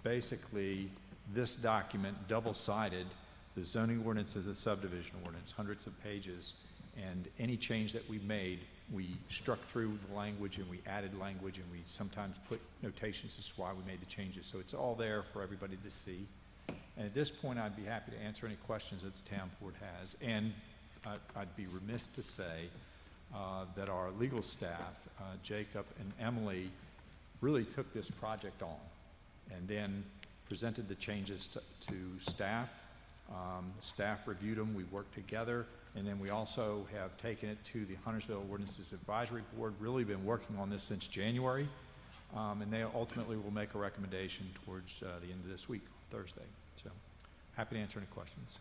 basically this document, double-sided, the zoning ordinance and the subdivision ordinance, hundreds of pages. And any change that we made, we struck through the language and we added language and we sometimes put notations as to why we made the changes. So it's all there for everybody to see. And at this point, I'd be happy to answer any questions that the town board has. And I'd be remiss to say that our legal staff, Jacob and Emily, really took this project on and then presented the changes to staff. Staff reviewed them, we worked together, and then we also have taken it to the Huntersville Ordinances Advisory Board, really been working on this since January, and they ultimately will make a recommendation towards the end of this week, Thursday. So happy to answer any questions.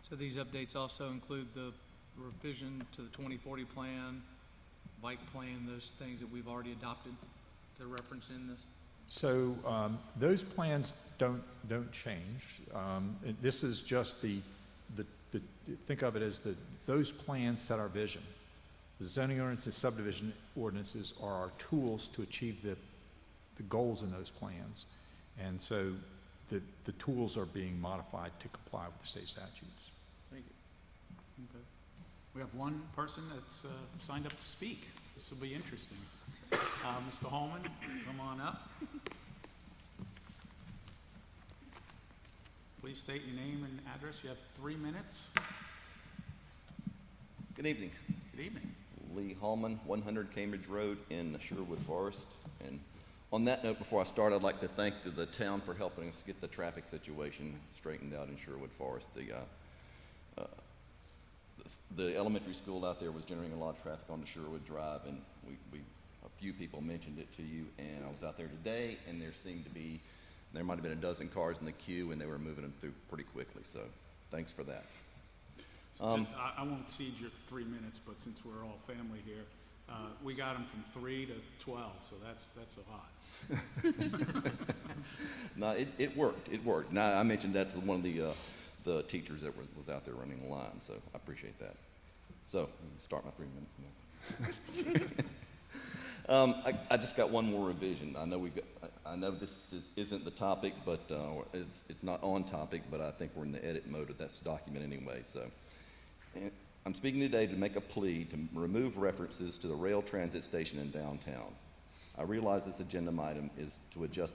So these updates also include the revision to the 2040 plan bike plan, those things that we've already adopted that are referenced in this? So those plans don't change. This is just think of it as those plans set our vision. The zoning ordinances, subdivision ordinances are our tools to achieve the goals in those plans. And so the tools are being modified to comply with the state statutes. Thank you. Okay. We have one person that's signed up to speak. This will be interesting. Mr. Holman, come on up. Please state your name and address. You have 3 minutes. Good evening. Good evening. Lee Hallman, 100 Cambridge Road in Sherwood Forest. And on that note, before I start, I'd like to thank the town for helping us get the traffic situation straightened out in Sherwood Forest. The elementary school out there was generating a lot of traffic onto Sherwood Drive, and a few people mentioned it to you, and I was out there today, and there might have been a dozen cars in the queue, and they were moving them through pretty quickly, so thanks for that. So I won't cede your 3 minutes, but since we're all family here, we got them from 3 to 12, so that's a lot. No, it worked. It worked. Now, I mentioned that to one of the teachers that was out there running the line, so I appreciate that. So, let me start my 3 minutes now. I just got one more revision. I know this isn't the topic, but it's not on topic, but I think we're in the edit mode of that document anyway. So, and I'm speaking today to make a plea to remove references to the rail transit station in downtown. I realize this agenda item is to adjust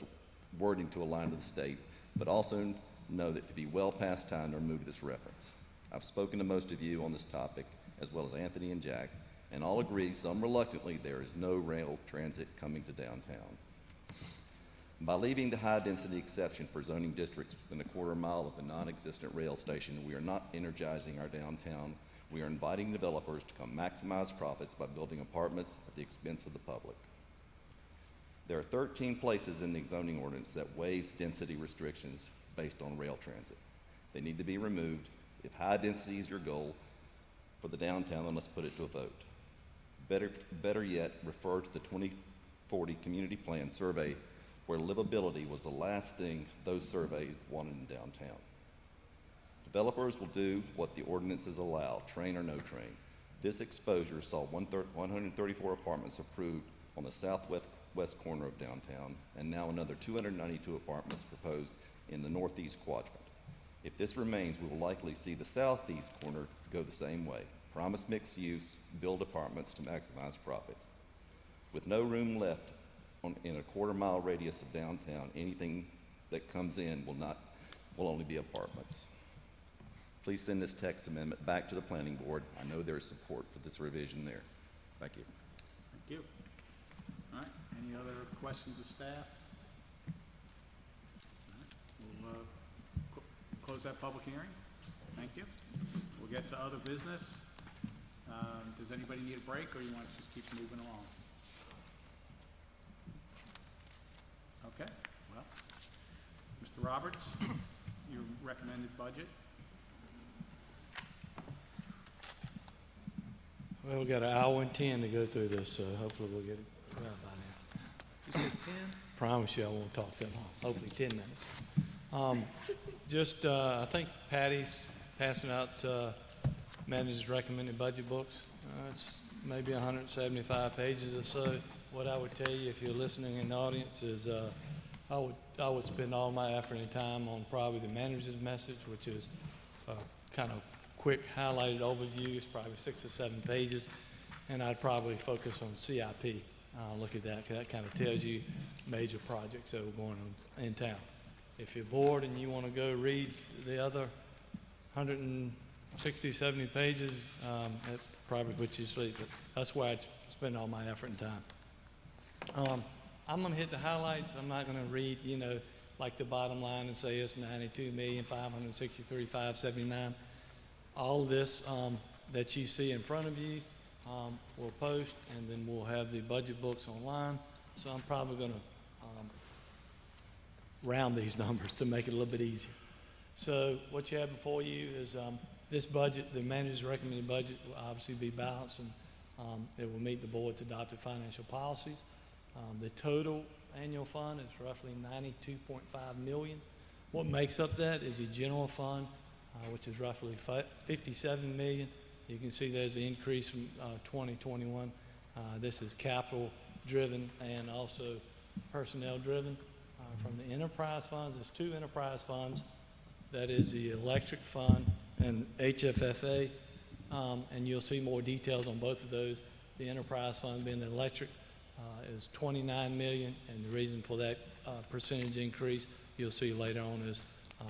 wording to align with the state, but also know that it'd be well past time to remove this reference. I've spoken to most of you on this topic, as well as Anthony and Jack, and all agree, some reluctantly, there is no rail transit coming to downtown. By leaving the high-density exception for zoning districts within a quarter mile of the non-existent rail station, we are not energizing our downtown. We are inviting developers to come maximize profits by building apartments at the expense of the public. There are 13 places in the zoning ordinance that waives density restrictions based on rail transit. They need to be removed. If high density is your goal for the downtown, then let's put it to a vote. Better yet, refer to the 2040 Community Plan Survey, where livability was the last thing those surveys wanted in downtown. Developers will do what the ordinances allow, train or no train. This exposure saw 134 apartments approved on the southwest corner of downtown, and now another 292 apartments proposed in the northeast quadrant. If this remains, we will likely see the southeast corner go the same way. Promise mixed use, build apartments to maximize profits. With no room left in a quarter-mile radius of downtown, anything that comes in will only be apartments. Please send this text amendment back to the planning board. I know there is support for this revision there. Thank you. Thank you. All right, any other questions of staff? All right. We'll close that public hearing. Thank you. We'll get to other business. Does anybody need a break, or you want to just keep moving along? Okay, well, Mr. Roberts, your recommended budget? Well, we got an hour and 10 to go through this, so hopefully we'll get it done by now. You said 10? Promise you I won't talk that long, hopefully 10 minutes. I think Patty's passing out manager's recommended budget books. It's maybe 175 pages or so. What I would tell you if you're listening in the audience is I would spend all my effort and time on probably the manager's message, which is kind of quick highlighted overview. It's probably 6 or 7 pages, and I'd probably focus on CIP. Look at that, 'cause that kind of tells you major projects that are going on in town. If you're bored and you want to go read the other 160, 70 pages, that probably puts you to sleep, but that's where I'd spend all my effort and time. I'm going to hit the highlights. I'm not going to read, like the bottom line and say it's 92,563,579. All of this that you see in front of you, we'll post, and then we'll have the budget books online. So I'm probably going to round these numbers to make it a little bit easier. So what you have before you is this budget, the manager's recommended budget will obviously be balanced, and It will meet the board's adopted financial policies. The total annual fund is roughly $92.5 million. What makes up that is the general fund, which is roughly $57 million. You can see there's an increase from 2021. This is capital driven and also personnel driven. From the enterprise funds, there's two enterprise funds. That is the electric fund and HFFA, and you'll see more details on both of those. The enterprise fund being the electric is $29 million, and the reason for that percentage increase you'll see later on is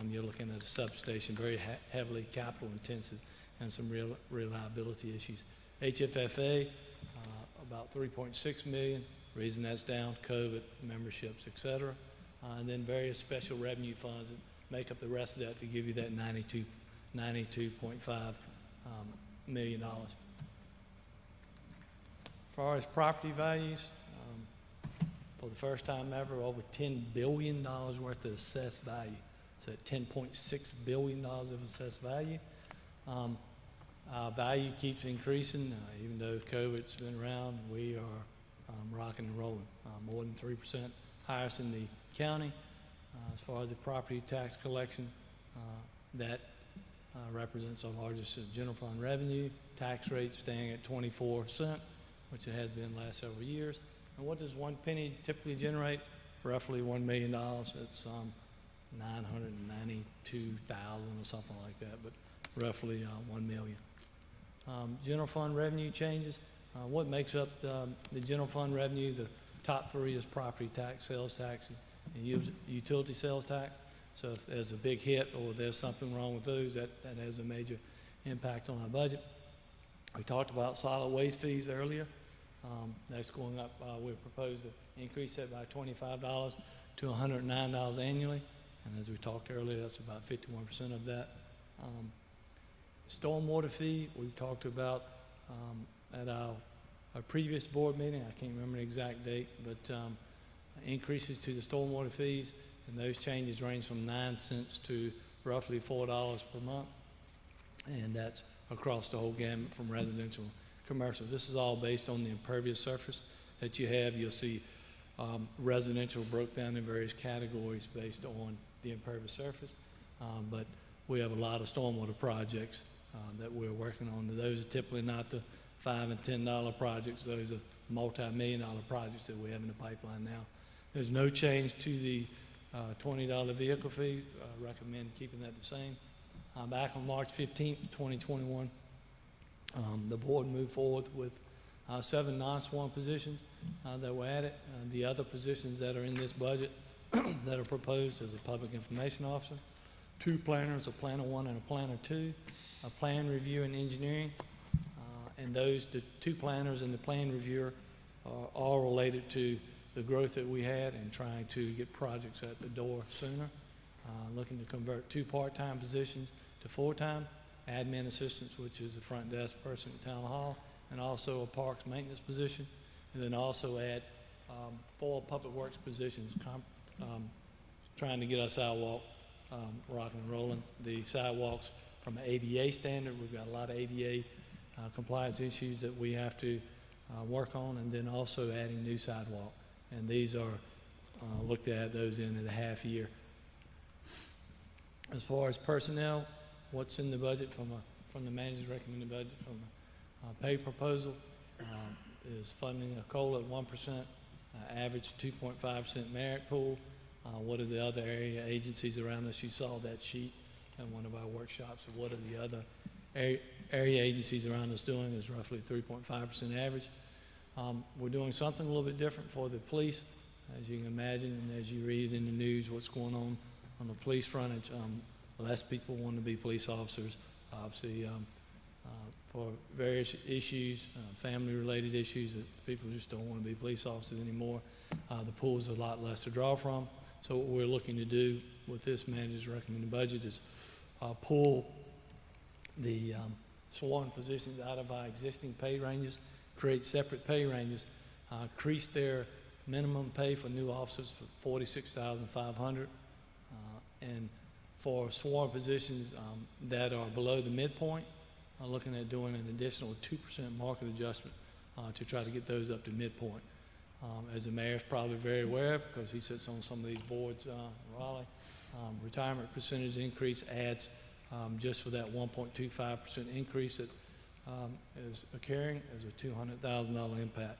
you're looking at a substation, very heavily capital intensive, and some real reliability issues. HFFA, about $3.6 million. Reason that's down, COVID, memberships, et cetera. And then various special revenue funds that make up the rest of that to give you that $92.5 million. As far as property values, for the first time ever, over $10 billion worth of assessed value. So $10.6 billion of assessed value. Value keeps increasing, even though COVID's been around. We are rocking and rolling, more than 3% highest in the county. As far as the property tax collection, that represents our largest general fund revenue. Tax rate staying at 24%, which it has been the last several years. And what does one penny typically generate? Roughly $1 million. It's 992,000 or something like that, but roughly 1 million. General fund revenue changes. What makes up the general fund revenue? The top three is property tax, sales tax, and utility sales tax. So if there's a big hit or there's something wrong with those, that has a major impact on our budget. We talked about solid waste fees earlier. That's going up. We proposed to increase that by $25 to $109 annually. And as we talked earlier, that's about 51% of that. Stormwater fee, we've talked about at our previous board meeting. I can't remember the exact date, but increases to the stormwater fees, and those changes range from 9 cents to roughly $4 per month. And that's across the whole gamut from residential, commercial. This is all based on the impervious surface that you have. You'll see residential broke down in various categories based on the impervious surface. But we have a lot of stormwater projects that we're working on. Those are typically not the $5 and $10 projects. Those are multi-million-dollar projects that we have in the pipeline now. There's no change to the $20 vehicle fee. I recommend keeping that the same. Back on March 15th, 2021, the board moved forward with 7 non-sworn positions that were added. The other positions that are in this budget that are proposed is a public information officer, 2 planners, a planner 1 and a planner 2, a plan review and engineering, and those, the 2 planners and the plan reviewer are all related to the growth that we had and trying to get projects at the door sooner. Looking to convert 2 part-time positions to full-time, admin assistants, which is the front desk person at Town Hall, and also a parks maintenance position, and then also add 4 public works positions, trying to get our sidewalk rocking and rolling. The sidewalks from an ADA standard, we've got a lot of ADA compliance issues that we have to work on, and then also adding new sidewalk. And these are looked at those in a half year. As far as personnel, what's in the budget from the manager's recommended budget from a pay proposal is funding a COLA at 1%, average 2.5% merit pool. What are the other area agencies around us? You saw that sheet in one of our workshops of what are the other area agencies around us doing is roughly 3.5% average. We're doing something a little bit different for the police, as you can imagine, and as you read in the news what's going on the police frontage. Less people want to be police officers, obviously, for various issues, family-related issues that people just don't want to be police officers anymore. The pool's a lot less to draw from. So what we're looking to do with this manager's recommended budget is pull the sworn positions out of our existing pay ranges, create separate pay ranges, increase their minimum pay for new officers for $46,500, and for sworn positions that are below the midpoint, looking at doing an additional 2% market adjustment to try to get those up to midpoint. As the mayor's probably very aware, because he sits on some of these boards in Raleigh, retirement percentage increase adds just for that 1.25% increase that is occurring as a $200,000 impact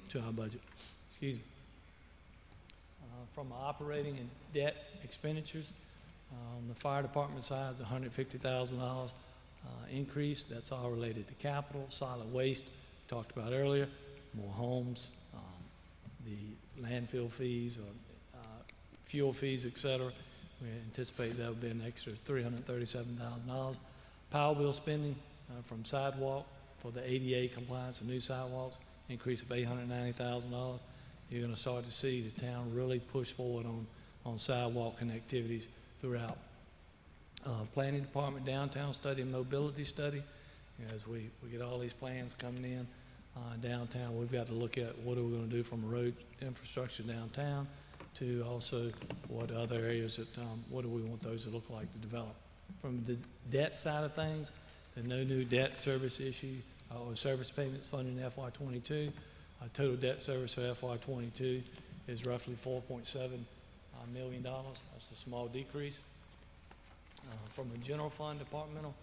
to our budget. Excuse me. From operating and debt expenditures, on the fire department side, it's $150,000 increase. That's all related to capital, solid waste, talked about earlier, more homes, the landfill fees, or fuel fees, et cetera. We anticipate that would be an extra $337,000. Power bill spending from sidewalk for the ADA compliance and new sidewalks, increase of $890,000. You're going to start to see the town really push forward on sidewalk connectivities throughout. Planning department downtown study and mobility study. As we get all these plans coming in downtown, we've got to look at what are we going to do from a road infrastructure downtown to also what other areas that, what do we want those to look like to develop. From the debt side of things, there's no new debt service issue or service payments funded in FY22. Total debt service for FY22 is roughly $4.7 million. That's a small decrease. From a general fund departmental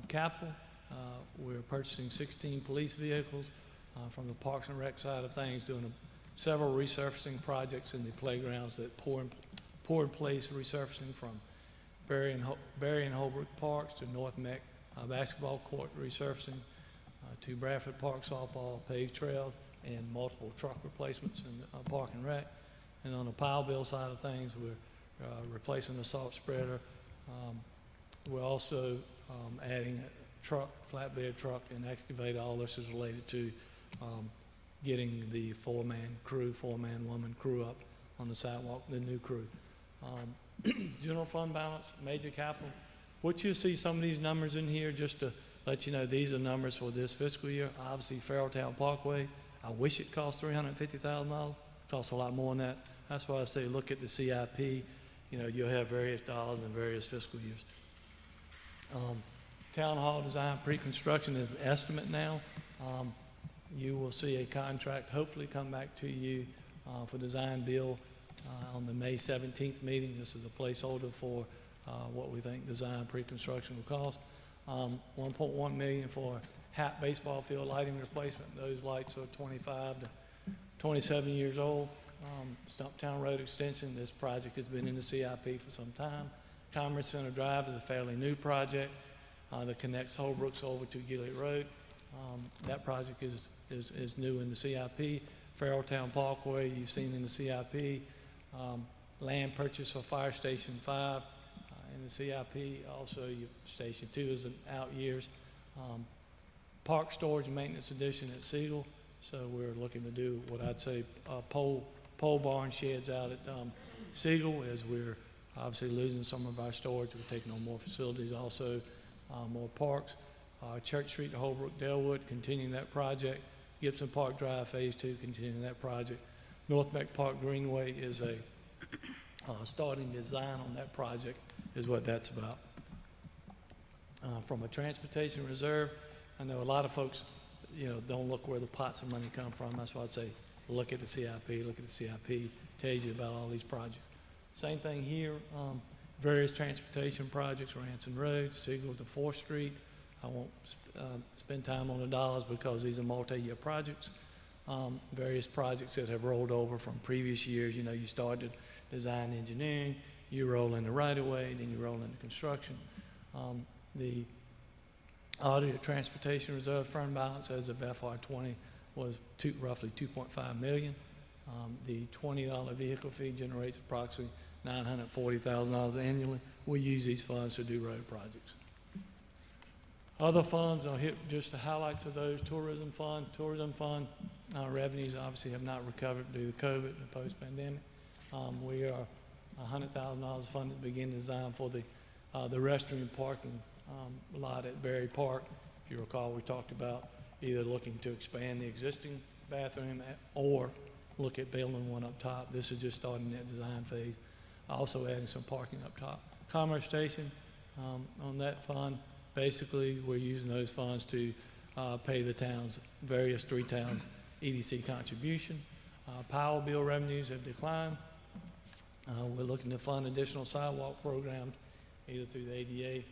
capital, we're purchasing 16 police vehicles. From the Parks and Rec side of things, doing several resurfacing projects in the playgrounds that pour in place resurfacing from Berry and Holbrook Parks to North Meck basketball court resurfacing to Bradford Park softball, paved trails, and multiple truck replacements in Park and Rec. And on the pile bill side of things, we're replacing the salt spreader. We're also adding a truck, flatbed truck, and excavator. All this is related to getting the four-man woman crew up on the sidewalk, the new crew. General fund balance, major capital. What you see some of these numbers in here, just to let you know, these are numbers for this fiscal year. Obviously, Farrelltown Parkway, I wish it cost $350,000. It costs a lot more than that. That's why I say look at the CIP. You know, you'll have various dollars in various fiscal years. Town hall design pre-construction is an estimate now. You will see a contract hopefully come back to you for design build on the May 17th meeting. This is a placeholder for what we think design pre-construction will cost. $1.1 million for Hat baseball field lighting replacement. Those lights are 25 to 27 years old. Stumptown Road extension, this project has been in the CIP for some time. Commerce Center Drive is a fairly new project that connects Holbrooks over to Gillett Road. That project is new in the CIP. Farrelltown Parkway, you've seen in the CIP. Land purchase for Fire Station 5 in the CIP. Also, Station 2 is in out years. Park storage and maintenance addition at Siegel. So we're looking to do what I'd say pole barn sheds out at Siegel, as we're obviously losing some of our storage. We're taking on more facilities, also more parks. Church Street to Holbrook Delwood, continuing that project. Gibson Park Drive Phase 2, continuing that project. North Meck Park Greenway is a starting design on that project, is what that's about. From a transportation reserve, I know a lot of folks, you know, don't look where the pots of money come from. That's why I'd say look at the CIP, look at the CIP, tells you about all these projects. Same thing here, various transportation projects, Ranson Road, Siegel to 4th Street. I won't spend time on the dollars because these are multi-year projects. Various projects that have rolled over from previous years. You know, you started design engineering, you roll into right-of-way, then you roll into construction. The audited transportation reserve fund balance as of FY20 was roughly $2.5 million. The $20 vehicle fee generates approximately $940,000 annually. We use these funds to do road projects. Other funds, I'll hit just the highlights of those. Tourism fund revenues obviously have not recovered due to COVID and post-pandemic. We are $100,000 funded to begin design for the restroom parking lot at Berry Park. If you recall, we talked about either looking to expand the existing bathroom or look at building one up top. This is just starting that design phase. Also adding some parking up top. Commerce Station, on that fund, basically we're using those funds to pay the towns, various 3 towns, EDC contribution. Power bill revenues have declined. We're looking to fund additional sidewalk programs, either through the ADA,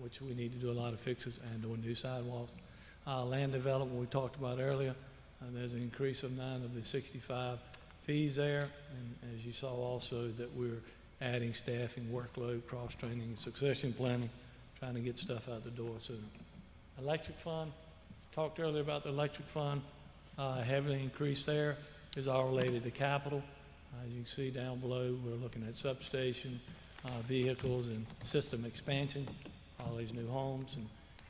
which we need to do a lot of fixes, and or new sidewalks. Land development we talked about earlier. There's an increase of 9 of the 65 fees there, and as you saw also that we're adding staffing, workload, cross-training, and succession planning, trying to get stuff out the door soon. Electric fund, talked earlier about the electric fund, heavily increased there, is all related to capital. As you can see down below, we're looking at substation, vehicles, and system expansion, all these new homes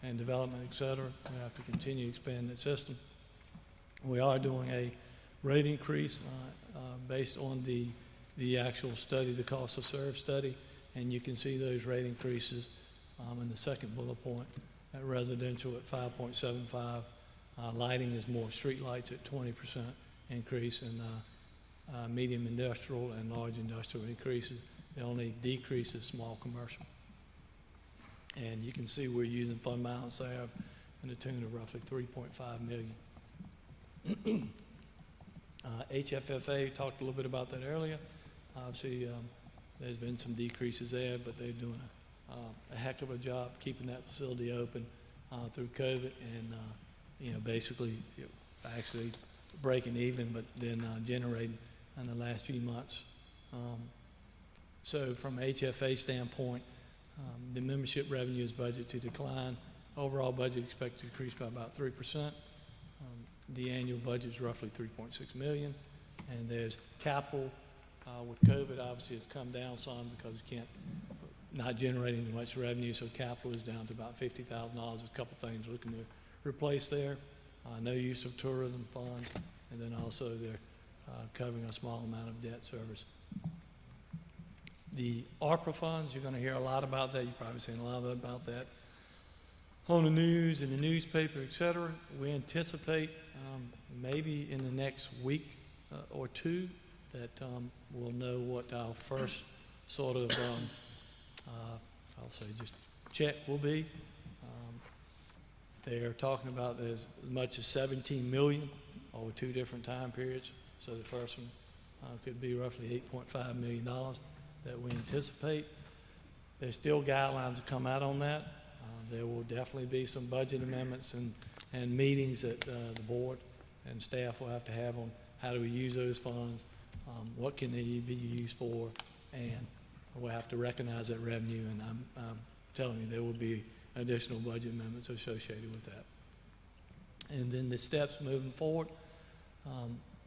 and development, et cetera. We have to continue to expand that system. We are doing a rate increase based on the actual study, the cost of serve study, and you can see those rate increases in the second bullet point. At residential at 5.75, lighting is more street lights at 20% increase, and medium industrial and large industrial increases. The only decrease is small commercial. And you can see we're using fund balance there in the tune of roughly $3.5 million. HFFA, talked a little bit about that earlier. Obviously, there's been some decreases there, but they're doing a heck of a job keeping that facility open through COVID, and basically actually breaking even, but then generating in the last few months. So from HFA standpoint, the membership revenue is budgeted to decline. Overall budget expected to increase by about 3%. The annual budget is roughly $3.6 million, and there's capital with COVID obviously has come down some because you not generating as much revenue, so capital is down to about $50,000. There's a couple things looking to replace there. No use of tourism funds, and then also they're covering a small amount of debt service. The ARPA funds, you're going to hear a lot about that. You've probably seen a lot about that on the news, in the newspaper, et cetera. We anticipate maybe in the next week or two that we'll know what our first sort of, I'll say just check will be. They're talking about as much as $17 million over 2 different time periods. So the first one could be roughly $8.5 million that we anticipate. There's still guidelines to come out on that. There will definitely be some budget amendments and meetings that the board and staff will have to have on how do we use those funds, what can they be used for, and we'll have to recognize that revenue, and I'm telling you there will be additional budget amendments associated with that. And then the steps moving forward,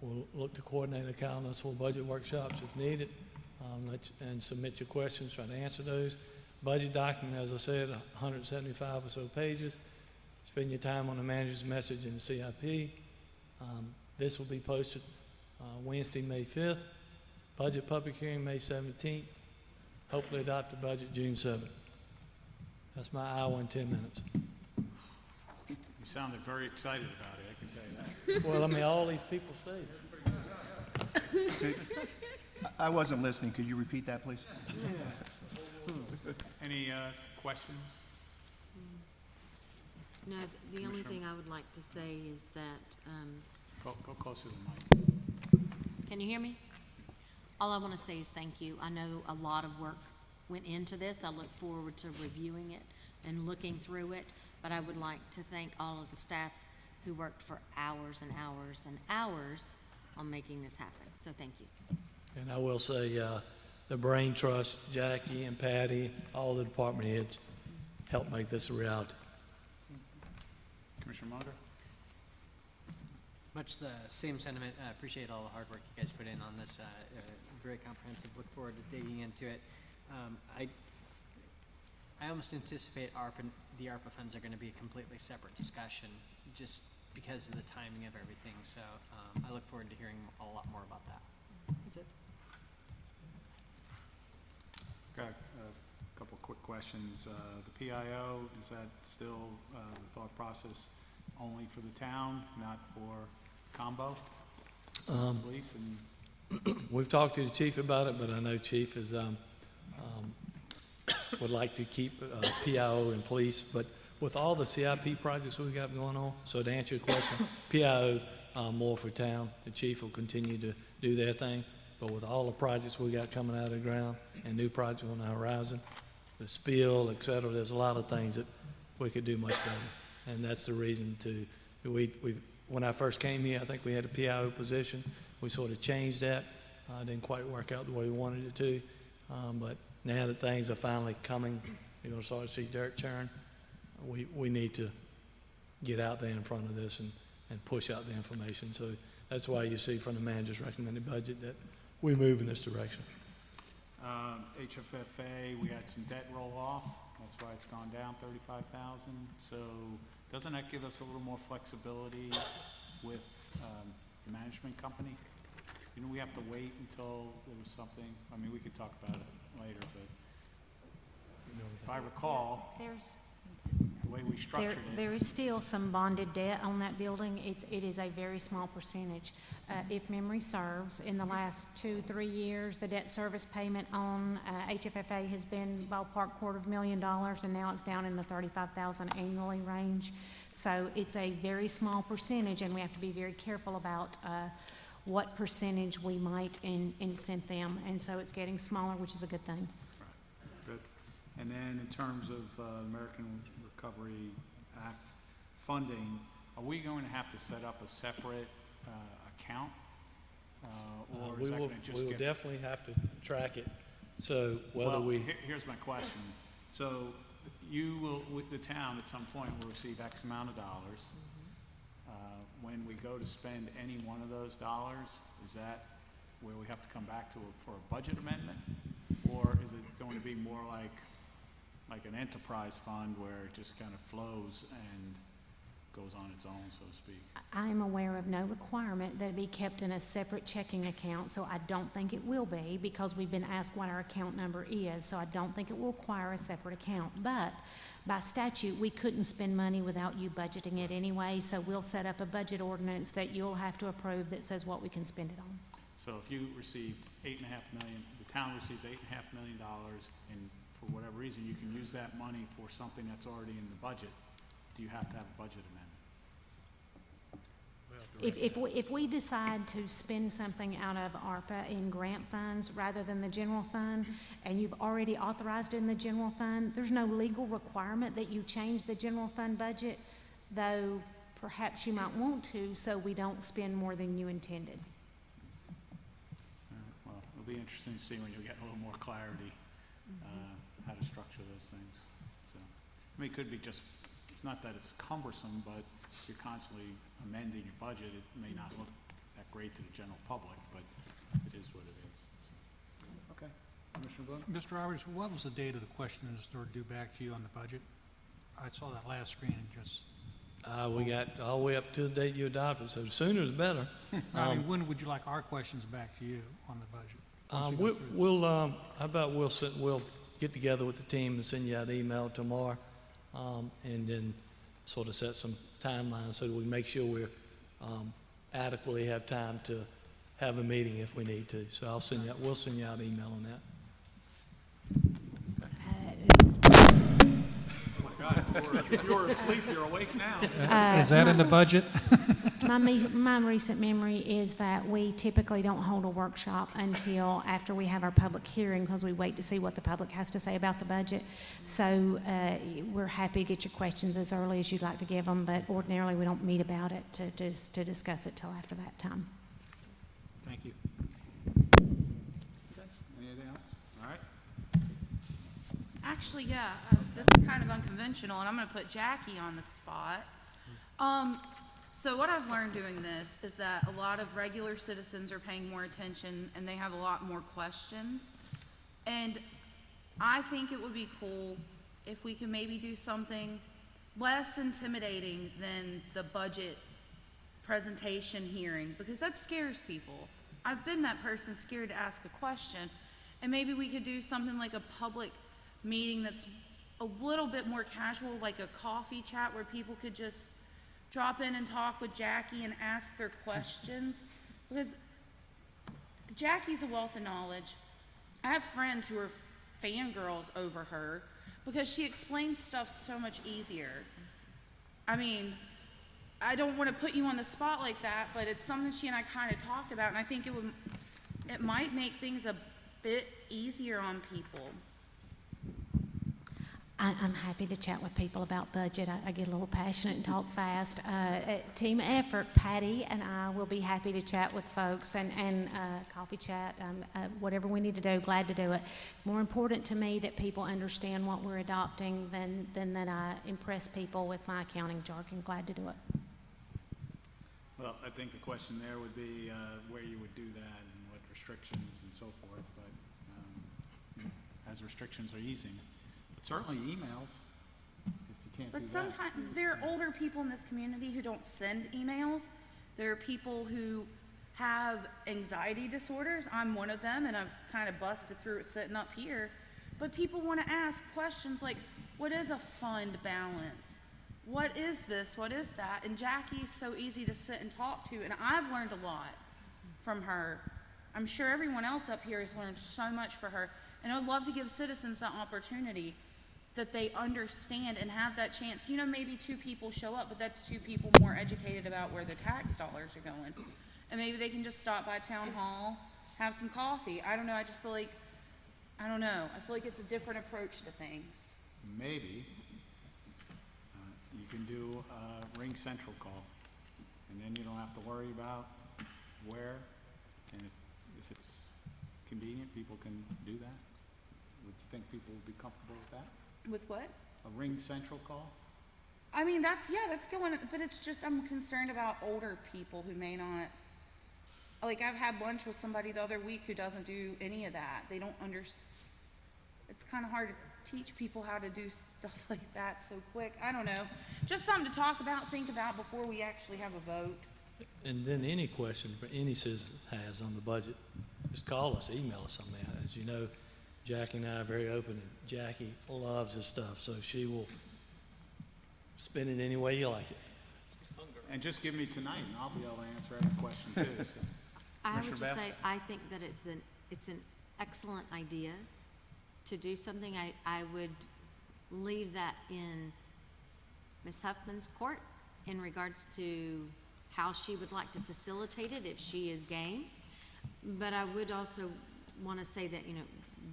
we'll look to coordinate a calendar for budget workshops if needed, and submit your questions, try to answer those. Budget document, as I said, 175 or so pages. Spend your time on the manager's message in the CIP. This will be posted Wednesday, May 5th. Budget public hearing, May 17th. Hopefully adopt the budget June 7th. That's my hour and 10 minutes. You sounded very excited about it, I can tell you that. Well, I mean, all these people stayed. I wasn't listening. Could you repeat that, please? Any questions? No, the only thing I would like to say is that, Go closer to the mic. can you hear me? All I want to say is thank you. I know a lot of work went into this. I look forward to reviewing it and looking through it, but I would like to thank all of the staff who worked for hours and hours and hours on making this happen. So thank you. And I will say, the Brain Trust, Jackie and Patty, all the department heads helped make this a reality. Commissioner Munger? Much the same sentiment. I appreciate all the hard work you guys put in on this. Very comprehensive. Look forward to digging into it. I almost anticipate the ARPA funds are going to be a completely separate discussion just because of the timing of everything. So I look forward to hearing a lot more about that. That's it. Okay, a couple quick questions. The PIO, is that still the thought process only for the town, not for combo? Police and We've talked to the chief about it, but I know chief is would like to keep PIO and police, but with all the CIP projects we got going on, so to answer your question, PIO, more for town, the chief will continue to do their thing, but with all the projects we got coming out of the ground and new projects on the horizon, the spill, et cetera, there's a lot of things that we could do much better. And that's the reason when I first came here, I think we had a PIO position. We sort of changed that. Didn't quite work out the way we wanted it to. But now that things are finally coming, you're going to start to see dirt churn. We need to get out there in front of this and push out the information. So that's why you see from the manager's recommended budget that we move in this direction. HFFA, we had some debt roll off. That's why it's gone down 35,000. So doesn't that give us a little more flexibility with the management company? You know, we have to wait until there was something. I mean, we could talk about it later, but if I recall, There's, the way we structured there is still some bonded debt on that building. It is a very small percentage. If memory serves, in the last 2-3 years, the debt service payment on HFFA has been ballpark $250,000, and now it's down in the $35,000 annually range. So it's a very small percentage, and we have to be very careful about what percentage we might incent them. And so it's getting smaller, which is a good thing. right, good. And then in terms of American Recovery Act funding, are we going to have to set up a separate account? Or is that going to just we will get... definitely have to track it. So whether Here's my question. So you will, with the town at some point, will receive X amount of dollars. When we go to spend any one of those dollars, is that where we have to come back to for a budget amendment? Or is it going to be more like an enterprise fund where it just kind of flows and goes on its own, so to speak? I'm aware of no requirement that it be kept in a separate checking account, so I don't think it will be, because we've been asked what our account number is, so I don't think it will require a separate account. But by statute, we couldn't spend money without you budgeting it anyway, so we'll set up a budget ordinance that you'll have to approve that says what we can spend it on. So if you received $8.5 million, the town receives $8.5 million, and for whatever reason, you can use that money for something that's already in the budget, do you have to have a budget amendment? If we decide to spend something out of ARPA in grant funds rather than the general fund, and you've already authorized it in the general fund, there's no legal requirement that you change the general fund budget, though perhaps you might want to, so we don't spend more than you intended. Well, it'll be interesting to see when you get a little more clarity how to structure those things. So, I mean, it could be just, it's not that it's cumbersome, but you're constantly amending your budget. It may not look that great to the general public, but it is what it is. So, okay. Commissioner Bloom? Mr. Roberts, what was the date of the question that's due back to you on the budget? I saw that last screen and just... We got all the way up to the date you adopted, so the sooner the better. I mean, when would you like our questions back to you on the budget? Once we go through this? How about we'll get together with the team and send you out an email tomorrow, and then sort of set some timelines so that we make sure we're adequately have time to have a meeting if we need to. So we'll send you out an email on that. Oh my God, if you were asleep, you're awake now. Is that in the budget? My recent memory is that we typically don't hold a workshop until after we have our public hearing, because we wait to see what the public has to say about the budget. So we're happy to get your questions as early as you'd like to give them, but ordinarily we don't meet about it to discuss it till after that time. Thank you. Okay. Anything else? All right. Actually, yeah, this is kind of unconventional, and I'm going to put Jackie on the spot. So what I've learned doing this is that a lot of regular citizens are paying more attention, and they have a lot more questions. And I think it would be cool if we could maybe do something less intimidating than the budget presentation hearing, because that scares people. I've been that person scared to ask a question, and maybe we could do something like a public meeting that's a little bit more casual, like a coffee chat where people could just drop in and talk with Jackie and ask their questions, because Jackie's a wealth of knowledge. I have friends who are fangirls over her because she explains stuff so much easier. I mean, I don't want to put you on the spot like that, but it's something she and I kind of talked about, and I think it might make things a bit easier on people. I'm happy to chat with people about budget. I get a little passionate and talk fast. Team effort, Patty and I will be happy to chat with folks and coffee chat, whatever we need to do, glad to do it. It's more important to me that people understand what we're adopting than that I impress people with my accounting jargon. Glad to do it. Well, I think the question there would be where you would do that and what restrictions and so forth, but as restrictions are easing. But certainly emails, if you can't do that. But sometimes there are older people in this community who don't send emails. There are people who have anxiety disorders. I'm one of them, and I've kind of busted through it sitting up here. But people want to ask questions like, what is a fund balance? What is this? What is that? And Jackie's so easy to sit and talk to, and I've learned a lot from her. I'm sure everyone else up here has learned so much from her, and I'd love to give citizens that opportunity, that they understand and have that chance. You know, maybe 2 people show up, but that's 2 people more educated about where the tax dollars are going. And maybe they can just stop by town hall, have some coffee. I don't know, I just feel like, I don't know. I feel like it's a different approach to things. Maybe you can do a Ring Central call, and then you don't have to worry about where, and if it's convenient, people can do that. Would you think people would be comfortable with that? With what? A Ring Central call? I mean, that's going, but it's just, I'm concerned about older people who may not, like, I've had lunch with somebody the other week who doesn't do any of that. They don't it's kind of hard to teach people how to do stuff like that so quick. I don't know. Just something to talk about, think about before we actually have a vote. And then any question any citizen has on the budget, just call us, email us on that. As you know, Jackie and I are very open, and Jackie loves this stuff, so she will spin it any way you like it. And just give me tonight, and I'll be able to answer any question too. So. I would Commissioner just Beth? say, I think that it's an excellent idea to do something. I would leave that in Ms. Huffman's court in regards to how she would like to facilitate it if she is game. But I would also want to say that,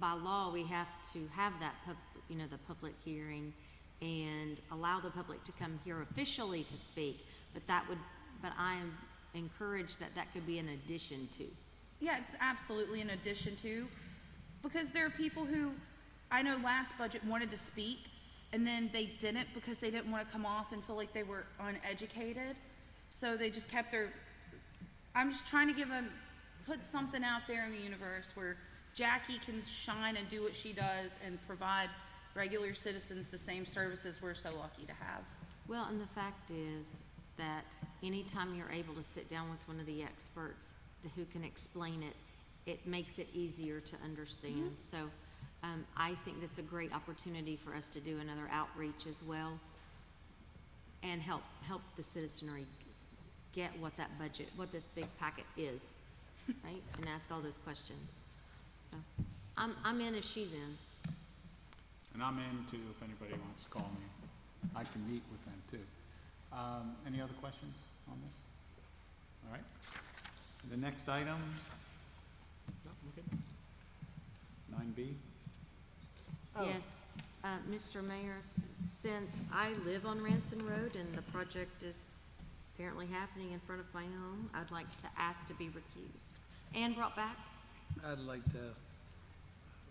by law, we have to have that, the public hearing and allow the public to come here officially to speak. But I am encouraged that could be an addition to. Yeah, it's absolutely an addition to, because there are people who, I know last budget wanted to speak, and then they didn't because they didn't want to come off and feel like they were uneducated. So they just kept I'm just trying to put something out there in the universe where Jackie can shine and do what she does and provide regular citizens the same services we're so lucky to have. Well, and the fact is that anytime you're able to sit down with one of the experts who can explain it, it makes it easier to understand. Mm-hmm. So I think that's a great opportunity for us to do another outreach as well and help the citizenry get what that budget, what this big packet is, right? And ask all those questions. So I'm in if she's in. And I'm in too if anybody wants to call me. I can meet with them too. Any other questions on this? All right. The next item, 9B. Oh. Yes, Mr. Mayor, since I live on Ranson Road and the project is apparently happening in front of my home, I'd like to ask to be recused and brought back. I'd like to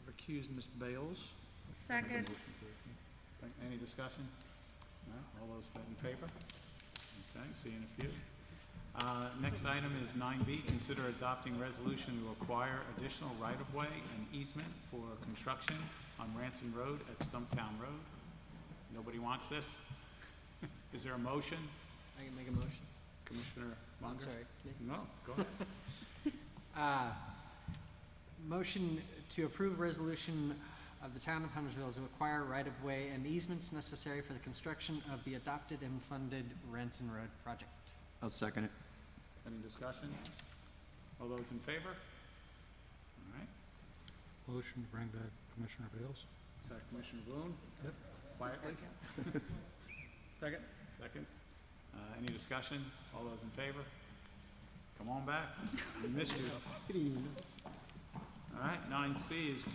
recuse Ms. Bales. Second. Any discussion? No? All those in favor? Okay, seeing a few. Next item is 9B, consider adopting resolution to acquire additional right-of-way and easement for construction on Ranson Road at Stumptown Road. Nobody wants this? Is there a motion? I can make a motion. Commissioner Munger? I'm sorry. No, go ahead. Motion to approve resolution of the town of Huntersville to acquire right-of-way and easements necessary for the construction of the adopted and funded Ranson Road project. I'll second it. Any discussion? All those in favor? All right. Motion to bring back Commissioner Bales. Is that Commissioner Boone? Quietly? Second? Second. Any discussion? All those in favor? Come on back. We missed you. All right, 9C is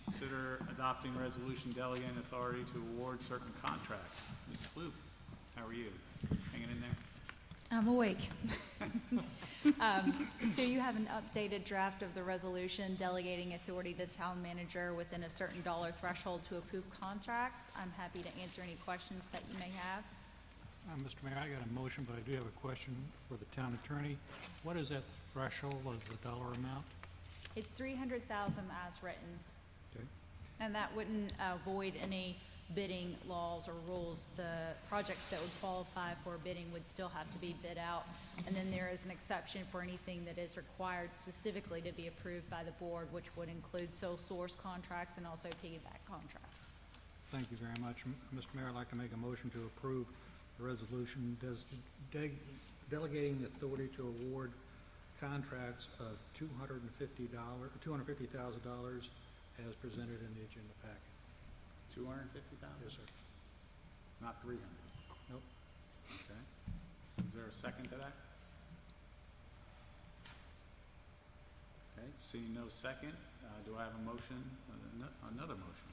consider adopting resolution delegating authority to award certain contracts. Ms. Sloop, how are you? Hanging in there? I'm awake. So you have an updated draft of the resolution delegating authority to town manager within a certain dollar threshold to approve contracts. I'm happy to answer any questions that you may have. Mr. Mayor, I got a motion, but I do have a question for the town attorney. What is that threshold of the dollar amount? It's 300,000 as written. Okay. And that wouldn't void any bidding laws or rules. The projects that would qualify for bidding would still have to be bid out. And then there is an exception for anything that is required specifically to be approved by the board, which would include sole source contracts and also piggyback contracts. Thank you very much. Mr. Mayor, I'd like to make a motion to approve the resolution delegating the authority to award contracts of $250,000 as presented in the agenda packet. 250,000? Yes, sir. Not 300? Nope. Okay. Is there a second to that? Okay, seeing no second, do I have a motion, another motion?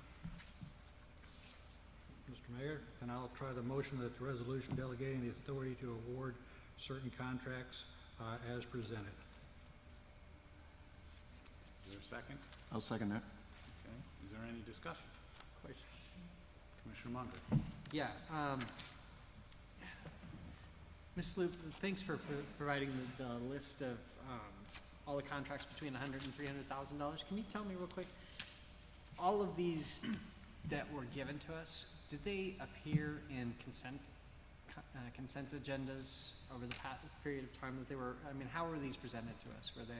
Mr. Mayor, and I'll try the motion that the resolution delegating the authority to award certain contracts as presented. Is there a second? I'll second that. Okay, is there any discussion? Question. Commissioner Munger? Yeah, Ms. Sloop, thanks for providing the list of all the contracts between $100,000 and $300,000. Can you tell me real quick, all of these that were given to us, did they appear in consent agendas over the period of time that they were, I mean, how were these presented to us? Were they?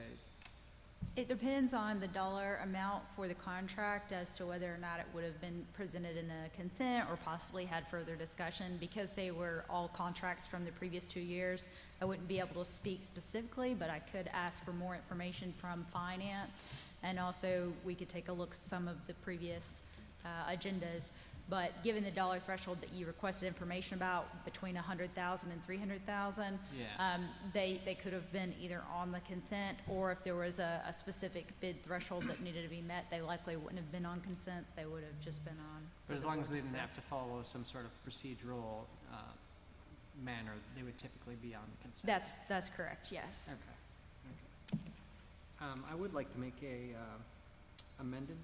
It depends on the dollar amount for the contract as to whether or not it would have been presented in a consent or possibly had further discussion. Because they were all contracts from the previous 2 years, I wouldn't be able to speak specifically, but I could ask for more information from finance. And also, we could take a look at some of the previous agendas. But given the dollar threshold that you requested information about between 100,000 and 300,000, Yeah. They could have been either on the consent, or if there was a specific bid threshold that needed to be met, they likely wouldn't have been on consent. They would have just been on. But as long as they didn't have to follow some sort of procedural manner, they would typically be on consent. That's correct. Yes. Okay. I would like to make a amendment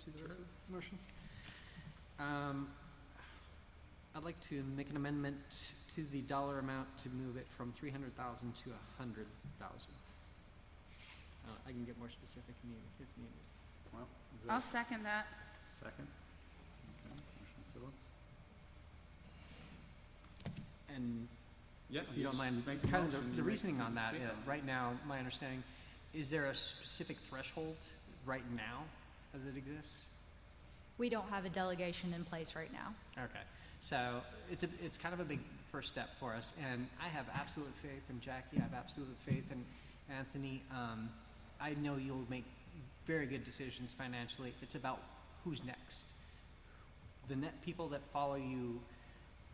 to the motion. I'd like to make an amendment to the dollar amount to move it from 300,000 to 100,000. I can get more specific if needed. Well, is there I'll second that. second? Okay, Commissioner Phillips? And Yeah, if you don't mind, make the kind motion, of you the make- reasoning on you that, speak on it. right now, my understanding, is there a specific threshold right now as it exists? We don't have a delegation in place right now. Okay, so it's kind of a big first step for us, and I have absolute faith in Jackie. I have absolute faith in Anthony. I know you'll make very good decisions financially. It's about who's next. The net people that follow you,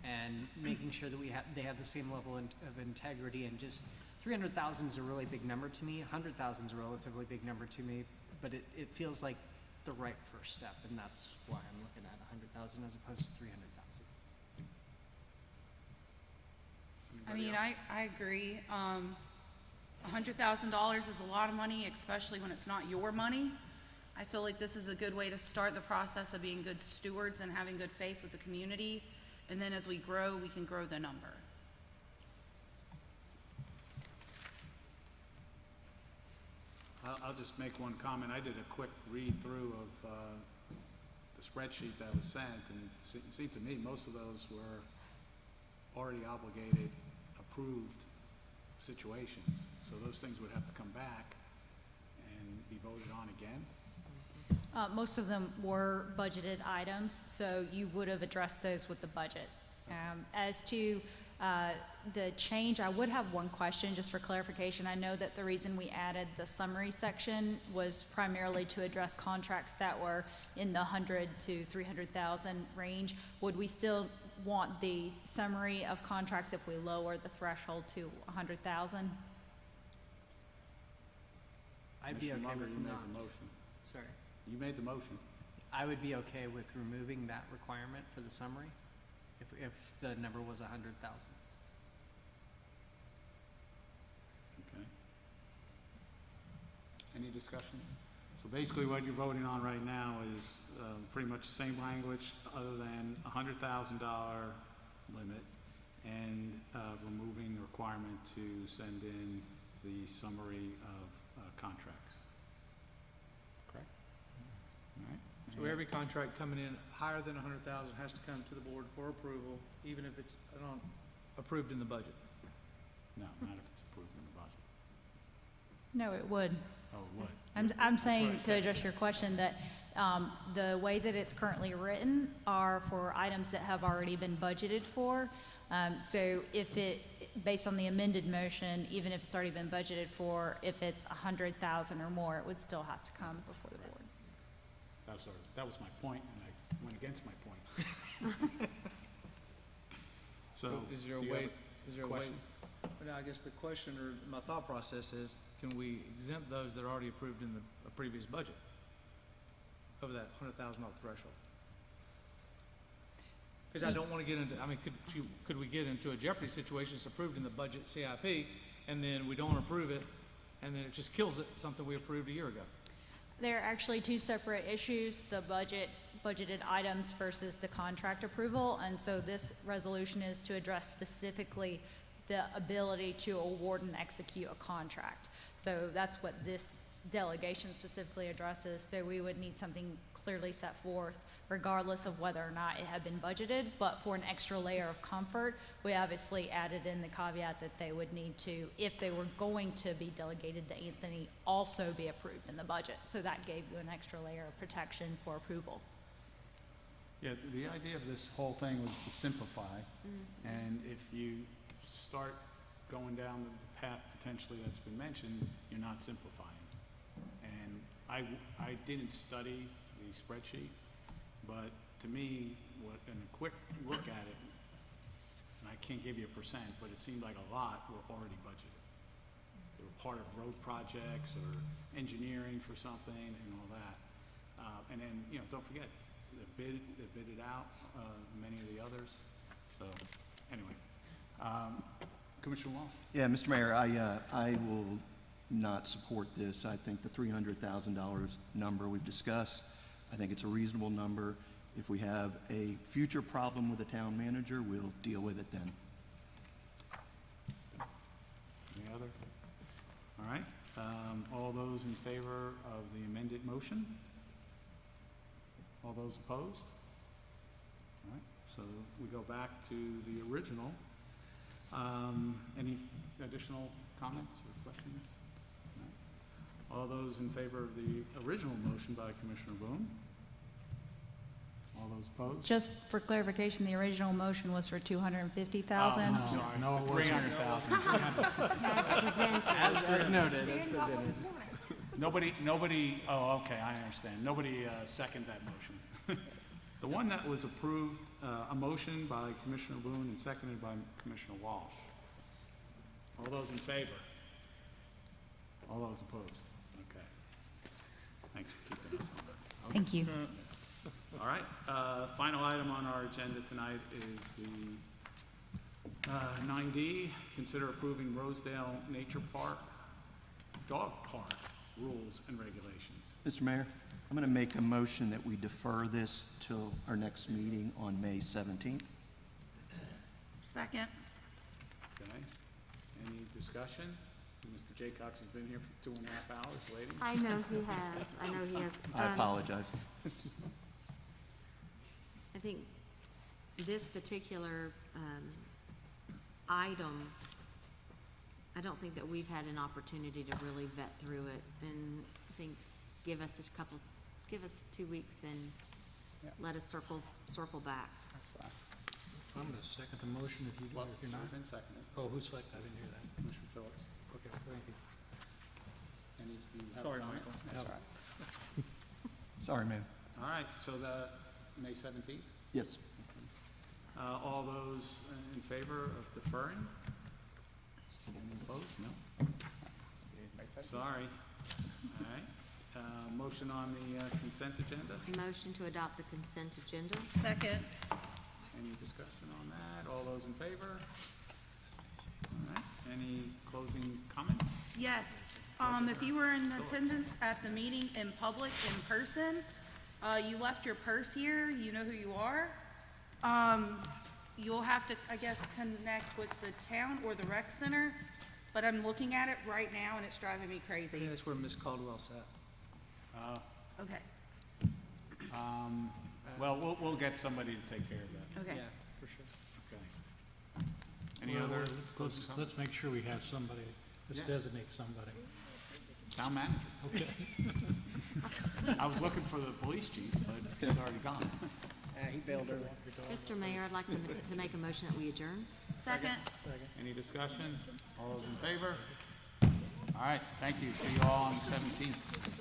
and making sure that they have the same level of integrity. And just 300,000 is a really big number to me. 100,000 is a relatively big number to me, but it feels like the right first step, and that's why I'm looking at 100,000 as opposed to 300,000. I mean, I agree. $100,000 is a lot of money, especially when it's not your money. I feel like this is a good way to start the process of being good stewards and having good faith with the community. And then as we grow, we can grow the number. I'll just make one comment. I did a quick read-through of the spreadsheet that was sent, and it seemed to me most of those were already obligated, approved situations. So those things would have to come back and be voted on again. Most of them were budgeted items, so you would have addressed those with the budget. As to the change, I would have one question just for clarification. I know that the reason we added the summary section was primarily to address contracts that were in the 100 to 300,000 range. Would we still want the summary of contracts if we lower the threshold to 100,000? I'd be okay with You made not. the motion. Sorry. You made the motion. I would be okay with removing that requirement for the summary if the number was 100,000. Okay. Any discussion? So basically what you're voting on right now is pretty much the same language other than $100,000 limit and removing the requirement to send in the summary of contracts. Correct? All right. So every contract coming in higher than 100,000 has to come to the board for approval, even if it's not approved in the budget. No, not if it's approved in the budget. No, it would. Oh, it would. I'm That's what I saying, to said. address your question, that the way that it's currently written are for items that have already been budgeted for. So if it, based on the amended motion, even if it's already been budgeted for, if it's 100,000 or more, it would still have to come before the board. That was my point, and I went against my point. So, Is there a do you way, have is there a way? question? Well, I guess the question or my thought process is, can we exempt those that are already approved in the previous budget over that $100,000 threshold? Because I don't want to get into, I mean, could we get into a jeopardy situation, it's approved in the budget CIP, and then we don't approve it, and then it just kills it, something we approved a year ago? They're actually two separate issues, the budgeted items versus the contract approval. And so this resolution is to address specifically the ability to award and execute a contract. So that's what this delegation specifically addresses. So we would need something clearly set forth regardless of whether or not it had been budgeted. But for an extra layer of comfort, we obviously added in the caveat that they would need to, if they were going to be delegated to Anthony, also be approved in the budget. So that gave you an extra layer of protection for approval. Yeah, the idea of this whole thing was to simplify, and if you start going down the path potentially that's been mentioned, you're not simplifying. And I didn't study the spreadsheet, but to me, in a quick look at it, and I can't give you a percent, but it seemed like a lot were already budgeted. They were part of road projects or engineering for something and all that. And then, don't forget, they bid it out, many of the others. So, anyway. Commissioner Walsh? Yeah, Mr. Mayor, I will not support this. I think the $300,000 number we've discussed, I think it's a reasonable number. If we have a future problem with the town manager, we'll deal with it then. Any other? All right. All those in favor of the amended motion? All those opposed? All right, so we go back to the original. Any additional comments or questions? All right. All those in favor of the original motion by Commissioner Boone? All those opposed? Just for clarification, the original motion was for 250,000. Oh, sorry. No, it wasn't. 300,000. As noted, as presented. Nobody, oh, okay, I understand. Nobody seconded that motion. The one that was approved, a motion by Commissioner Boone and seconded by Commissioner Walsh. All those in favor? All those opposed? Okay. Thanks for keeping us on that. Thank you. All right, final item on our agenda tonight is the 9D, consider approving Rosedale Nature Park, Dog Park rules and regulations. Mr. Mayor, I'm going to make a motion that we defer this till our next meeting on May 17th. Second. Okay, any discussion? Mr. Jaycox has been here for 2.5 hours waiting. I know he has. I know he has. I apologize. I think this particular item, I don't think that we've had an opportunity to really vet through it, and I think give us 2 weeks and let us circle back. That's fine. I'm gonna second the motion if you, Well, if you're not. it's been seconded. Oh, who's second? I didn't hear that. Commissioner Phillips. Okay, thank you. Any, do you have a Sorry, comment? Michael. That's No. all right. Sorry, man. All right, so the May 17th? Yes. All those in favor of deferring? Any opposed? No? Sorry. All right. Motion on the consent agenda? Motion to adopt the consent agenda. Second. Any discussion on that? All those in favor? All right. Any closing comments? Yes, if you were in attendance at the meeting in public, in person, you left your purse here, you know who you are. You'll have to, I guess, connect with the town or the rec center, but I'm looking at it right now and it's driving me crazy. Yeah, that's where Miss Caldwell sat. Okay, Well, we'll get somebody to take care of that. okay. Yeah, for sure. Okay. Any Well, other let's- closing comments? Let's make sure we have somebody, let's Yeah. designate somebody. Town manager. Okay. I was looking for the police chief, but he's already gone. He bailed early. Mr. Mayor, I'd like to make a motion that we adjourn. Second. Any discussion? All those in favor? All right, thank you. See you all on the 17th.